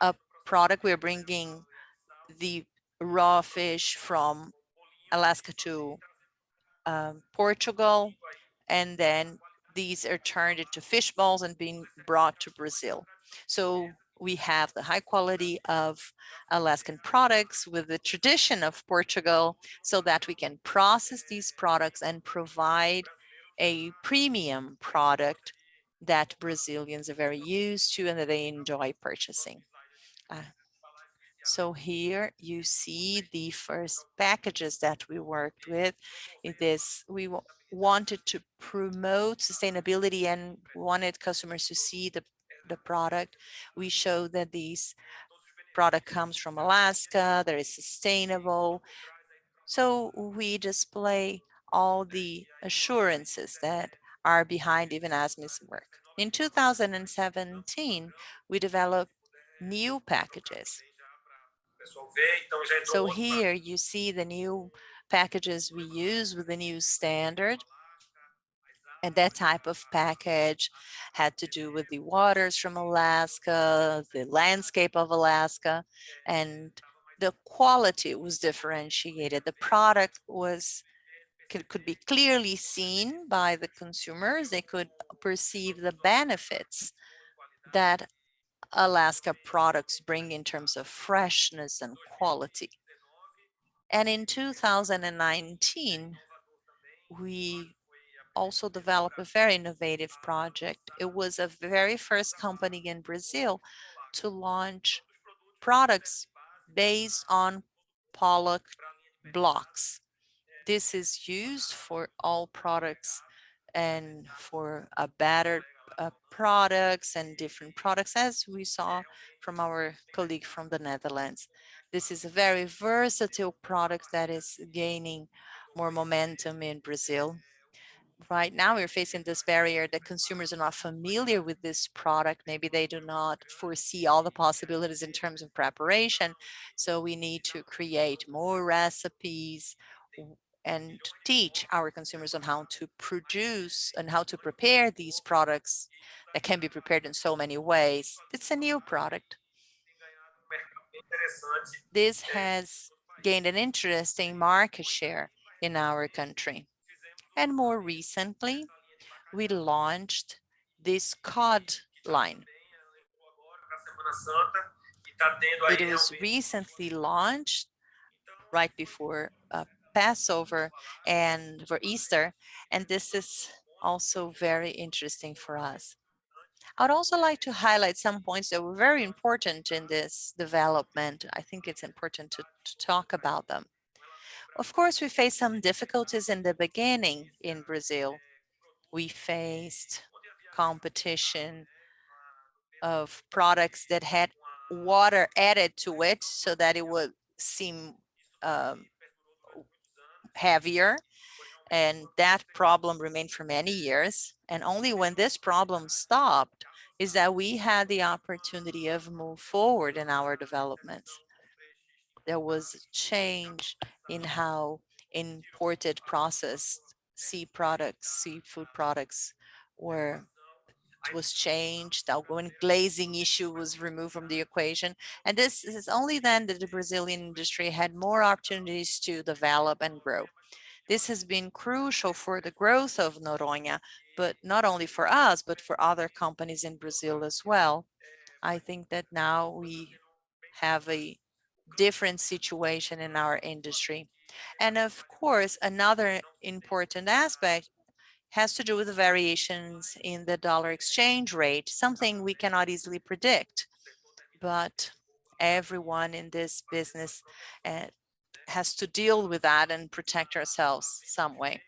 Speaker 6: a product. We're bringing the raw fish from Alaska to Portugal, and then these are turned into fish balls and being brought to Brazil. So we have the high quality of Alaskan products with the tradition of Portugal so that we can process these products and provide a premium product that Brazilians are very used to and that they enjoy purchasing. So here you see the first packages that we worked with. We wanted to promote sustainability and wanted customers to see the product. We showed that these product comes from Alaska, that is sustainable. So we display all the assurances that are behind even ASME's work. In 2017, we developed new packages. So here you see the new packages we use with the new standard. And that type of package had to do with the waters from Alaska, the landscape of Alaska, and the quality was differentiated. The product could be clearly seen by the consumers. They could perceive the benefits that Alaska products bring in terms of freshness and quality. And in 2019, we also developed a very innovative project. It was a very first company in Brazil to launch products based on pollock blocks. This is used for all products and for a battered products and different products, as we saw from our colleague from the Netherlands. This is a very versatile product that is gaining more momentum in Brazil. Right now, we're facing this barrier that consumers are not familiar with this product. Maybe they do not foresee all the possibilities in terms of preparation. So we need to create more recipes and teach our consumers on how to produce and how to prepare these products that can be prepared in so many ways. It's a new product. This has gained an interesting market share in our country. And more recently, we launched this cod line. It was recently launched right before Passover and for Easter, and this is also very interesting for us. I'd also like to highlight some points that were very important in this development. I think it's important to talk about them. Of course, we faced some difficulties in the beginning in Brazil. We faced competition of products that had water added to it so that it would seem um, heavier. And that problem remained for many years. And only when this problem stopped is that we had the opportunity of move forward in our developments. There was a change in how imported processed seafood products were was changed. When glazing issue was removed from the equation. And this is only then that the Brazilian industry had more opportunities to develop and grow. This has been crucial for the growth of Noronha, but not only for us, but for other companies in Brazil as well. I think that now we have a different situation in our industry. And of course, another important aspect has to do with the variations in the dollar exchange rate, something we cannot easily predict. But everyone in this business has to deal with that and protect ourselves some way.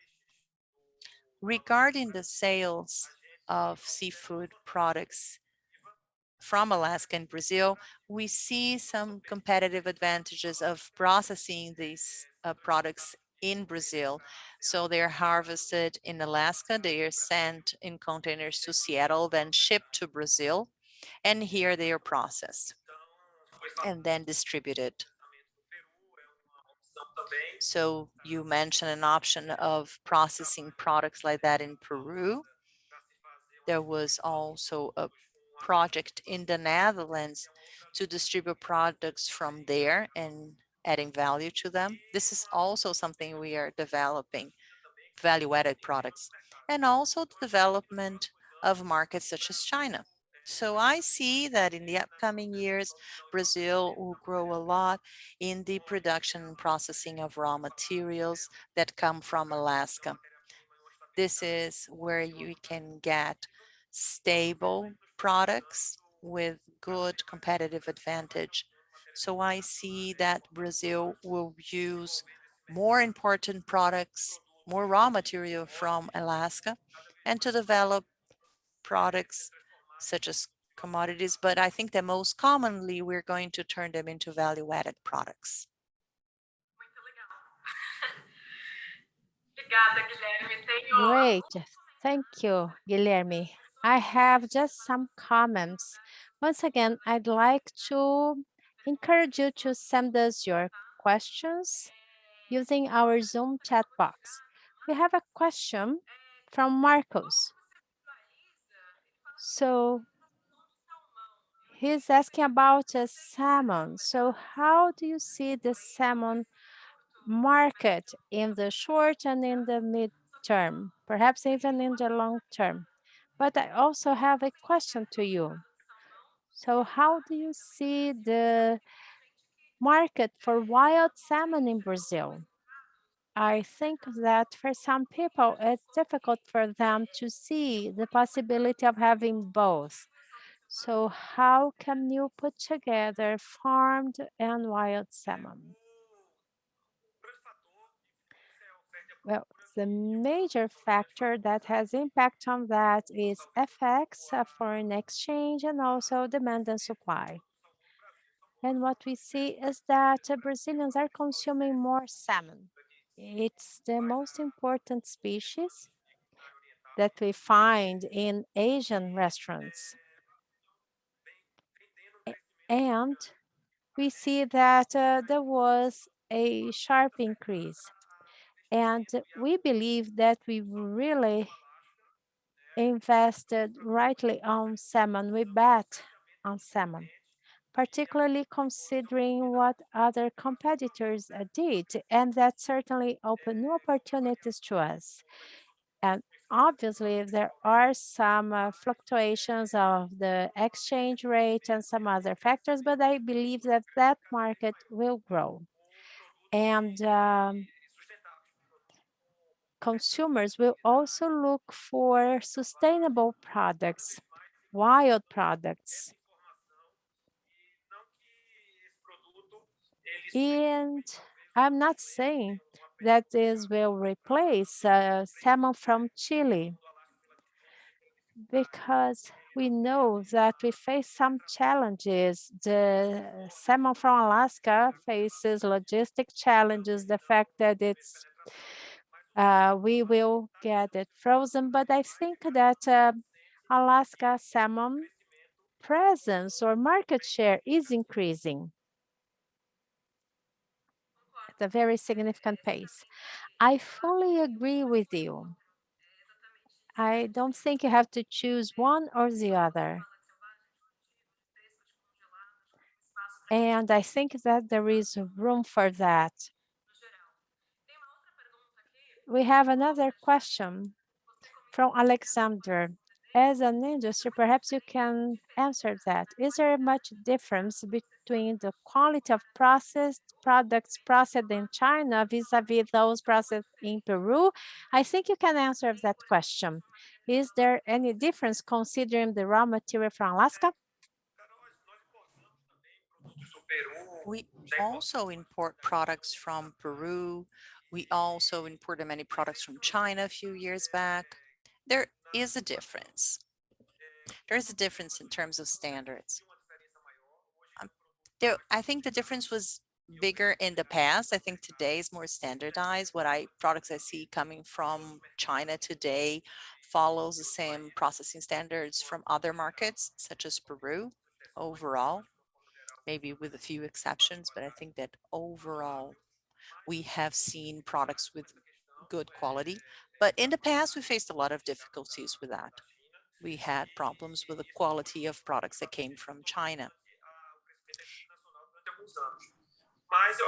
Speaker 6: Regarding the sales of seafood products from Alaska and Brazil, we see some competitive advantages of processing these products in Brazil. So they're harvested in Alaska, they are sent in containers to Seattle, then shipped to Brazil, and here they are processed and then distributed. So you mentioned an option of processing products like that in Peru. There was also a project in the Netherlands to distribute products from there and adding value to them. This is also something we are developing, value-added products, and also the development of markets such as China. So I see that in the upcoming years, Brazil will grow a lot in the production and processing of raw materials that come from Alaska. This is where you can get stable products with good competitive advantage. So I see that Brazil will use more important products, more raw material from Alaska, and to develop products such as commodities, but I think that most commonly we're going to turn them into value-added products.
Speaker 1: Muito legal. Obrigada, Guilherme. Tenho
Speaker 2: Great. Thank you, Guilherme. I have just some comments. Once again, I'd like to encourage you to send us your questions using our Zoom chat box. We have a question from Marcos. So he's asking about a salmon. So how do you see the salmon market in the short and in the mid-term, perhaps even in the long term? But I also have a question to you. So how do you see the market for wild salmon in Brazil? I think that for some people, it's difficult for them to see the possibility of having both. So how can you put together farmed and wild salmon? Well, the major factor that has impact on that is FX, foreign exchange, and also demand and supply. And what we see is that Brazilians are consuming more salmon. It's the most important species that we find in Asian restaurants. And we see that there was a sharp increase. And we believe that we really invested rightly on salmon. We bet on salmon. particularly considering what other competitors did, and that certainly opened new opportunities to us. And obviously, there are some fluctuations of the exchange rate and some other factors, but I believe that that market will grow. And consumers will also look for sustainable products, wild products. And I'm not saying that this will replace salmon from Chile, because we know that we face some challenges. The salmon from Alaska faces logistic challenges, the fact that we will get it frozen, but I think that Alaska salmon presence or market share is increasing at a very significant pace. I fully agree with you. I don't think you have to choose one or the other. And I think that there is room for that. We have another question from Alexander. As an industry, perhaps you can answer that. Is there much difference between the quality of processed products processed in China vis-a-vis those processed in Peru? I think you can answer that question. Is there any difference considering the raw material from Alaska?
Speaker 6: We also import products from Peru. We also imported many products from China a few years back. There is a difference. There is a difference in terms of standards. I think the difference was bigger in the past. I think today is more standardized. Products I see coming from China today follows the same processing standards from other markets, such as Peru, overall, maybe with a few exceptions, but I think that overall we have seen products with good quality. But in the past, we faced a lot of difficulties with that. We had problems with the quality of products that came from China.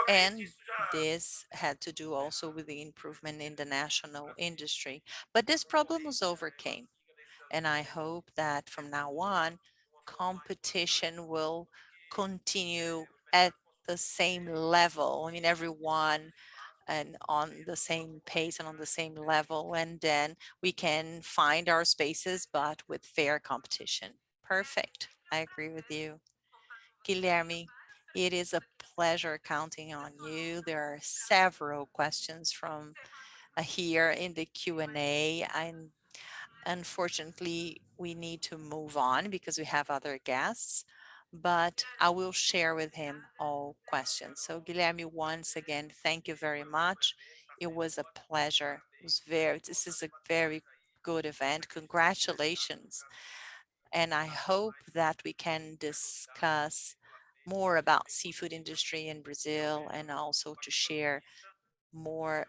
Speaker 6: And this had to do also with the improvement in the national industry. But this problem was overcame. And I hope that from now on, competition will continue at the same level. I mean, everyone and on the same pace and on the same level. And then we can find our spaces, but with fair competition. Perfect. I agree with you. Guilherme, it is a pleasure counting on you. There are several questions from here in the Q&A. And unfortunately, we need to move on because we have other guests, but I will share with him all questions. So Guilherme, once again, thank you very much. It was a pleasure. This is a very good event. Congratulations. And I hope that we can discuss more about seafood industry in Brazil and also to share more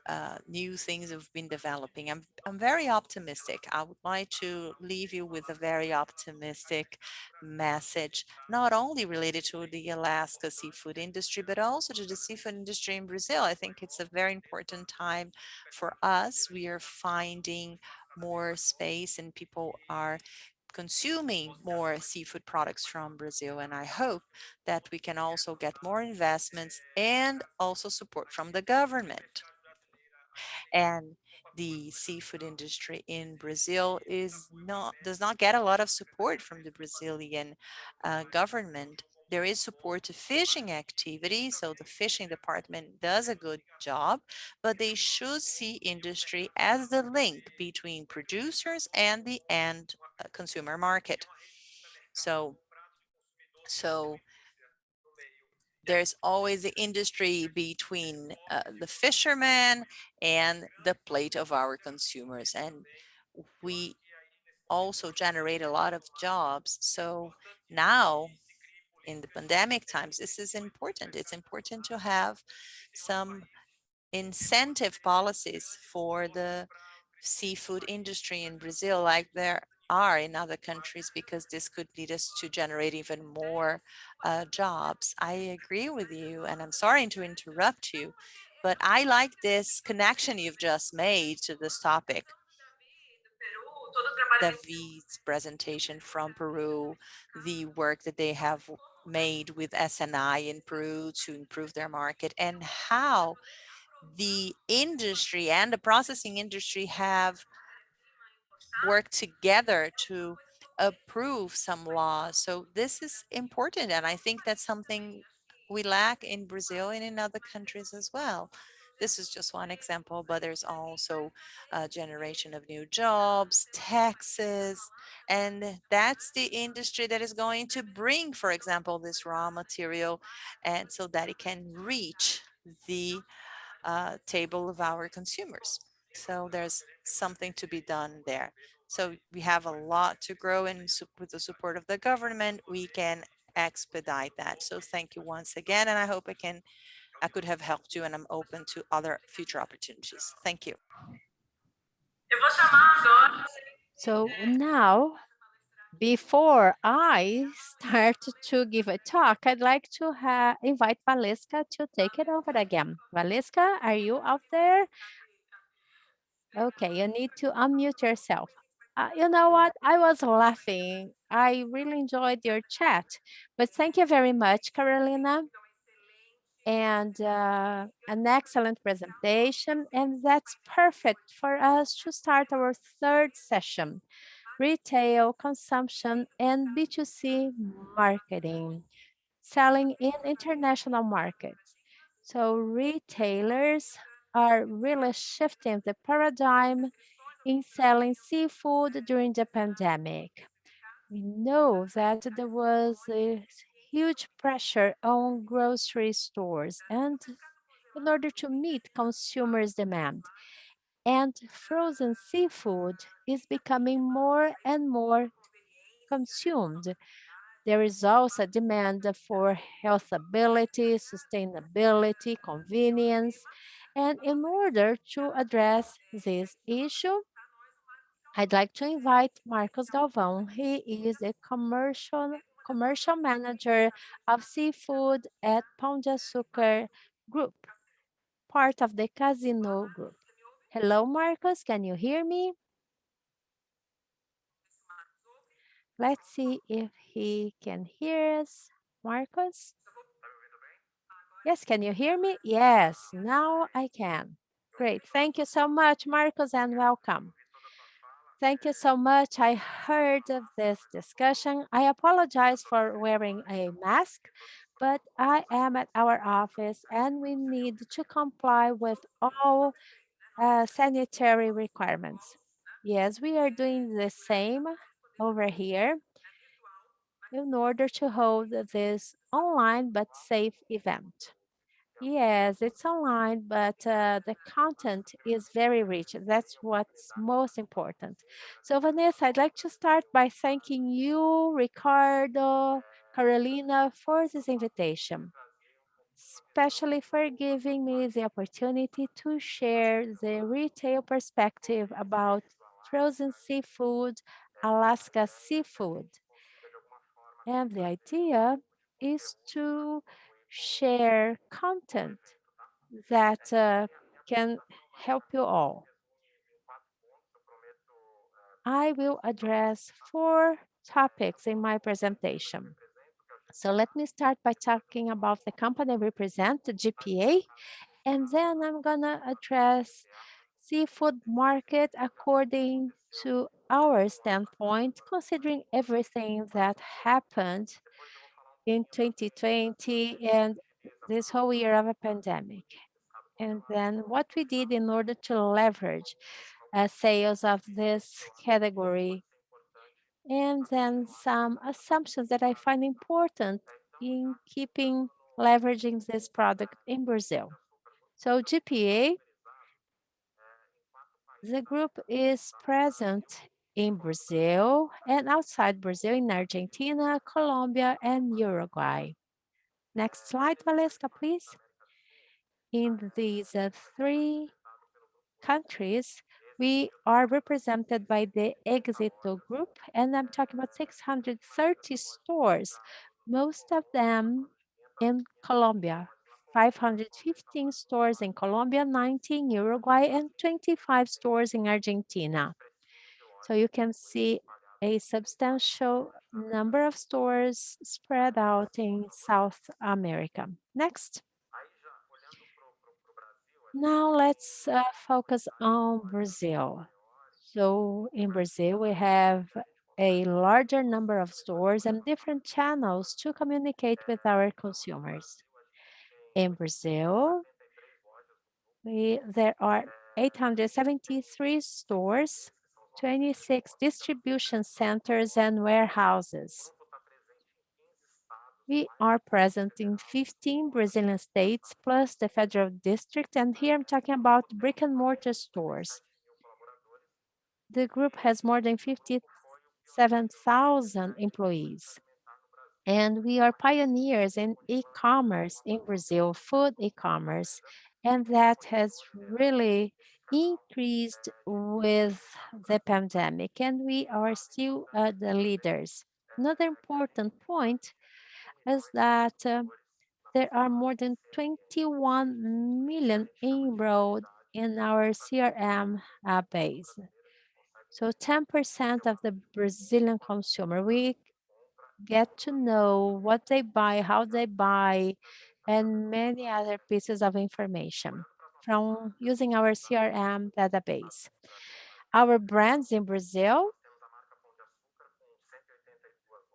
Speaker 6: new things have been developing. I'm very optimistic. I would like to leave you with a very optimistic message, not only related to the Alaska seafood industry, but also to the seafood industry in Brazil. I think it's a very important time for us. We are finding more space and people are consuming more seafood products from Brazil. And I hope that we can also get more investments and also support from the government. And the seafood industry in Brazil does not get a lot of support from the Brazilian government. There is support to fishing activity, so the fishing department does a good job, but they should see industry as the link between producers and the end consumer market. So there's always the industry between the fishermen and the plate of our consumers. And we also generate a lot of jobs. So now in the pandemic times, this is important. It's important to have some incentive policies for the seafood industry in Brazil, like there are in other countries, because this could lead us to generate even more jobs. I agree with you, and I'm sorry to interrupt you, but I like this connection you've just made to this topic. David's presentation from Peru, the work that they have made with SNI in Peru to improve their market, and how the industry and the processing industry have worked together to approve some laws. So this is important, and I think that's something we lack in Brazil and in other countries as well. This is just one example, but there's also a generation of new jobs, taxes, and that's the industry that is going to bring, for example, this raw material, and so that it can reach the table of our consumers. So there's something to be done there. So we have a lot to grow, and with the support of the government, we can expedite that. So thank you once again, and I hope I could have helped you, and I'm open to other future opportunities. Thank you.
Speaker 1: Eu vou chamar agora.
Speaker 2: So now, before I start to give a talk, I'd like to invite Valesca to take it over again. Valesca, are you out there? Okay, you need to unmute yourself. You know what? I was laughing. I really enjoyed your chat, but thank you very much, Carolina. And an excellent presentation. And that's perfect for us to start our third session, retail, consumption, and B2C marketing, selling in international markets. So retailers are really shifting the paradigm in selling seafood during the pandemic. We know that there was a huge pressure on grocery stores and in order to meet consumers' demand. And frozen seafood is becoming more and more consumed. There is also a demand for healthability, sustainability, convenience. And in order to address this issue, I'd like to invite Marcos Galvan. He is a commercial manager of seafood at Pão de Açúcar Group, part of the Casino Group. Hello, Marcos. Can you hear me? Let's see if he can hear us. Marcos? Yes, can you hear me? Yes, now I can. Great. Thank you so much, Marcos, and welcome. Thank you so much. I heard of this discussion. I apologize for wearing a mask, but I am at our office and we need to comply with all sanitary requirements. Yes, we are doing the same over here in order to hold this online but safe event. Yes, it's online, but the content is very rich. That's what's most important. So, Vanessa, I'd like to start by thanking you, Ricardo, Carolina, for this invitation, especially for giving me the opportunity to share the retail perspective about frozen seafood, Alaska seafood. And the idea is to share content that can help you all. I will address 4 topics in my presentation. So let me start by talking about the company I represent, the GPA, and then I'm gonna address seafood market according to our standpoint, considering everything that happened in 2020 and this whole year of a pandemic. And then what we did in order to leverage sales of this category, and then some assumptions that I find important in keeping leveraging this product in Brazil. So GPA, the group is present in Brazil and outside Brazil in Argentina, Colombia, and Uruguay. Next slide, Valesca, please. In these 3 countries, We are represented by the Éxito Group, and I'm talking about 630 stores, most of them in Colombia, 515 stores in Colombia, 19 Uruguay, and 25 stores in Argentina. So you can see a substantial number of stores spread out in South America. Next. Now let's focus on Brazil. So in Brazil, we have a larger number of stores and different channels to communicate with our consumers. In Brazil, there are 873 stores, 26 distribution centers and warehouses. We are present in 15 Brazilian states plus the federal district, and here I'm talking about brick and mortar stores. The group has more than 57,000 employees. And we are pioneers in e-commerce in Brazil, food e-commerce, and that has really increased with the pandemic, and we are still the leaders. Another important point is that there are more than 21 million enrolled in our CRM base. So 10% of the Brazilian consumer, we get to know what they buy, how they buy, and many other pieces of information from using our CRM database. Our brands in Brazil,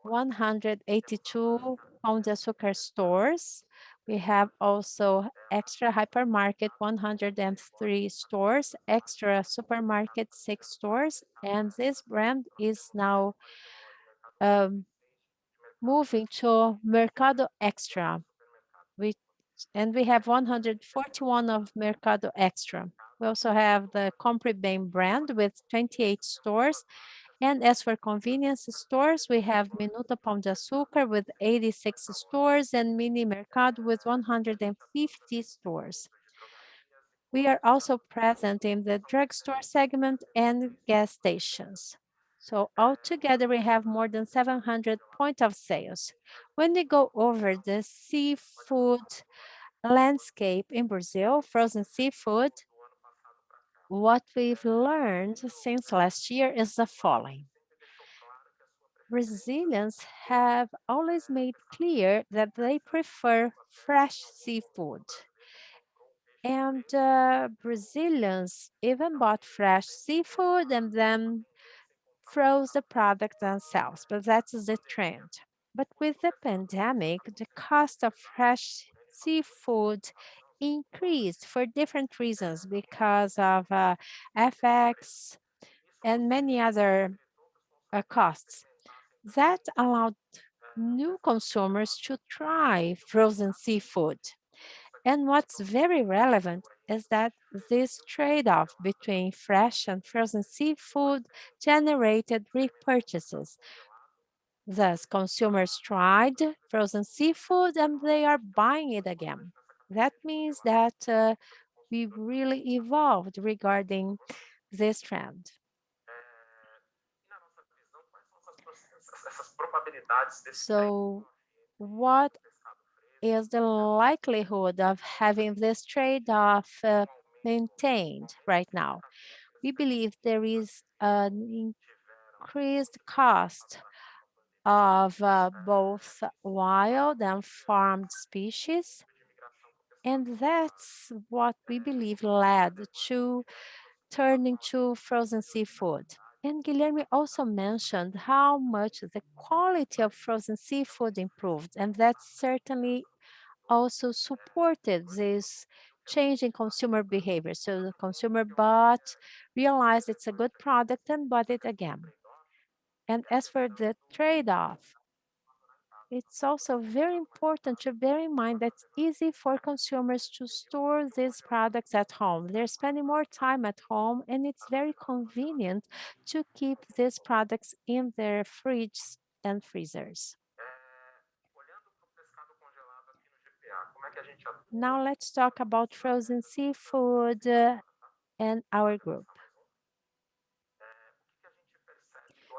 Speaker 2: 182 Pão de Açúcar stores. We have also Extra Hypermarket, 103 stores, Extra Supermarket, 6 stores, and this brand is now moving to Mercado Extra, and we have 141 of Mercado Extra. We also have the Compre Bem brand with 28 stores. And as for convenience stores, we have Minuto Pão de Açúcar with 86 stores and Mini Mercado with 150 stores. We are also present in the drugstore segment and gas stations. So altogether, we have more than 700 point of sales. When we go over the seafood landscape in Brazil, frozen seafood, what we've learned since last year is the following. Brazilians have always made clear that they prefer fresh seafood. And Brazilians even bought fresh seafood and then froze the product themselves, but that is the trend. But with the pandemic, the cost of fresh seafood increased for different reasons because of FX and many other costs. That allowed new consumers to try frozen seafood. And what's very relevant is that this trade-off between fresh and frozen seafood generated repurchases. Thus, consumers tried frozen seafood and they are buying it again. That means that we really evolved regarding this trend. So, what is the likelihood of having this trade-off maintained right now? We believe there is an increased cost of both wild and farmed species, and that's what we believe led to turning to frozen seafood. And Guilherme also mentioned how much the quality of frozen seafood improved, and that certainly also supported this change in consumer behavior. So the consumer realized it's a good product and bought it again. And as for the trade-off, it's also very important to bear in mind that it's easy for consumers to store these products at home. They're spending more time at home, and it's very convenient to keep these products in their fridges and freezers. Now let's talk about frozen seafood and our group.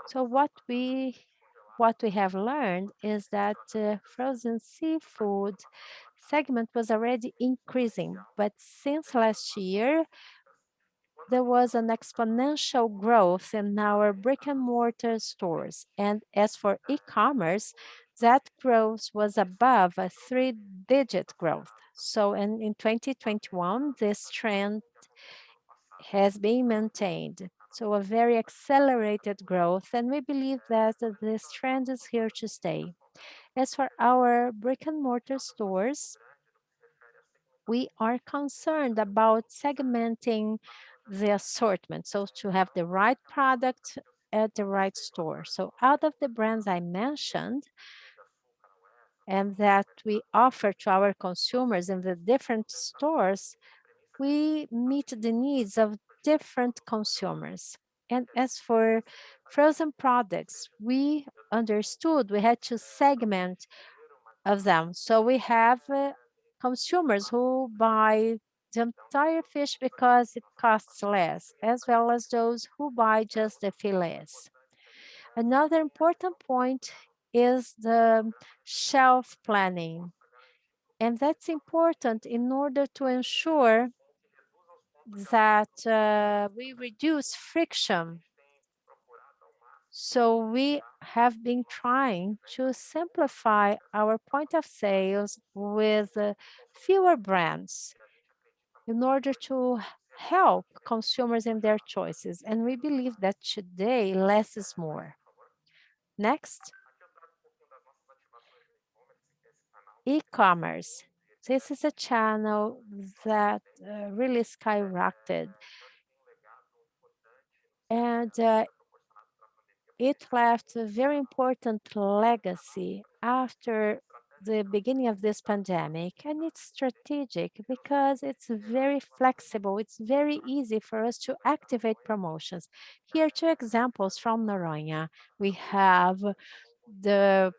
Speaker 2: So what we have learned is that frozen seafood segment was already increasing, but since last year, there was an exponential growth in our brick and mortar stores. And as for e-commerce, that growth was above a 3-digit growth. So in 2021, this trend has been maintained. So a very accelerated growth, and we believe that this trend is here to stay. As for our brick and mortar stores, we are concerned about segmenting the assortment, so to have the right product at the right store. So out of the brands I mentioned and that we offer to our consumers in the different stores, we meet the needs of different consumers. And as for frozen products, we understood we had to segment of them. So we have consumers who buy the entire fish because it costs less, as well as those who buy just the fillets. Another important point is the shelf planning. And that's important in order to ensure that we reduce friction. So we have been trying to simplify our point of sales with fewer brands in order to help consumers in their choices. And we believe that today less is more. Next, e-commerce. This is a channel that really skyrocketed. And it left a very important legacy after the beginning of this pandemic, and it's strategic because it's very flexible. It's very easy for us to activate promotions. Here are two examples from Noronha. We have the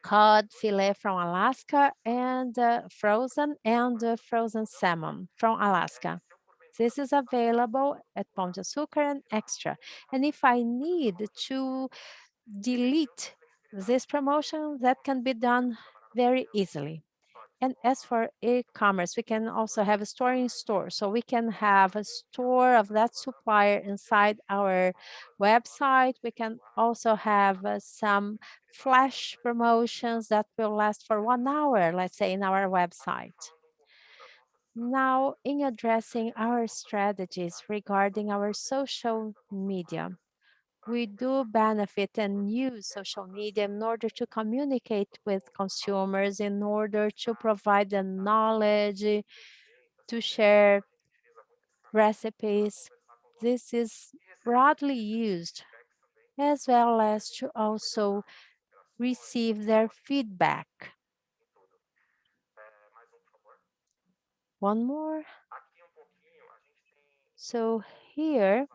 Speaker 2: cod fillet from Alaska and frozen salmon from Alaska. This is available at Pão de Açúcar and Extra. And if I need to delete this promotion, that can be done very easily. And as for e-commerce, we can also have a store in store. So we can have a store of that supplier inside our website. We can also have some flash promotions that will last for 1 hour, let's say, in our website. Now, in addressing our strategies regarding our social media, we do benefit and use social media in order to communicate with consumers, in order to provide the knowledge, to share recipes. This is broadly used, as well as to also receive their feedback. One more. So here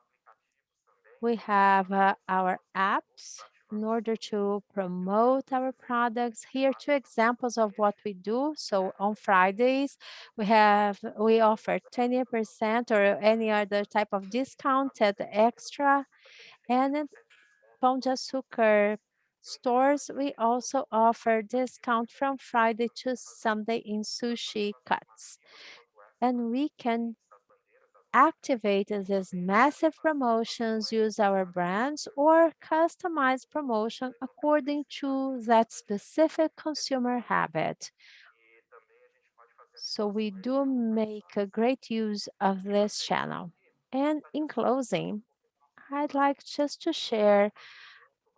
Speaker 2: we have our apps in order to promote our products. Here are two examples of what we do. So on Fridays, we offer 20% or any other type of discount at Extra. And in Pão de Açúcar stores, we also offer discount from Friday to Sunday in sushi cuts. And we can activate these massive promotions, use our brands, or customize promotion according to that specific consumer habit. So we do make a great use of this channel. And in closing, I'd like just to share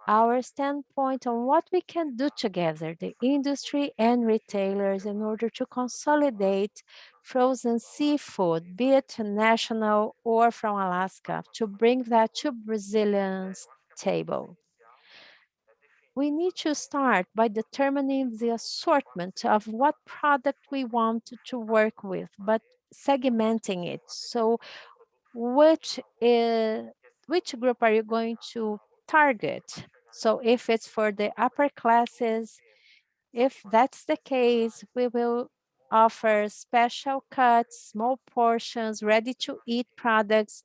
Speaker 2: our standpoint on what we can do together, the industry and retailers, in order to consolidate frozen seafood, be it national or from Alaska, to bring that to Brazilians' table. We need to start by determining the assortment of what product we want to work with, but segmenting it. So which group are you going to target? So if it's for the upper classes, if that's the case, we will offer special cuts, small portions, ready to eat products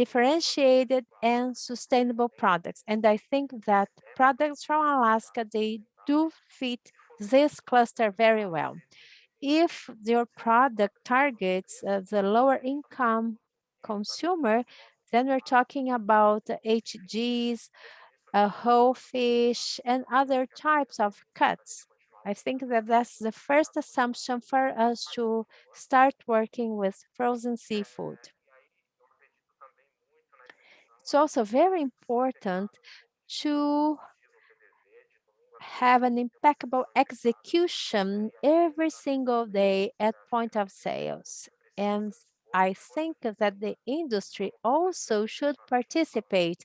Speaker 2: differentiated and sustainable products. And I think that products from Alaska, they do fit this cluster very well. If your product targets the lower income consumer, then we're talking about HGs, whole fish, and other types of cuts. I think that that's the first assumption for us to start working with frozen seafood. It's also very important to have an impeccable execution every single day at point of sales. And I think that the industry also should participate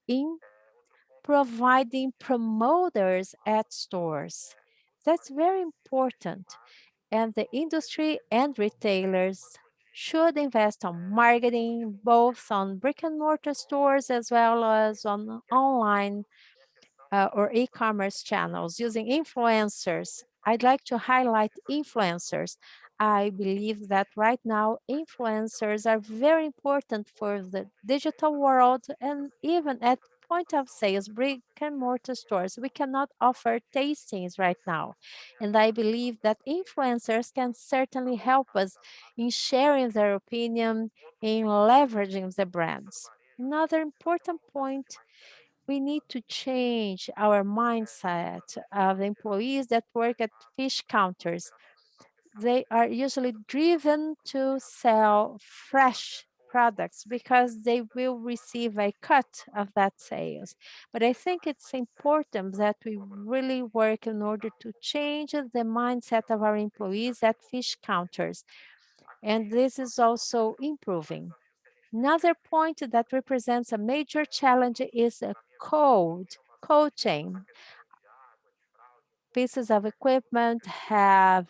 Speaker 2: in providing promoters at stores. That's very important. And the industry and retailers should invest on marketing, both on brick and mortar stores as well as on online or e-commerce channels using influencers. I'd like to highlight influencers. I believe that right now influencers are very important for the digital world and even at point of sales, brick and mortar stores. We cannot offer tastings right now. And I believe that influencers can certainly help us in sharing their opinion, in leveraging the brands. Another important point, we need to change our mindset of the employees that work at fish counters. They are usually driven to sell fresh products because they will receive a cut of that sales. But I think it's important that we really work in order to change the mindset of our employees at fish counters. And this is also improving. Another point that represents a major challenge is a cold chain. Pieces of equipment have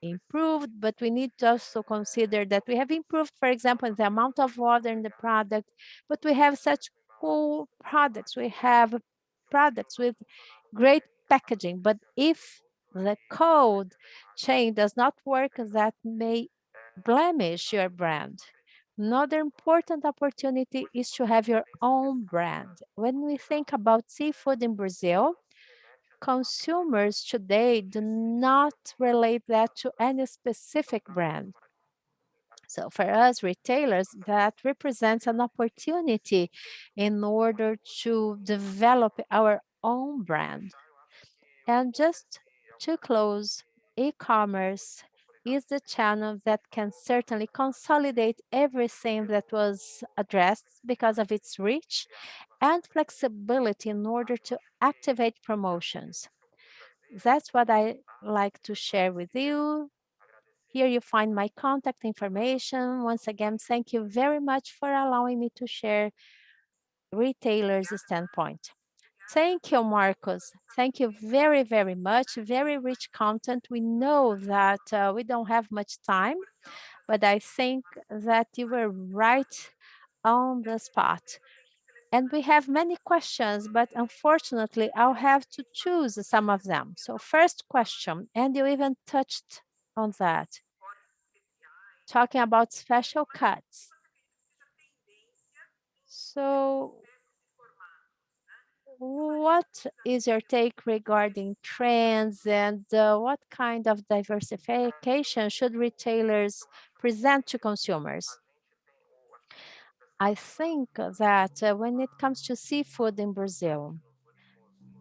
Speaker 2: improved, but we need to also consider that we have improved, for example, in the amount of water in the product, but we have such cool products. We have products with great packaging, but if the cold chain does not work, that may blemish your brand. Another important opportunity is to have your own brand. When we think about seafood in Brazil, consumers today do not relate that to any specific brand. So for us retailers, that represents an opportunity in order to develop our own brand. And just to close, e-commerce is the channel that can certainly consolidate everything that was addressed because of its reach and flexibility in order to activate promotions. That's what I like to share with you. Here you find my contact information. Once again, thank you very much for allowing me to share retailers' standpoint. Thank you, Marcos. Thank you very, very much. Very rich content. We know that we don't have much time, but I think that you were right on the spot. And we have many questions, but unfortunately, I'll have to choose some of them. So first question, and you even touched on that, talking about special cuts. So what is your take regarding trends and what kind of diversification should retailers present to consumers? I think that when it comes to seafood in Brazil,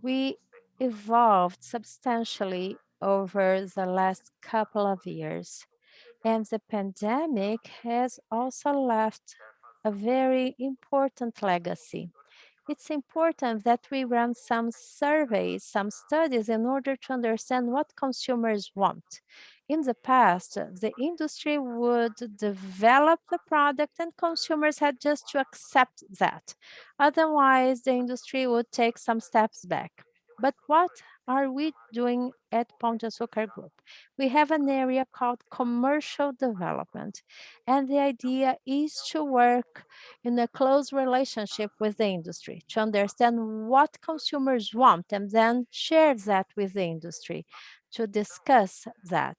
Speaker 2: we evolved substantially over the last couple of years, and the pandemic has also left a very important legacy. It's important that we run some surveys, some studies in order to understand what consumers want. In the past, the industry would develop the product and consumers had just to accept that. Otherwise, the industry would take some steps back. But what are we doing at Pão de Açúcar Group? We have an area called commercial development, and the idea is to work in a close relationship with the industry to understand what consumers want and then share that with the industry to discuss that.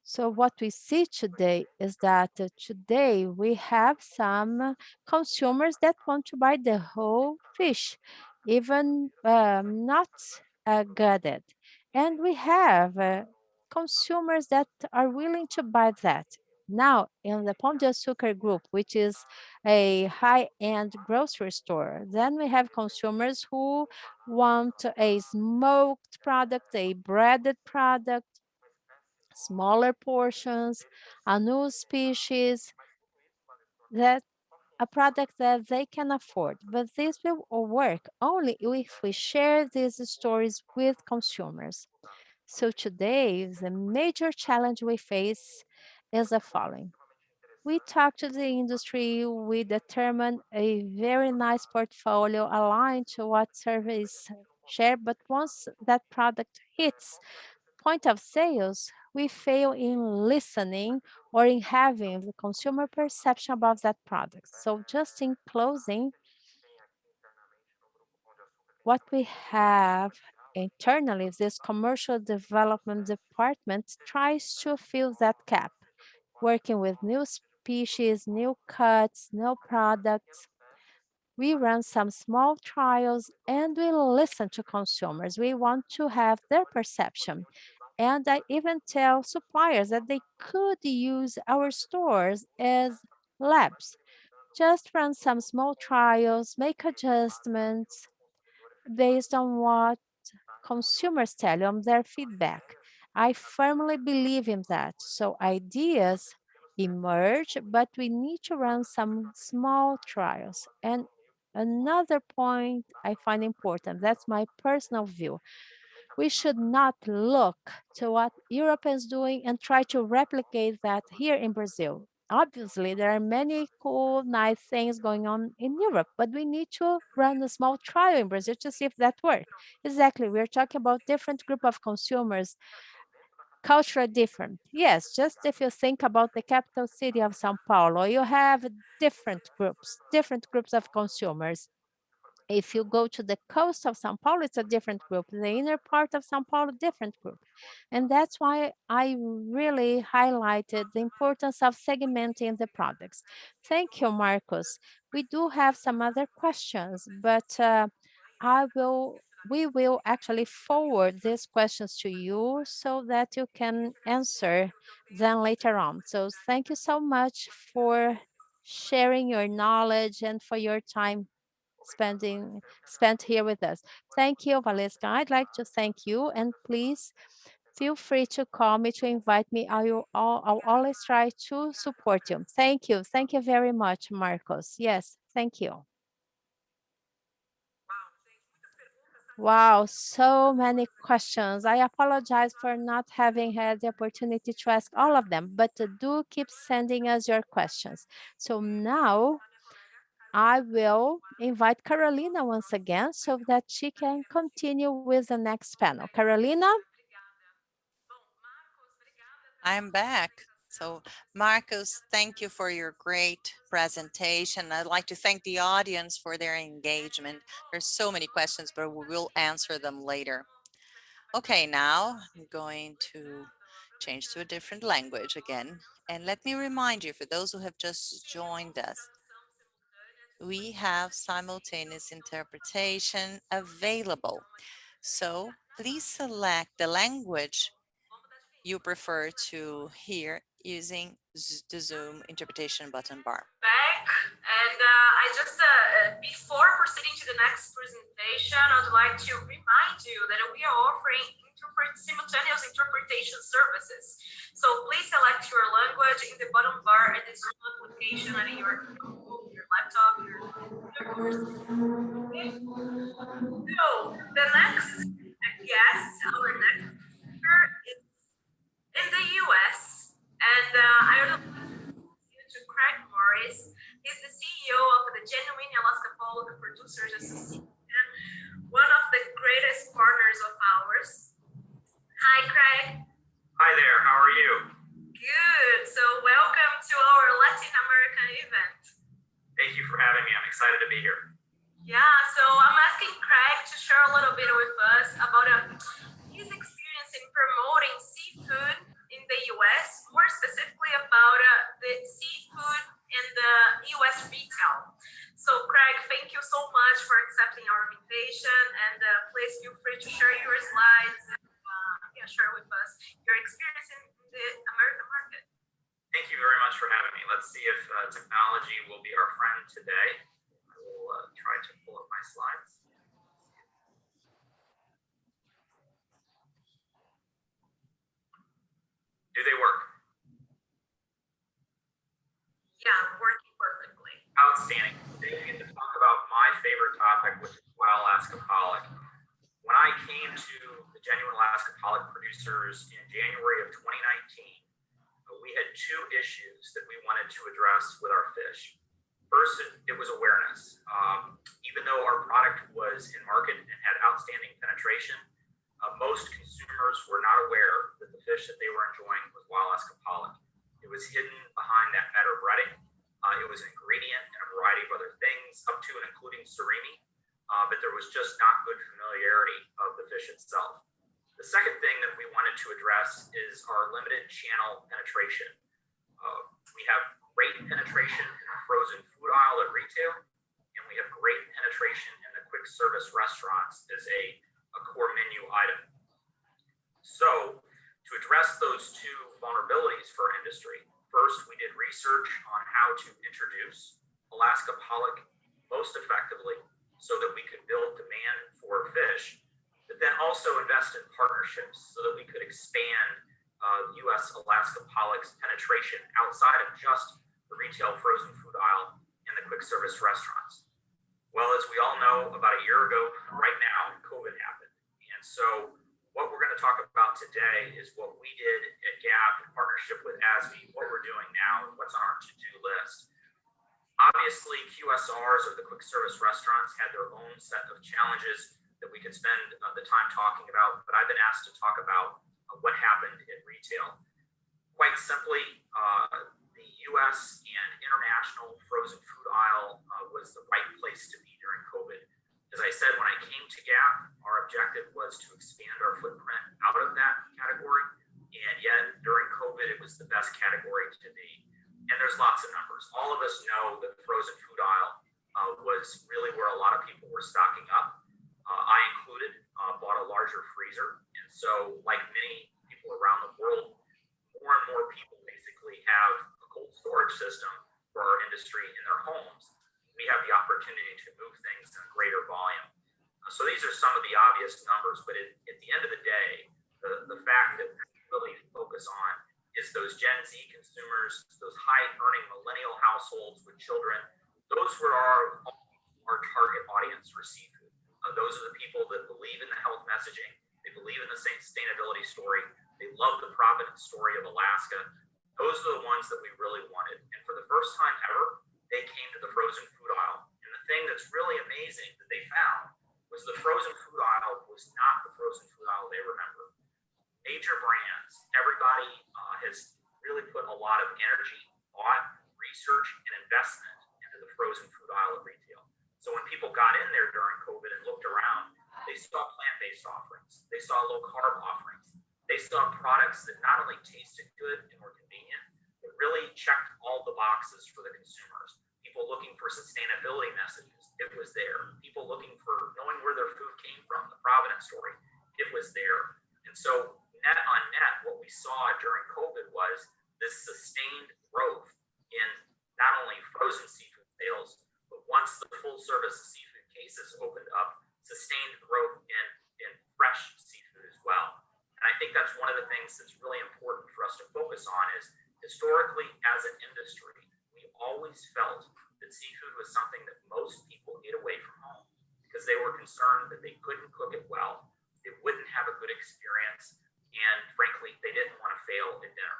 Speaker 2: So what we see today is that today we have some consumers that want to buy the whole fish, even not gutted. And we have consumers that are willing to buy that. Now, in the Pão de Açúcar group, which is a high-end grocery store, then we have consumers who want a smoked product, a breaded product, smaller portions, a new species, that a product that they can afford. But this will work only if we share these stories with consumers. So today, the major challenge we face is the following. We talk to the industry, we determine a very nice portfolio aligned to what service share, but once that product hits point of sales, we fail in listening or in having the consumer perception about that product. So just in closing, what we have internally, this commercial development department tries to fill that gap, working with new species, new cuts, new products. We run some small trials and we listen to consumers. We want to have their perception. And I even tell suppliers that they could use our stores as labs. Just run some small trials, make adjustments based on what consumers tell you, on their feedback. I firmly believe in that. So ideas emerge, but we need to run some small trials. And another point I find important, that's my personal view. We should not look to what Europe is doing and try to replicate that here in Brazil. Obviously, there are many cool, nice things going on in Europe, but we need to run a small trial in Brazil to see if that works. Exactly, we're talking about different group of consumers, culture different. Yes, just if you think about the capital city of São Paulo, you have different groups of consumers. If you go to the coast of São Paulo, it's a different group. The inner part of São Paulo, different group. And that's why I really highlighted the importance of segmenting the products. Thank you, Marcos. We do have some other questions, but we will actually forward these questions to you so that you can answer them later on. So thank you so much for sharing your knowledge and for your time spent here with us. Thank you, Valesca. I'd like to thank you, and please feel free to call me to invite me. I'll always try to support you. Thank you. Thank you very much, Marcos. Yes, thank you. Wow, so many questions. I apologize for not having had the opportunity to ask all of them, but do keep sending us your questions. So now I will invite Carolina once again so that she can continue with the next panel. Carolina?
Speaker 6: I'm back. So Marcos, thank you for your great presentation. I'd like to thank the audience for their engagement. There's so many questions, but we will answer them later. Okay, now I'm going to change to a different language again. And let me remind you, for those who have just joined us, we have simultaneous interpretation available. So please select the language you prefer to hear using the Zoom interpretation button bar.
Speaker 1: Back, and I just, before proceeding to the next presentation, I'd like to remind you that we are offering simultaneous interpretation services. So please select your language in the bottom bar at the Zoom application on your laptop, your computer. So the next guest, our next speaker is in the US, and I would like to Craig Morris. He's the CEO of the Genuine Alaska Polar Producers Association, one of the greatest partners of ours. Hi, Craig.
Speaker 10: Hi there, how are you?
Speaker 1: Good, so welcome to our Latin American event.
Speaker 10: Thank you for having me, I'm excited to be here.
Speaker 1: Yeah, so I'm asking Craig to share a little bit with us about his experience in promoting seafood in the US your experience in the American market.
Speaker 10: Thank you very much for having me. Let's see if technology will be our friend today. I will try to pull up my slides. Do they work?
Speaker 1: Yeah, working perfectly.
Speaker 10: Outstanding. Today we get to talk about my favorite topic, which is wild Alaska pollock. When I came to the genuine Alaska pollock producers in January of 2019, we had two issues that we wanted to address with our fish. First, it was awareness. Even though our product was in market and had outstanding penetration, most consumers were not aware that the fish that they were enjoying was wild Alaska pollock. It was hidden behind that better breading. It was an ingredient in a variety of other things, up to and including surimi, but there was just not good familiarity of the fish itself. The second thing that we wanted to address is our limited channel penetration. We have great penetration in the frozen food aisle at retail, and we have great penetration in the quick service restaurants as a core menu item. So to address those two vulnerabilities for our industry, first we did research on how to introduce Alaska pollock most effectively so that we could build demand for fish, but then also invest in partnerships so that we could expand U.S. Alaska pollock's penetration outside of just the retail frozen food aisle and the quick service restaurants. Well, as we all know, about a year ago, right now, COVID happened. And so what we're going to talk about today is what we did at GAP in partnership with ASME, what we're doing now, and what's on our to-do list. Obviously, QSRs or the quick service restaurants had their own set of challenges that we could spend the time talking about, but I've been asked to talk about what happened in retail. Quite simply, the U.S. and international frozen food aisle was the right place to be during COVID. As I said, when I came to GAP, our objective was to expand our footprint out of that category, and yet during COVID, it was the best category to be. And there's lots of numbers. All of us know that the frozen food aisle was really where a lot of people were stocking up. I included, bought a larger freezer. And so like many people around the world, more and more people basically have a cold storage system for our industry in their homes. We have the opportunity to move things in greater volume. So these are some of the obvious numbers, but at the end of the day, the fact that we really focus on is those Gen Z consumers, those high-earning millennial households with children. Those were our target audience for seafood. Those are the people that believe in the health messaging. They believe in the sustainability story. They love the provenance story of Alaska. Those are the ones that we really wanted. And for the first time ever, they came to the frozen food aisle. And the thing that's really amazing that they found was the frozen food aisle was not the frozen food aisle they remember. Major brands, everybody has really put a lot of energy, thought, research, and investment into the frozen food aisle at retail. So when people got in there during COVID and looked around, they saw plant-based offerings. They saw low-carb offerings. They saw products that not only tasted good and were convenient, but really checked all the boxes for the consumers. People looking for sustainability messages, it was there. People looking for knowing where their food came from, the provenance story, it was there. And so net on net, what we saw during COVID was this sustained growth in not only frozen seafood sales, but once the full service seafood cases opened up, sustained growth in fresh seafood as well. And I think that's one of the things that's really important for us to focus on is historically as an industry, we always felt that seafood was something that most people ate away from home because they were concerned that they couldn't cook it well, they wouldn't have a good experience, and frankly, they didn't want to fail at dinner.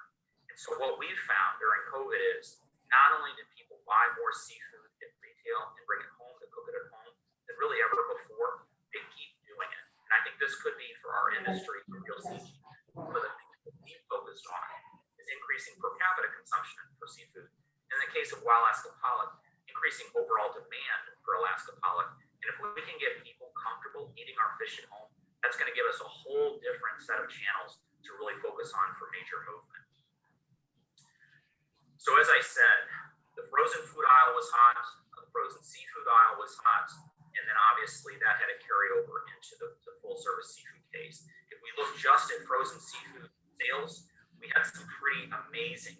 Speaker 10: And so what we've found during COVID is not only did people buy more seafood at retail and bring it home to cook it at home than really ever before, they keep doing it. And I think this could be for our industry, for real seafood, one of the things that we focused on is increasing per capita consumption for seafood. In the case of wild Alaska pollock, increasing overall demand for Alaska pollock. And if we can get people comfortable eating our fish at home, that's going to give us a whole different set of channels to really focus on for major movement. So as I said, the frozen food aisle was hot, the frozen seafood aisle was hot, and then obviously that had to carry over into the full service seafood case. If we look just at frozen seafood, sales, we had some pretty amazing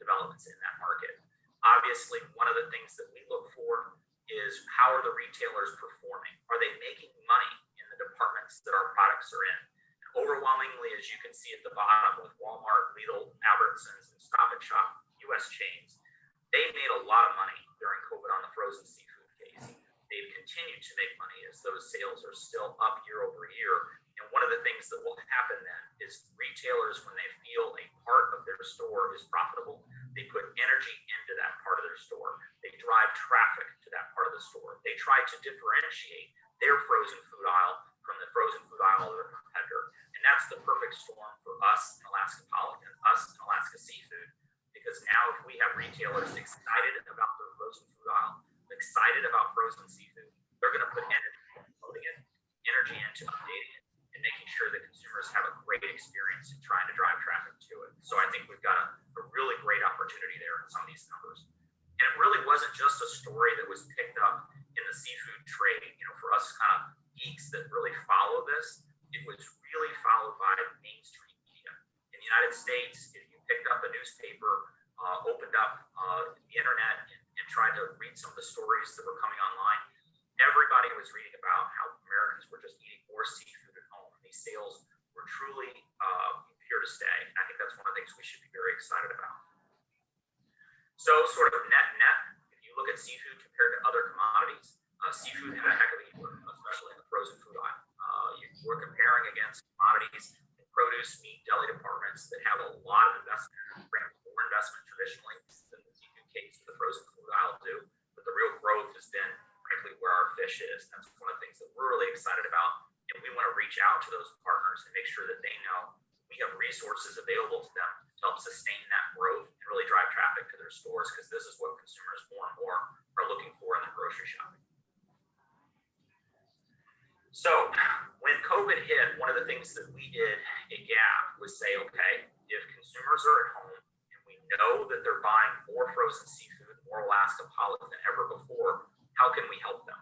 Speaker 10: developments in that market. Obviously, one of the things that we look for is how are the retailers performing? Are they making money in the departments that our products are in? And overwhelmingly, as you can see at the bottom with Walmart, Lidl, Albertsons, and Stop and Shop, US chains, they made a lot of money during COVID on the frozen seafood case. They've continued to make money as those sales are still up year over year. And one of the things that will happen then is retailers, when they feel a part of their store is profitable, they put energy into that part of their store. They drive traffic to that part of the store. They try to differentiate their frozen food aisle from the frozen food aisle of their competitor. And that's the perfect storm for us in Alaska Pollock and us in Alaska Seafood, because now if we have retailers excited about their frozen food aisle, excited about frozen seafood, they're going to put energy into promoting it, energy into updating it, and making sure that consumers have a great experience in trying to drive traffic to it. So I think we've got a really great opportunity there in some of these numbers. And it really wasn't just a story that was picked up in the seafood trade, you know, for us kind of geeks that really follow this. It was really followed by mainstream media. In the United States, if you picked up a newspaper, opened up the internet and tried to read some of the stories that were coming online, everybody was reading about how Americans were just eating more seafood at home. These sales were truly here to stay. And I think that's one of the things we should be very excited about. So sort of net, if you look at seafood compared to other commodities, seafood had a heck of a year, especially in the frozen food aisle. We're comparing against commodities in produce, meat, deli departments that have a lot of investment, more investment traditionally than the seafood case or the frozen food aisle do. But the real growth has been, frankly, where our fish is. That's one of the things that we're really excited about. And we want to reach out to those partners and make sure that they know we have resources available to them to help sustain that growth and really drive traffic to their stores, because this is what consumers more and more are looking for in their grocery shopping. So when COVID hit, one of the things that we did at GAP was say, okay, if consumers are at home and we know that they're buying more frozen seafood, more Alaska Pollock than ever before, how can we help them?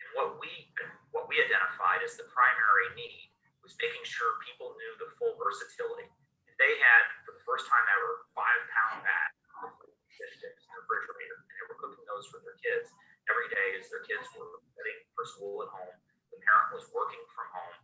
Speaker 10: And what we identified as the primary need was making sure people knew the full versatility. If they had, for the first time ever, 5-pound bag of fish sticks in the refrigerator, and they were cooking those for their kids every day as their kids were heading for school at home, the parent was working from home,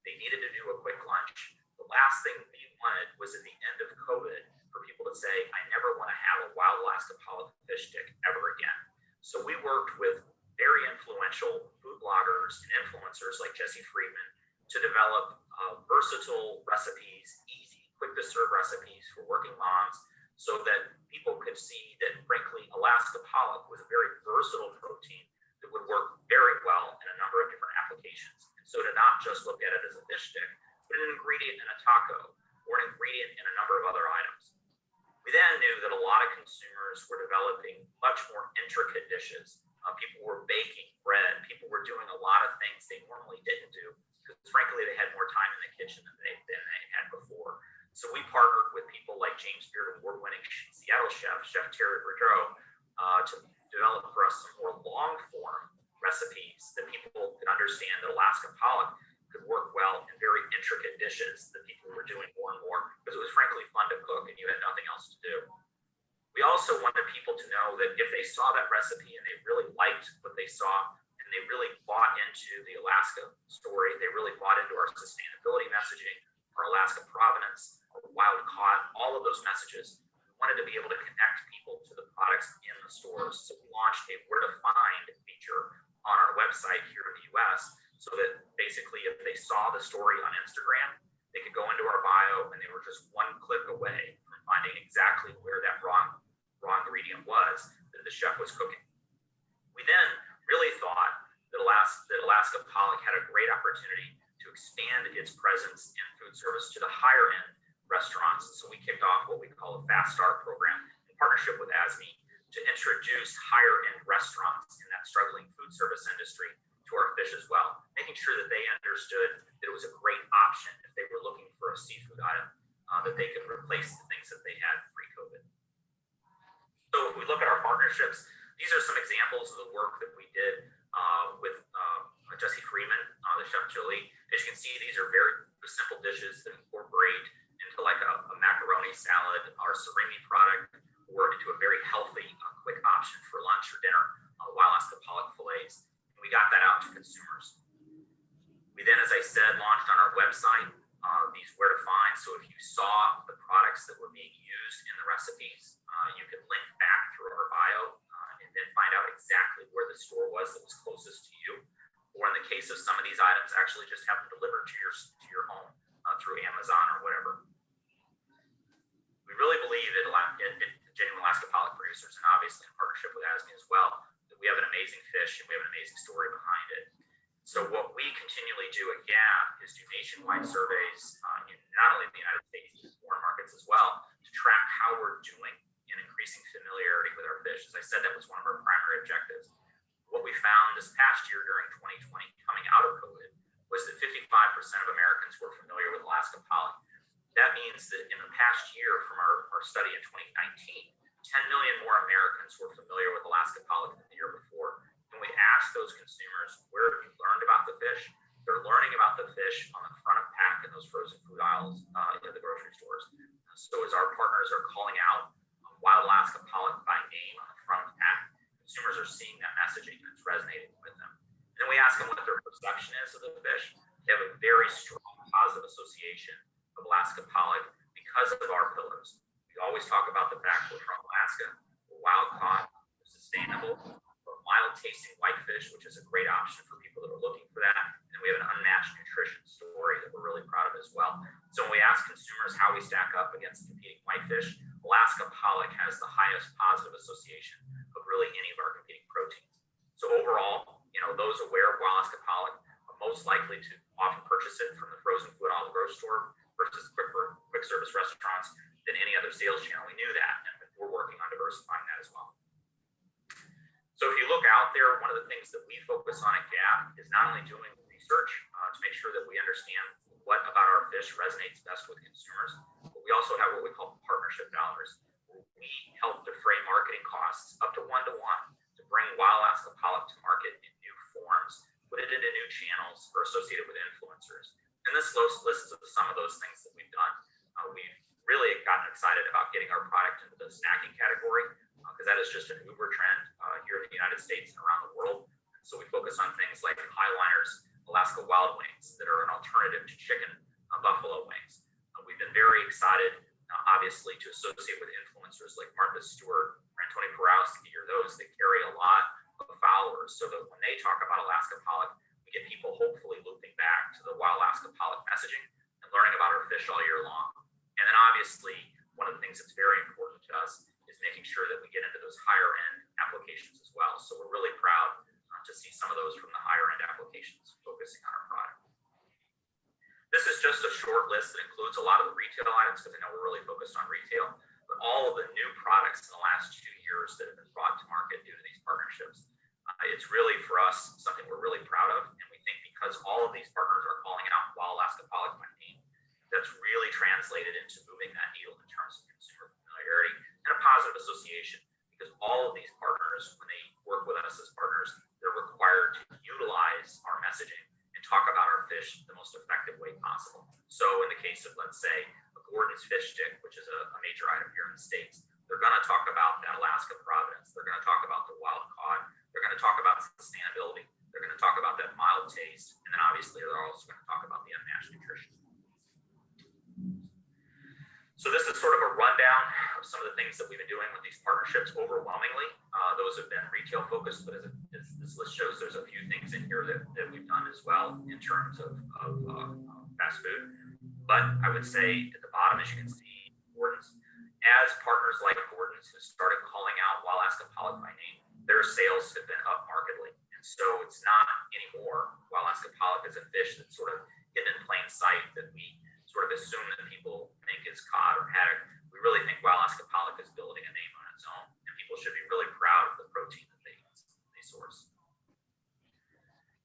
Speaker 10: they needed to do a quick lunch. The last thing we wanted was at the end of COVID for people to say, I never want to have a wild Alaska Pollock fish stick ever again. So we worked with very influential food bloggers and influencers like Jesse Friedman to develop versatile recipes, easy, quick to serve recipes for working moms, so that people could see that, frankly, Alaska Pollock was a very versatile protein that would work very well in a number of different applications. And so to not just look at it as a fish stick, but an ingredient in a taco or an ingredient in a number of other items. We then knew that a lot of consumers were developing much more intricate dishes. People were baking bread. People were doing a lot of things they normally didn't do because, frankly, they had more time in the kitchen than they had before. So we partnered with people like James Beard award-winning Seattle chef Terry Boudreau, to develop for us some more long-form recipes that people could understand that Alaska Pollock could work well in very intricate dishes that people were doing more and more because it was, frankly, fun to cook and you had nothing else to do. We also wanted people to know that if they saw that recipe and they really liked what they saw and they really bought into the Alaska story, they really bought into our sustainability messaging, our Alaska provenance, our wild caught, all of those messages, we wanted to be able to connect people to the products in the stores. So we launched a where to find feature on our website here in the US, so that basically if they saw the story on Instagram, they could go into our bio and they were just one click away from finding exactly where that raw ingredient was that the chef was cooking. We then really thought that Alaska Pollock had a great opportunity to expand its presence in food service to the higher end restaurants. So we kicked off what we call a Fast Start program in partnership with ASME to introduce higher end restaurants in that struggling food service industry to our fish as well, making sure that they understood that it was a great option if they were looking for a seafood item that they could replace the things that they had pre-COVID. So if we look at our partnerships, these are some examples of the work that we did with Jesse Freeman, the Chef Julie. As you can see, these are very simple dishes that incorporate into salad, our surimi product, or into a very healthy, quick option for lunch or dinner, wild Alaska pollock fillets. And we got that out to consumers. We then, as I said, launched on our website these where to find. So if you saw the products that were being used in the recipes, you could link back through our bio and then find out exactly where the store was that was closest to you. Or in the case of some of these items, actually just have them delivered to your home through Amazon or whatever. We really believe at Genuine Alaska Pollock Producers, and obviously in partnership with ASME as well, that we have an amazing fish and we have an amazing story behind it. So what we continually do at GAP is do nationwide surveys in not only the United States, but foreign markets as well, to track how we're doing in increasing familiarity with our fish. As I said, that was one of our primary objectives. What we found this past year during 2020, coming out of COVID, was that 55% of Americans were familiar with Alaska pollock. That means that in the past year from our study in 2019, 10 million more Americans were familiar with Alaska pollock than the year before. When we asked those consumers, where have you learned about the fish? They're learning about the fish on the front of pack in those frozen food aisles in the grocery stores. So as our partners are calling out wild Alaska pollock by name on the front of the pack, consumers are seeing that messaging and it's resonating with them. And then we ask them what their perception is of the fish. They have a very strong positive association of Alaska pollock because of our pillars. We always talk about the fact we're from Alaska, we're wild caught, we're sustainable, we're mild tasting whitefish, which is a great option for people that are looking for that. And we have an unmatched nutrition story that we're really proud of as well. So when we ask consumers how we stack up against competing whitefish, Alaska pollock has the highest positive association of really any of our competing proteins. So overall, those aware of wild Alaska pollock are most likely to often purchase it from the frozen food aisle of the grocery store versus quick service restaurants than any other sales channel. We knew that, and we're working on diversifying that as well. So if you look out there, one of the things that we focus on at GAP is not only doing research to make sure that we understand what about our fish resonates best with consumers, but we also have what we call partnership dollars. We help defray marketing costs up to 1-to-1 to bring wild Alaska pollock to market in new forms, put it into new channels or associated with influencers. And this lists some of those things that we've done. We've really gotten excited about getting our product into the snacking category because that is just an Uber trend here in the United States and around the world. So we focus on things like Highliner's Alaska Wild Wings that are an alternative to chicken buffalo wings. We've been very excited, obviously, to associate with influencers like Martha Stewart or Anthony Porowski or those that carry a lot of followers so that when they talk about Alaska pollock, we get people hopefully looping back to the wild Alaska pollock messaging and learning about our fish all year long. And then obviously, one of the things that's very important to us is making sure that we get into those higher end applications as well. So we're really proud to see some of those from the higher end applications focusing on our product. This is just a short list that includes a lot of the retail items because I know we're really focused on retail, but all of the new products in the last 2 years that have been brought to market due to these partnerships. It's really for us something we're really proud of, and we think because all of these partners are calling out wild Alaska pollock by name, that's really translated into moving that needle in terms of consumer familiarity and a positive association because all of these partners, when they work with us as partners, they're required to utilize our messaging and talk about our fish the most effective way possible. So in the case of, let's say, a Gordon's fish stick, which is a major item here in the States, they're going to talk about that Alaska provenance. They're going to talk about the wild caught. They're going to talk about sustainability. They're going to talk about that mild taste. And then obviously they're also going to talk about the unmatched nutrition. So this is sort of a rundown of some of the things that we've been doing with these partnerships. Overwhelmingly, those have been retail focused, but as this list shows, there's a few things in here that we've done as well in terms of fast food. But I would say at the bottom, as you can see, Gordon's, as partners like Gordon's who started calling out wild Alaska pollock by name, their sales have been up markedly. And so it's not anymore wild Alaska pollock as a fish that's sort of hidden in plain sight that we sort of assume that people think is cod or haddock. We really think wild Alaska pollock is building a name on its own, and people should be really proud of the protein that they source.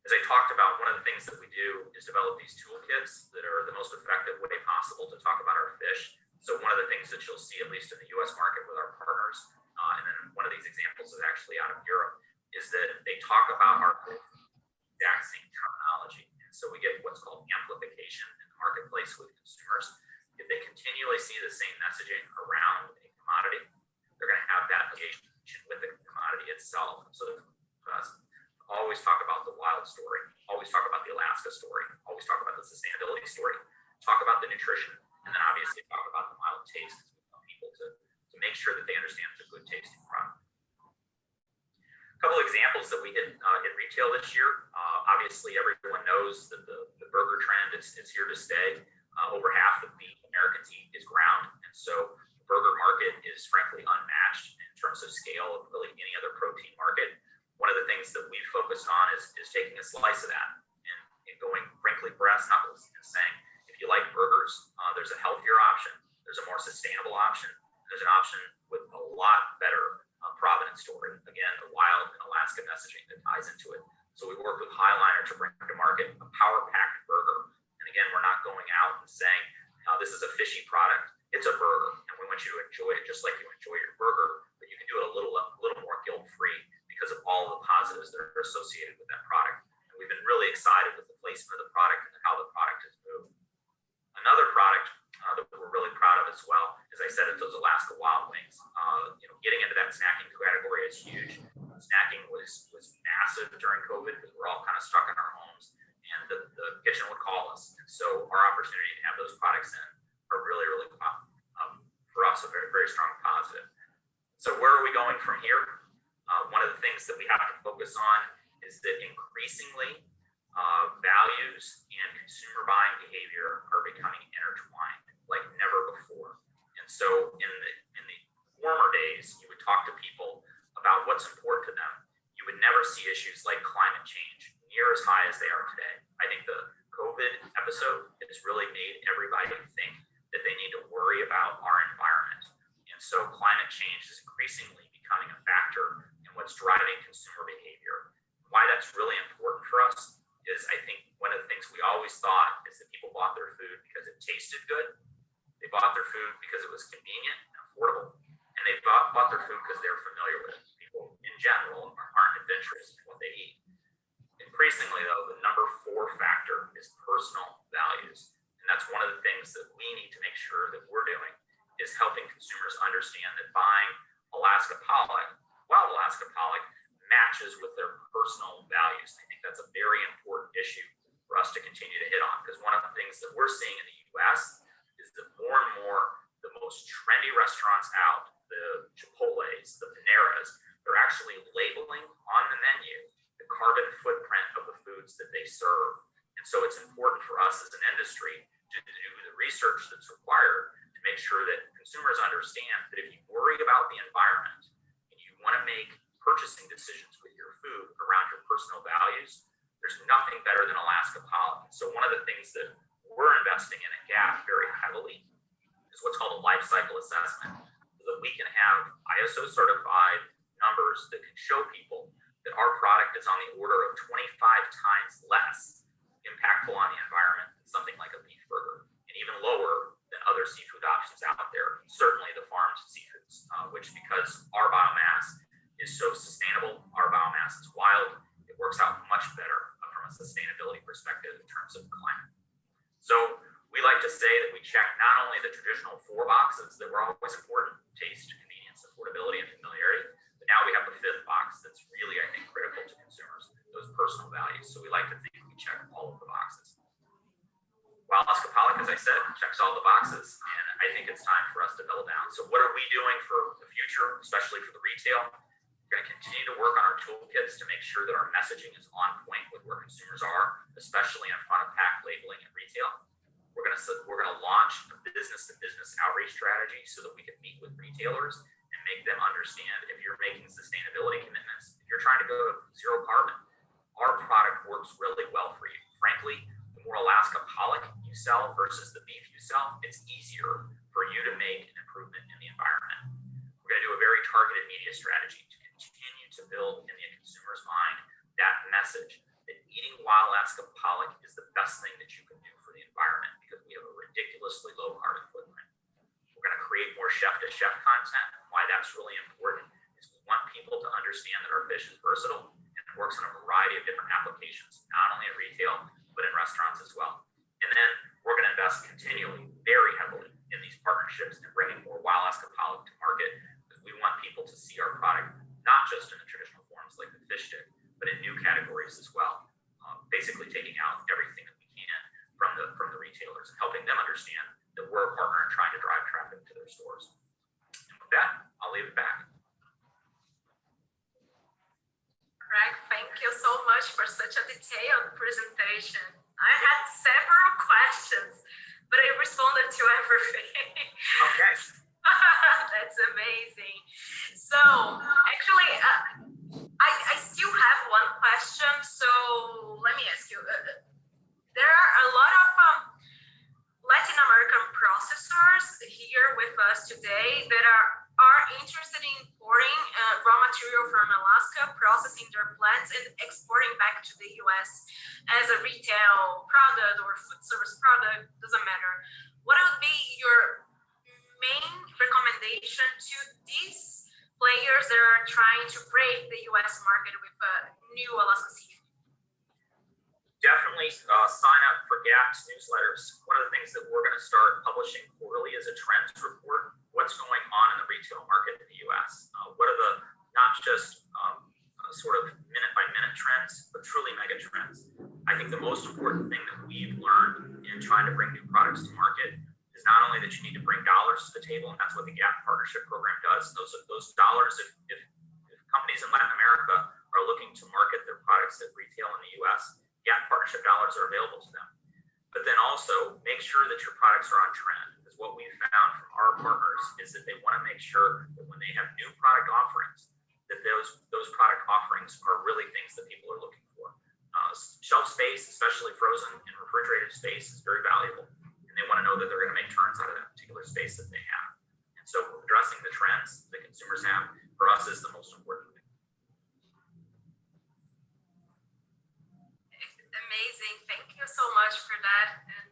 Speaker 10: As I talked about, one of the things that we do is develop these toolkits that are the most effective way possible to talk about our fish. So one of the things that you'll see, at least in the U.S. market with our partners, and then one of these examples is actually out of Europe, is that they talk about our exact same terminology. And so we get what's called amplification in the marketplace with consumers. if they continually see the same messaging around a commodity, they're going to have that engagement with the commodity itself. So always talk about the wild story, always talk about the Alaska story, always talk about the sustainability story, talk about the nutrition, and then obviously talk about the mild taste. We want people to make sure that they understand it's a good tasting product. A couple of examples that we did in retail this year. Obviously, everyone knows that the burger trend is here to stay. Over half of beef Americans eat is ground, and so the burger market is frankly unmatched in terms of scale of really any other protein market. One of the things that we've focused on is taking a slice of that and going frankly brass knuckles and saying, if you like burgers, there's a healthier option, there's a more sustainable option, there's an option with a lot better provenance story. Again, the wild and Alaska messaging that ties into it. So we worked with Highliner to bring to market a power-packed burger. And again, we're not going out and saying, this is a fishy product. It's a burger, and we want you to enjoy it just like you enjoy your burger, but you can do it a little more guilt-free because of all the positives that are associated with that product. And we've been really excited with the placement of the product and how the product has moved. Another product that we're really proud of as well, as I said, is those Alaska wild wings. Getting into that snacking category is huge. Snacking was massive during COVID because we're all kind of stuck in our homes, and the kitchen would call us. And so our opportunity to have those products in are really, really for us a very, very strong positive. So where are we going from here? One of the things that we have to focus on is that increasingly values and consumer buying behavior are becoming intertwined like never before. And so in the former days, you would talk to people about what's important to them. You would never see issues like climate change near as high as they are today. I think the COVID episode has really made everybody think that they need to worry about our environment. And so climate change is increasingly becoming a factor in what's driving consumer behavior. Why that's really important for us is, I think one of the things we always thought is that people bought their food because it tasted good. They bought their food because it was convenient and affordable. And they bought their food because they were familiar with it. People in general aren't adventurous in what they eat. Increasingly, though, the number 4 factor is personal values. And that's one of the things that we need to make sure that we're doing is helping consumers understand that buying Alaska pollock, wild Alaska pollock, matches with their personal values. I think that's a very important issue for us to continue to hit on, because one of the things that we're seeing in the U.S. is that more and more the most trendy restaurants out, the Chipotles, the Paneras, they're actually labeling on the menu the carbon footprint of the foods that they serve. And so it's important for us as an industry to do the research that's required to make sure that consumers understand that if you worry about the environment and you want to make purchasing decisions with your food around your personal values, there's nothing better than Alaska pollock. So one of the things that we're investing in at GAP very heavily is what's called a life cycle assessment, so that we can have ISO certified numbers that can show people that our product is on the order of 25 times less impactful on the environment than something like a beef burger, and even lower than other seafood options out there, certainly the farmed seafoods, which, because our biomass is so sustainable, our biomass is wild, it works out much better from a sustainability perspective in terms of climate. So we like to say that we check not only the traditional 4 boxes that were always important, taste, convenience, affordability, and familiarity, but now we have the 5th box that's really, I think, critical to consumers, those personal values. So we like to think we check all of the boxes. Wild Alaska pollock, as I said, checks all the boxes, and I think it's time for us to double down. So what are we doing for the future, especially for the retail? We're going to continue to work on our toolkits to make sure that our messaging is on point with where consumers are, especially in front of pack labeling at retail. We're going to launch a business-to-business outreach strategy so that we can meet with retailers and make them understand if you're making sustainability commitments, if you're trying to go to zero carbon, our product works really well for you. Frankly, the more Alaska pollock you sell versus the beef you sell, it's easier for you to make an improvement in the environment. We're going to do a very targeted media strategy to continue to build in the consumer's mind that message that eating wild Alaska pollock is the best thing that you can do for the environment because we have a ridiculously low carbon footprint. We're going to create more chef-to-chef content. Why that's really important is we want people to understand that our fish is versatile and it works in a variety of different applications, not only at retail, but in restaurants as well. And then we're going to invest continually, very heavily, partnerships and bringing more wild Alaska pollock to market, because we want people to see our product not just in the traditional forms like the fish stick, but in new categories as well. Basically taking out everything that we can from the retailers and helping them understand that we're a partner and trying to drive traffic to their stores. And with that, I'll leave it back.
Speaker 1: Greg, thank you so much for such a detailed presentation. I had several questions, but I responded to everything.
Speaker 10: Okay.
Speaker 1: That's amazing. So actually, I still have one question. So let me ask you. There are a lot of Latin American processors here with us today that are interested in importing raw material from Alaska, processing their plants and exporting back to the US as a retail product or food service product, doesn't matter. What would be your main recommendation to these players that are trying to break the US market with new Alaska seafood?
Speaker 10: Definitely sign up for GAP's newsletters. One of the things that we're going to start publishing quarterly is a trends report. What's going on in the retail market in the US? What are the, not just sort of minute by minute trends, but truly mega trends? I think the most important thing that we've learned in trying to bring new products to market is not only that you need to bring dollars to the table, and that's what the GAP partnership program does. Those dollars, if companies in Latin America are looking to market their products at retail in the US, GAP partnership dollars are available to them. But then also make sure that your products are on trend, because what we've found from our partners is that they want to make sure that when they have new product offerings, that those product offerings are really things that people are looking for. Shelf space, especially frozen and refrigerated space, is very valuable, and they want to know that they're going to make turns out of that particular space that they have. And so addressing the trends that consumers have, for us, is the most important thing.
Speaker 1: Amazing. Thank you so much for that. And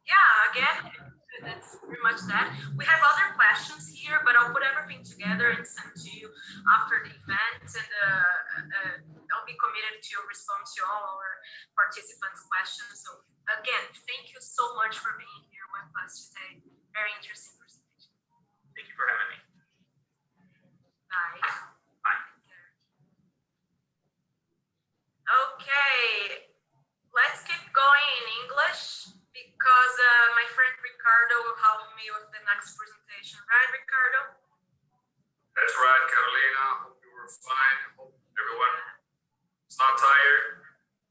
Speaker 1: yeah, again, that's pretty much that. We have other questions here, but I'll put everything together and send to you after the event. And I'll be committed to respond to all our participants' questions. So again, thank you so much for being here with us today. Very interesting presentation.
Speaker 10: Thank you for having me.
Speaker 1: Bye.
Speaker 10: Bye.
Speaker 1: Okay. Let's keep going in English because my friend Ricardo will help me with the next presentation. Right, Ricardo?
Speaker 7: That's right, Carolina. Hope you were fine. Hope everyone is not tired.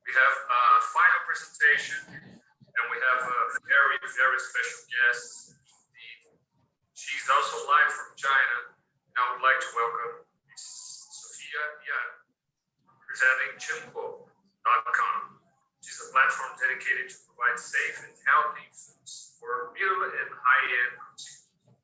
Speaker 7: We have a final presentation, and we have a very, very special guest. She's also live from China, and I would like to welcome Ms. Sophia Yan, presenting Chunpo.com. Which is a platform dedicated to provide safe and healthy foods for middle and high-end consumers.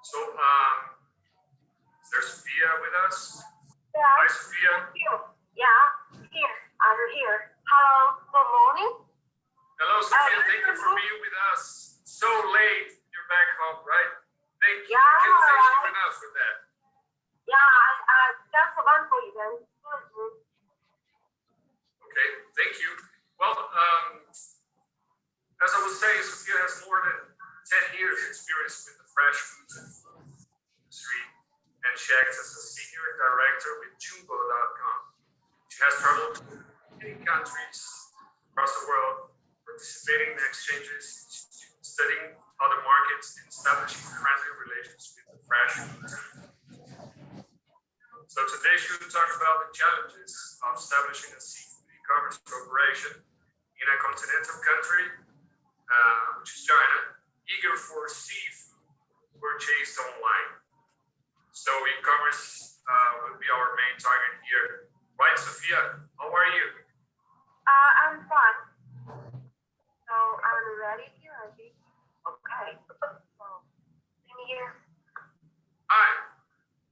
Speaker 7: So, is there Sophia with us?
Speaker 11: Yeah.
Speaker 7: Hi, Sophia.
Speaker 11: Thank you. Yeah, here. I'm here. Hello. Good morning.
Speaker 7: Hello, Sophia. Thank you for being with us. So late. You're back home, right? Thank you.
Speaker 11: Yeah.
Speaker 7: I can't thank you enough for that.
Speaker 11: Yeah, I just want for event.
Speaker 7: Okay, thank you. Well, as I was saying, Sophia has more than 10 years experience with the fresh foods and food industry, and she acts as a senior director with Chunpo.com. She has traveled to many countries across the world, participating in exchanges, studying other markets, and establishing friendly relations with the fresh foods. So today she will talk about the challenges of establishing a seafood e-commerce corporation in a continental country, which is China, eager for seafood purchased online. So e-commerce will be our main target here. Right, Sophia? How are you?
Speaker 11: I'm fine. So I'm ready here, I think. Okay. So, let me hear.
Speaker 7: Hi.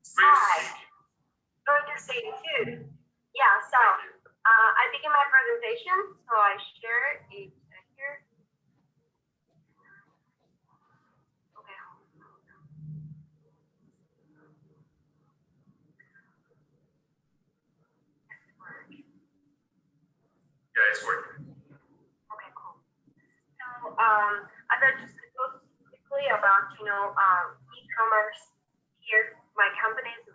Speaker 7: It's great to see you.
Speaker 11: Good to see you too. Yeah, so I begin my presentation, so I share it here. Okay.
Speaker 7: Yeah, it's working.
Speaker 11: Okay, cool. So I will just go quickly about e-commerce. Here, my company is a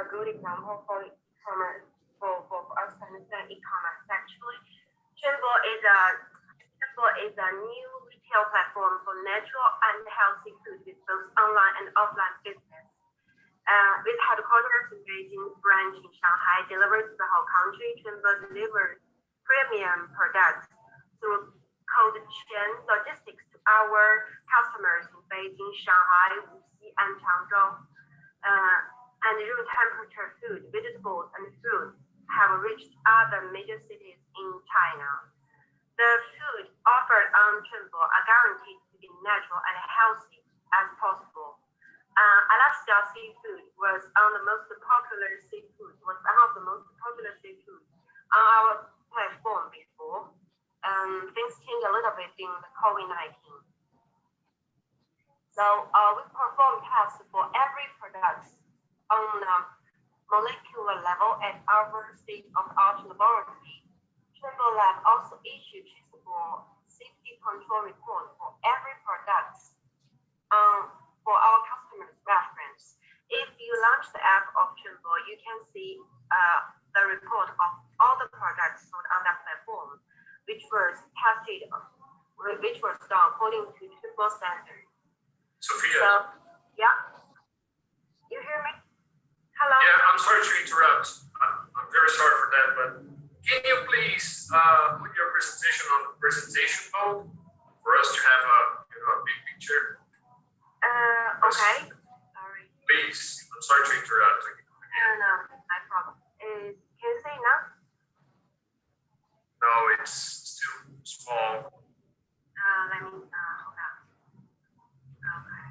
Speaker 11: good example for e-commerce, for us to understand e-commerce. Actually, Chimbo is a new retail platform for natural and healthy food with both online and offline business. With headquarters in Beijing, branch in Shanghai, delivers to the whole country. Chimbo delivers premium products through code Chen logistics to our customers in Beijing, Shanghai, Wuxi, and Changzhou. And room temperature food, vegetables, and fruits have reached other major cities in China. The food offered on Chimbo are guaranteed to be natural and healthy as possible. Alaskan seafood was one of the most popular seafood on our platform before. Things changed a little bit in the COVID-19. So we perform tests for every product on the molecular level at our state-of-the-art laboratory. Chimbo Lab also issued traceable safety control report for every product for our customers' reference. If you launch the app of Chimbo, you can see the report of all the products sold on that platform, which was tested, which was done according to Chimbo standards.
Speaker 3: Sophia.
Speaker 11: So, yeah, you hear me? Hello.
Speaker 3: Yeah, I'm sorry to interrupt. I'm very sorry for that, but can you please put your presentation on the presentation mode for us to have a big picture?
Speaker 11: Okay. Sorry.
Speaker 3: Please. I'm sorry to interrupt.
Speaker 11: No, no problem. Can you say now?
Speaker 3: No, it's still small.
Speaker 11: Let me hold on. Okay.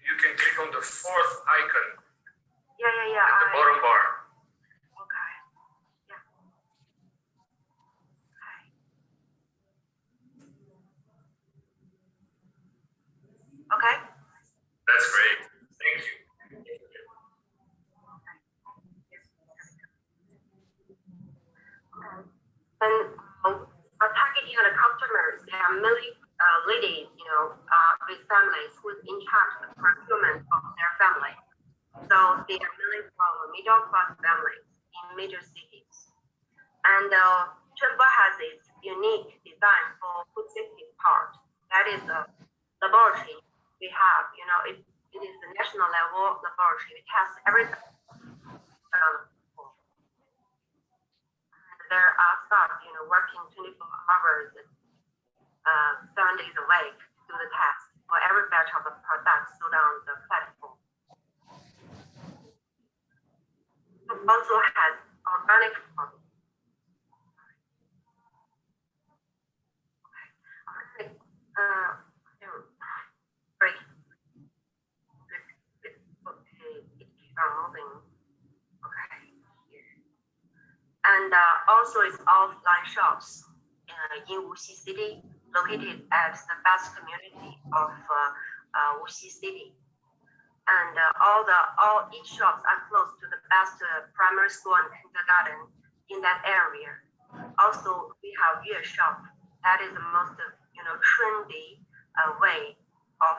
Speaker 3: You can click on the fourth icon.
Speaker 11: Yeah.
Speaker 3: At the bottom bar.
Speaker 11: Okay. Yeah. Okay.
Speaker 3: That's great. Thank you.
Speaker 11: And targeting the customers, they are mainly ladies, with families who's in charge of the procurement of their family. So they are mainly from middle-class families in major cities. And Chimbo has its unique design for food safety part. That is the laboratory we have. It is a national level laboratory. We test everything. There are staff, working 24 hours, 7 days a week to do the test for every batch of the products sold on the platform. It also has organic products. Sorry. It keeps on moving. Okay. And also it's offline shops in Wuxi City, located at the best community of Wuxi City. And each shops are close to the best primary school and kindergarten in that area. Also, we have Yue shop. That is the most trendy way of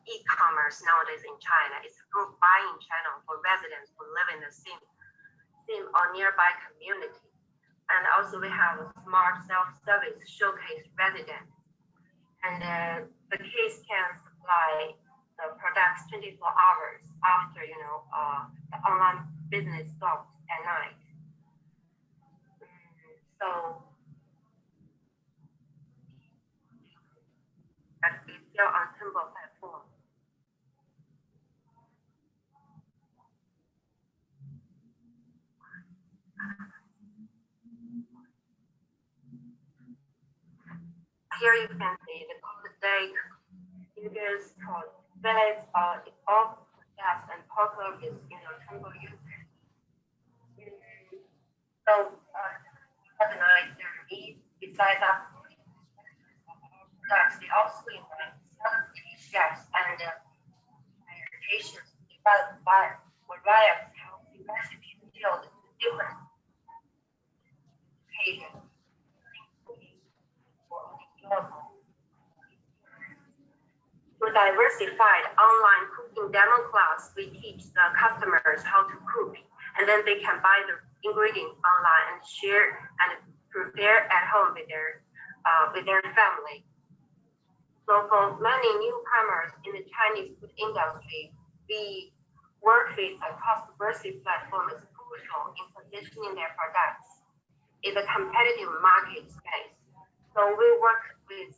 Speaker 11: e-commerce nowadays in China. It's a group buying channel for residents who live in the same or nearby community. And also we have a smart self-service showcase resident. And the case can supply the products 24 hours after, the online business stops at night. So that is still on Chimbo platform. Here you can see the day users called village of gas and popular is Chimbo users. So organize their needs besides that products, they also invite chefs and patients developed by various healthy recipes built different occasions. For diversified online cooking demo class. We teach the customers how to cook, and then they can buy the ingredients online and share and prepare at home with their family. So for many newcomers in the Chinese food industry, we work with a cost-versus platform is crucial in positioning their products in the competitive market space. So we work with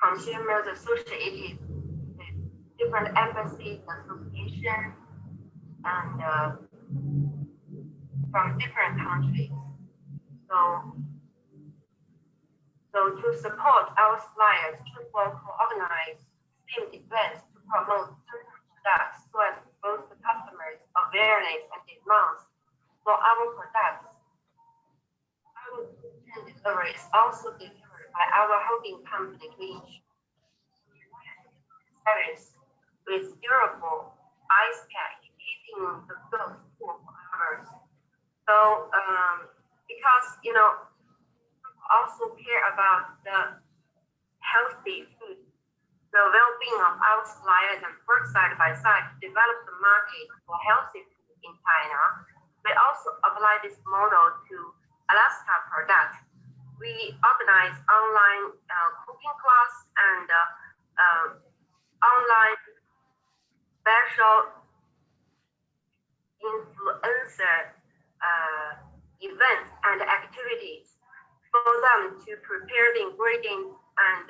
Speaker 11: consumers associated with different embassies, associations, and from different countries. So to support our suppliers, Chen will organize themed events to promote certain products so as to boost the customers' awareness and demands for our products. Our delivery is also delivered by our holding company, Lesh, service with durable ice pack, keeping the goods cool for hours. So because also care about the healthy food, the well-being of our suppliers, and work side by side to develop the market for healthy food in China. We also apply this model to Alaska products. We organize online cooking class and online special influencer events and activities for them to prepare the ingredients and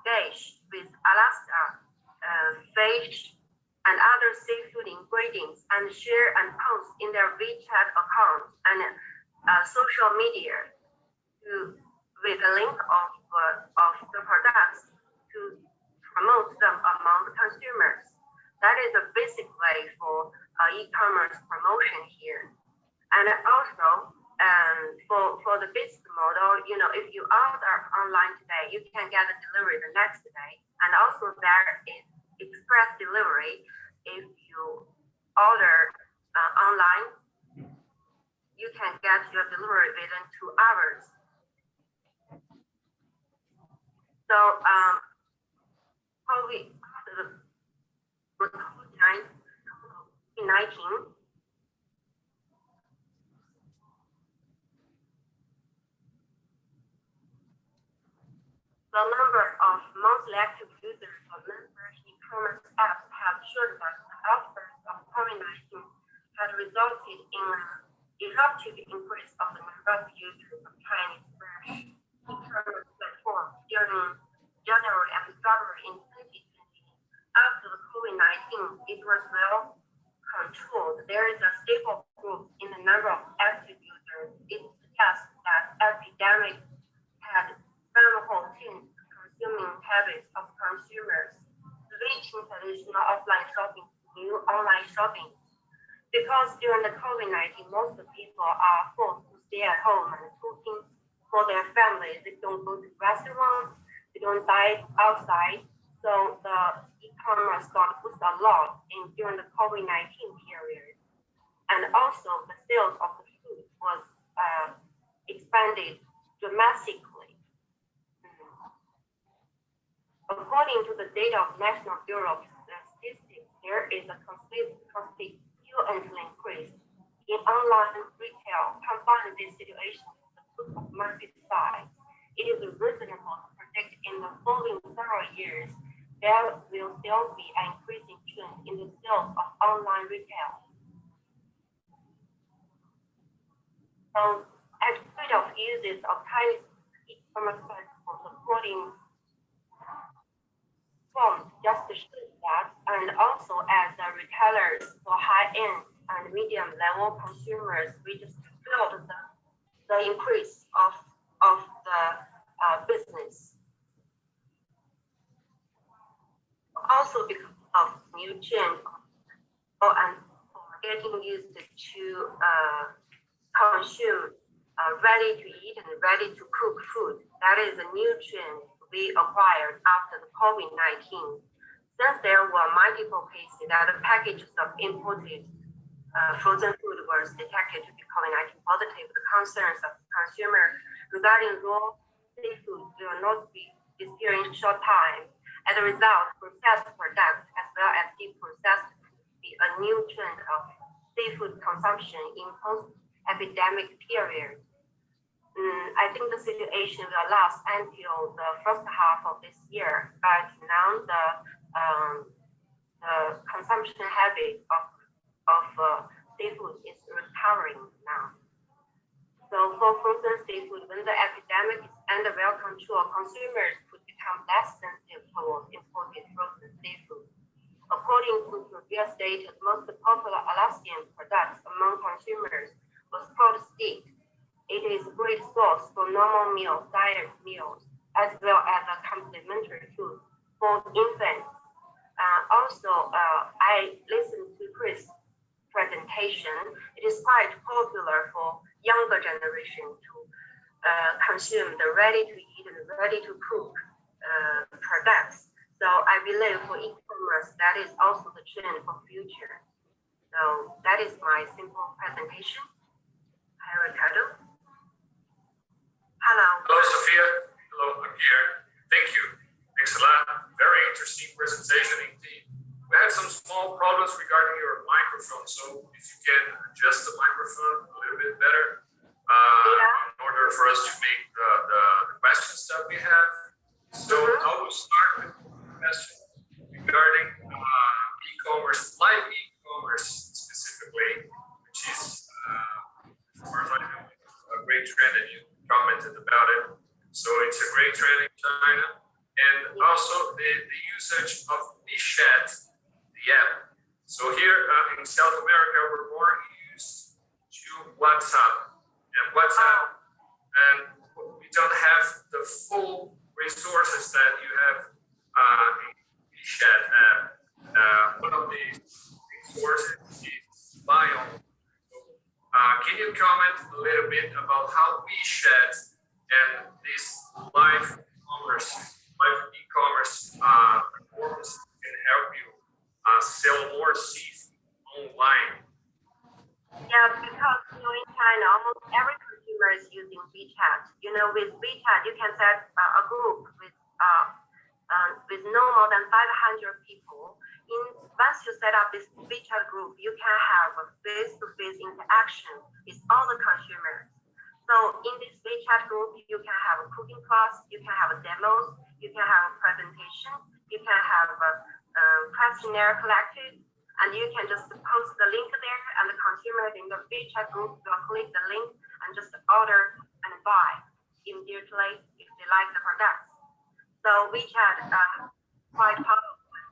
Speaker 11: dish with Alaska fish and other seafood ingredients and share and post in their WeChat accounts and social media with a link of the products to promote them among the consumers. That is a basic way for e-commerce promotion here. And also, for the business model, if you order online today, you can get a delivery the next day. And also there is express delivery. If you order online, you can get your delivery within 2 hours. So after the COVID-19, the number of monthly active users of member e-commerce apps have shown that the outburst of COVID-19 had resulted in an eruptive increase of the number of users of Chinese e-commerce platforms during January and February in 2020. After the COVID-19, it was well controlled. There is a stable growth in the number of active users. It suggests that epidemic had somehow changed the consuming habits of consumers, switching traditional offline shopping to new online shopping. Because during the COVID-19, most of the people are forced to stay at home and cooking for their families. They don't go to restaurants, they don't dine outside. So the e-commerce got boosted a lot during the COVID-19 period. And also the sales of the food was expanded dramatically. According to the data of National Bureau of Statistics, there is a constitutional increase in online retail. Combined this situation with the food market size, it is reasonable to predict in the following several years there will still be an increasing trend in the sales of online retail. So, at the rate of users of Chinese e-commerce platforms according just to show that, and also as retailers for high-end and medium-level consumers, we just feel the increase of the business. Also because of new change and getting used to consume ready-to-eat and ready-to-cook food. That is a new trend we acquired after the COVID-19. Since there were multiple cases that the packages of imported frozen food was detected to be COVID-19 positive, the concerns of consumers regarding raw seafood will not be during short time. As a result, processed products as well as deep processed be a new trend of seafood consumption in post-epidemic period. I think the situation will last until the first half of this year, but now the consumption habit of seafood is recovering now. So for frozen seafood, when the epidemic is under well control, consumers could become less sensitive towards imported frozen seafood. According to previous data, most popular Alaskan products among consumers was called steak. It is a great source for normal meals, diet meals, as well as a complementary food for infants. Also, I listened to Chris' presentation. It is quite popular for younger generation to consume the ready-to-eat and ready-to-cook products. So I believe for e-commerce, that is also the trend for future. So that is my simple presentation. Hi, Ricardo. Hello.
Speaker 3: Hello, Sophia. Hello, I'm here. Thank you. Thanks a lot. Very interesting presentation indeed. We had some small problems regarding your microphone, so if you can adjust the microphone a little bit better in order for us to make the questions that we have. So I will start with a question regarding e-commerce, live e-commerce specifically, which is a great trend, and you commented about it. So it's a great trend in China, and also the usage of WeChat, the app. So here in South America, we're more used to WhatsApp, and we don't have the full resources that you have in WeChat app. One of the resources is Biome. Can you comment a little bit about how WeChat and this live e-commerce platforms can help you sell more seafood online?
Speaker 11: Yeah, because in China, almost every consumer is using WeChat. With WeChat, you can set a group with no more than 500 people. Once you set up this WeChat group, you can have a face-to-face interaction with all the consumers. So in this WeChat group, you can have a cooking class, you can have demos, you can have a presentation, you can have a questionnaire collected, and you can just post the link there, and the consumers in the WeChat group will click the link and just order and buy immediately if they like the products. So WeChat quite powerful and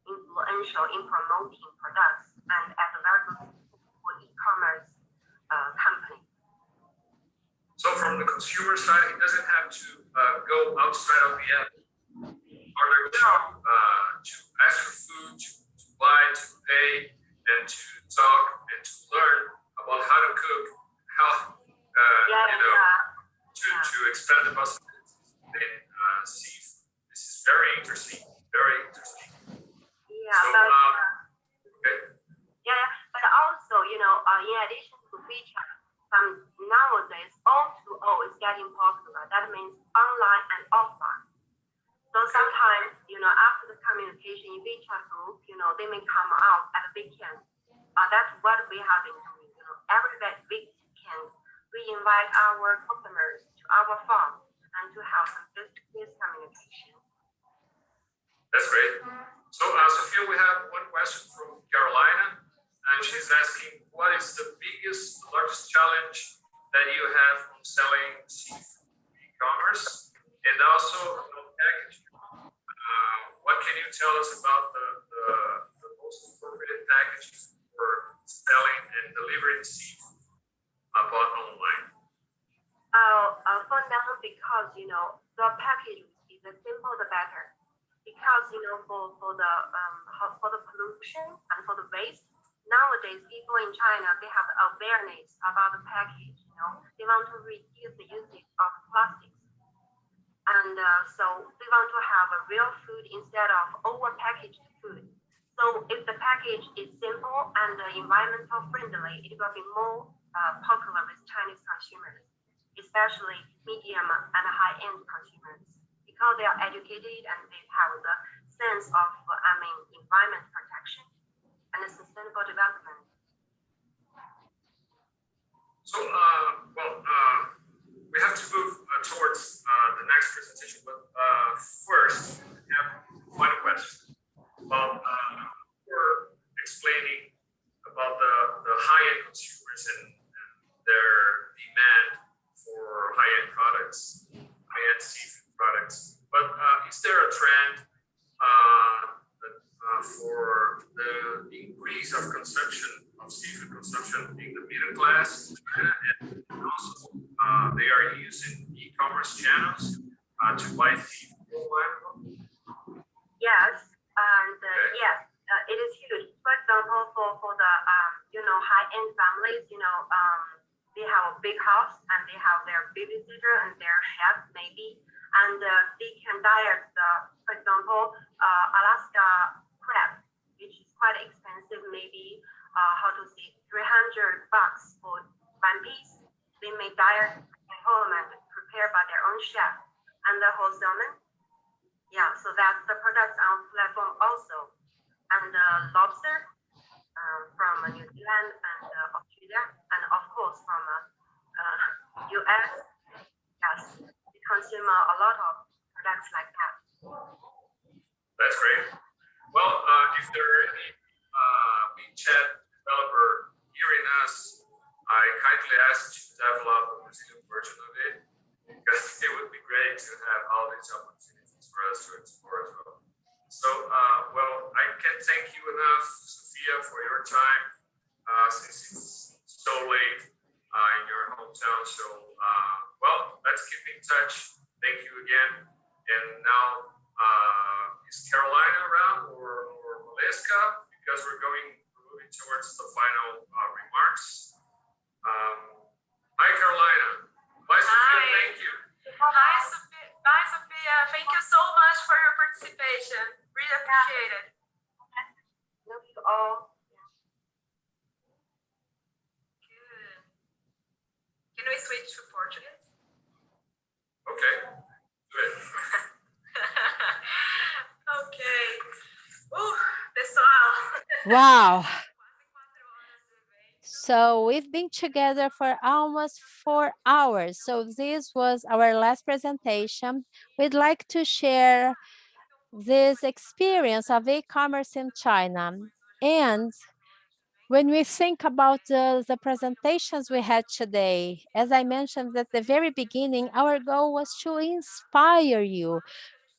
Speaker 11: influential in promoting products and as a very good for e-commerce company.
Speaker 3: So from the consumer side, it doesn't have to go outside of the app in order to ask for food, to buy, to pay, and to talk and to learn about how to cook, to expand the possibilities in seafood. This is very interesting, very interesting.
Speaker 11: Yeah,
Speaker 3: so,
Speaker 11: okay. Yeah, but also, in addition to WeChat, nowadays O2O is getting popular. That means online and offline. So sometimes, after the communication in WeChat group, they may come out at the weekend. That's what we have been doing. Every weekend, we invite our customers to our farm and to have some face-to-face communication.
Speaker 3: That's great. So, Sophia, we have one question from Carolina, and she's asking, what is the largest challenge that you have on selling seafood e-commerce, and also on packaging? What can you tell us about the most appropriate packaging for selling and delivering seafood upon online?
Speaker 11: For now, because the package is the simple the better. Because for the pollution and for the waste, nowadays people in China, they have awareness about the package. They want to reduce the usage of plastics, and so they want to have a real food instead of over-packaged food. So if the package is simple and environmental friendly, it will be more popular with Chinese consumers, especially medium and high-end consumers. because they are educated and they have the sense of, environment protection and sustainable development.
Speaker 10: So, we have to move towards the next presentation, but first, we have one question about we're explaining about the high-end consumers and their demand for high-end products, high-end seafood products. But is there a trend for the increase of consumption of seafood consumption in the middle class, and also they are using e-commerce channels to buy seafood?
Speaker 11: Yes, and yes, it is huge. For example, for the high-end families, they have a big house and they have their babysitter and their chef maybe, and they can diet for example, Alaska crab, which is quite expensive, maybe how to say $300 for one piece. They may diet at home and prepare by their own chef, and the whole salmon. Yeah, so that's the products on platform also, and lobster from New Zealand and Australia, and of course from US. Yes, we consume a lot of products like that.
Speaker 10: That's great. Well, if there are any WeChat developer hearing us, I kindly ask you to develop a Brazilian version of it, because it would be great to have all these opportunities for us to explore as well. So, well, I can't thank you enough, Sophia, for your time, since it's so late in your hometown. So, well, let's keep in touch. Thank you again. And now, is Carolina around or Valeska? Because we're moving towards the final remarks. Hi, Carolina. Bye, Sophia. Thank you.
Speaker 1: Bye, Sophia. Thank you so much for your participation. Really appreciate it.
Speaker 11: Love you all.
Speaker 1: Good. Can we switch to Portuguese?
Speaker 10: Okay. Good.
Speaker 1: Okay. Pessoal.
Speaker 2: Wow. So we've been together for almost 4 hours. So this was our last presentation. We'd like to share this experience of e-commerce in China. And when we think about the presentations we had today, as I mentioned at the very beginning, our goal was to inspire you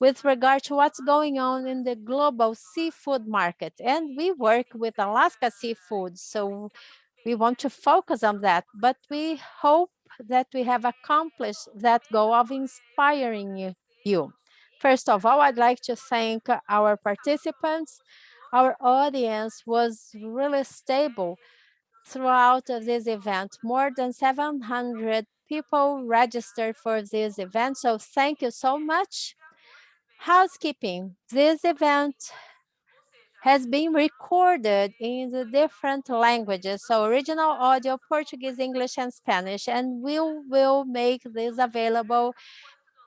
Speaker 2: with regard to what's going on in the global seafood market. And we work with Alaska Seafood, so we want to focus on that, but we hope that we have accomplished that goal of inspiring you. First of all, I'd like to thank our participants. Our audience was really stable throughout this event. More than 700 people registered for this event, so thank you so much. Housekeeping. This event has been recorded in the different languages, so original audio, Portuguese, English, and Spanish, and we will make this available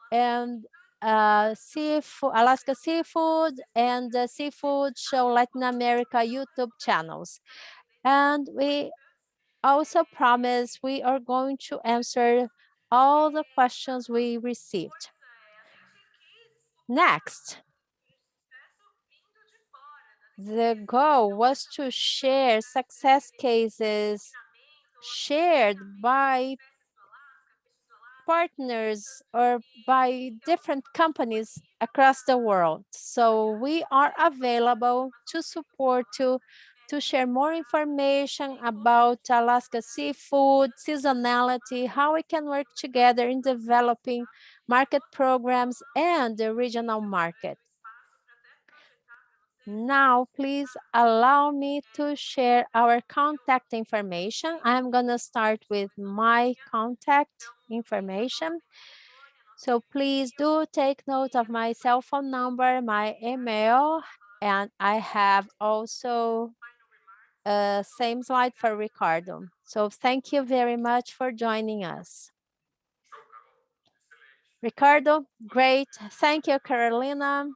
Speaker 2: in Alaska Seafood and the Seafood Show Latin America YouTube channels. And we also promise we are going to answer all the questions we received. Next. The goal was to share success cases shared by partners or by different companies across the world. So we are available to support you to share more information about Alaska seafood, seasonality, how we can work together in developing market programs and the regional market. Now, please allow me to share our contact information. I'm going to start with my contact information. So please do take note of my cell phone number, my email, and I have also a same slide for Ricardo. So thank you very much for joining us. Ricardo, great. Thank you, Carolina.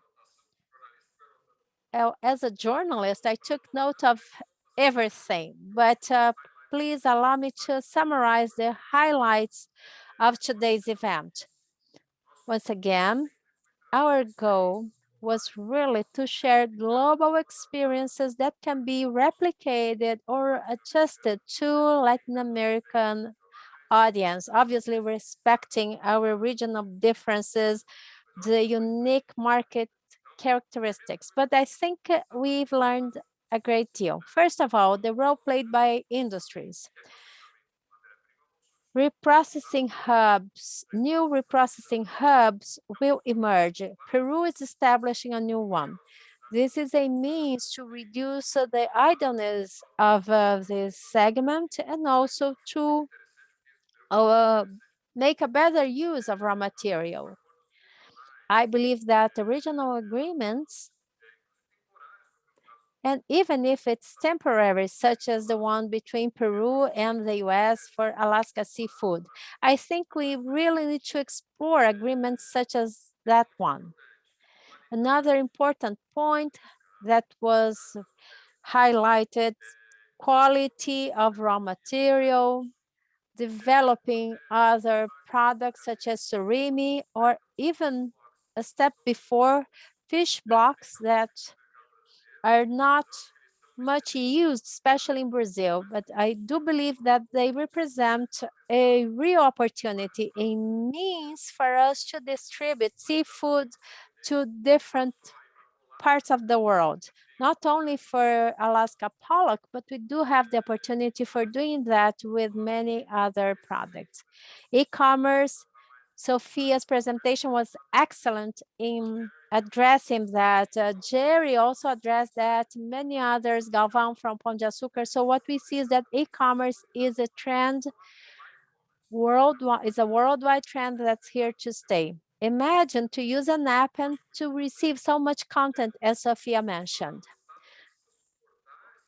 Speaker 2: As a journalist, I took note of everything, but please allow me to summarize the highlights of today's event. Once again, our goal was really to share global experiences that can be replicated or adjusted to Latin American audience, obviously respecting our regional differences, the unique market characteristics. But I think we've learned a great deal. First of all, the role played by industries. Reprocessing hubs, new reprocessing hubs will emerge. Peru is establishing a new one. This is a means to reduce the idleness of this segment and also to make a better use of raw material. I believe that the regional agreements, and even if it's temporary, such as the one between Peru and the US for Alaska seafood, I think we really need to explore agreements such as that one. Another important point that was highlighted, quality of raw material, developing other products such as surimi, or even a step before, fish blocks that are not much used, especially in Brazil, but I do believe that they represent a real opportunity, a means for us to distribute seafood to different parts of the world, not only for Alaska pollock, but we do have the opportunity for doing that with many other products. E-commerce, Sophia's presentation was excellent in addressing that. Jerry also addressed that, many others, Galvan from Pão de Açúcar. So what we see is that e-commerce is a trend worldwide, is a worldwide trend that's here to stay. Imagine to use an app and to receive so much content as Sophia mentioned.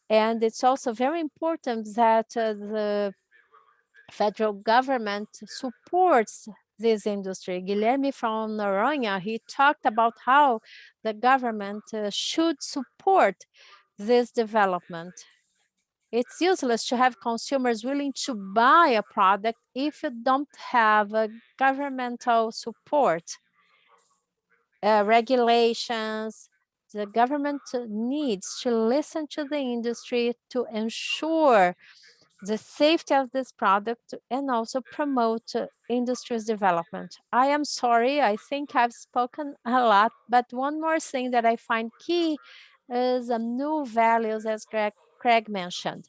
Speaker 2: And it's also very important that the federal government supports this industry. Guilherme from Noronha, he talked about how the government should support this development. It's useless to have consumers willing to buy a product if you don't have a governmental support, regulations. The government needs to listen to the industry to ensure the safety of this product and also promote industry's development. I am sorry, I think I've spoken a lot, but one more thing that I find key is new values, as Craig mentioned.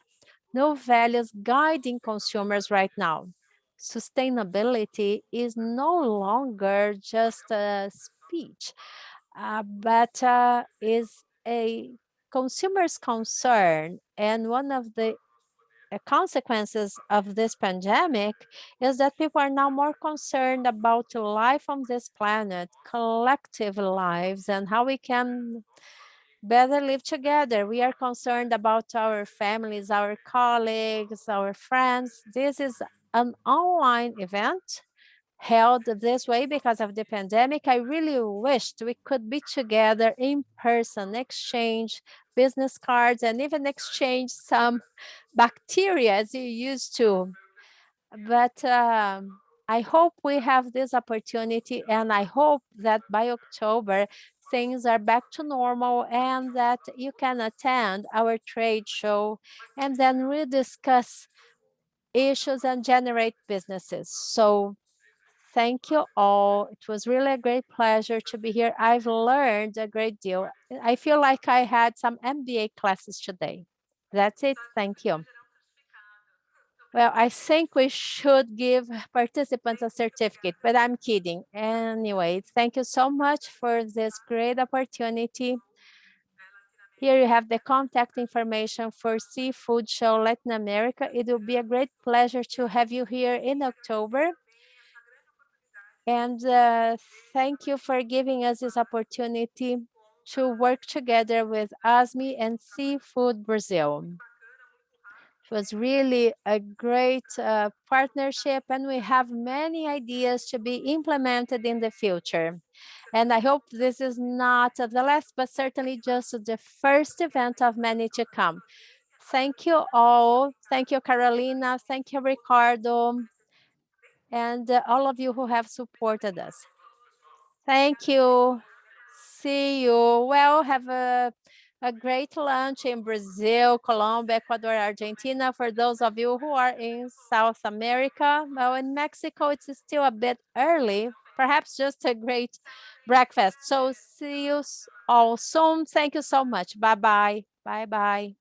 Speaker 2: New values guiding consumers right now. Sustainability is no longer just a speech, but is a consumer's concern. And one of the consequences of this pandemic is that people are now more concerned about life on this planet, collective lives, and how we can better live together. We are concerned about our families, our colleagues, our friends. This is an online event held this way because of the pandemic. I really wished we could be together in person, exchange business cards, and even exchange some bacteria as you used to. But I hope we have this opportunity, and I hope that by October, things are back to normal and that you can attend our trade show and then we discuss issues and generate businesses. So thank you all. It was really a great pleasure to be here. I've learned a great deal. I feel like I had some MBA classes today. That's it. Thank you. Well, I think we should give participants a certificate, but I'm kidding. Anyway, thank you so much for this great opportunity. Here you have the contact information for Seafood Show Latin America. It will be a great pleasure to have you here in October. And thank you for giving us this opportunity to work together with ASME and Seafood Brazil. It was really a great partnership, and we have many ideas to be implemented in the future. And I hope this is not the last, but certainly just the first event of many to come. Thank you all. Thank you, Carolina. Thank you, Ricardo, and all of you who have supported us. Thank you. See you. Well, have a great lunch in Brazil, Colombia, Ecuador, Argentina. For those of you who are in South America, well, in Mexico, it's still a bit early, perhaps just a great breakfast. So see you all soon. Thank you so much. Bye-bye. Bye-bye.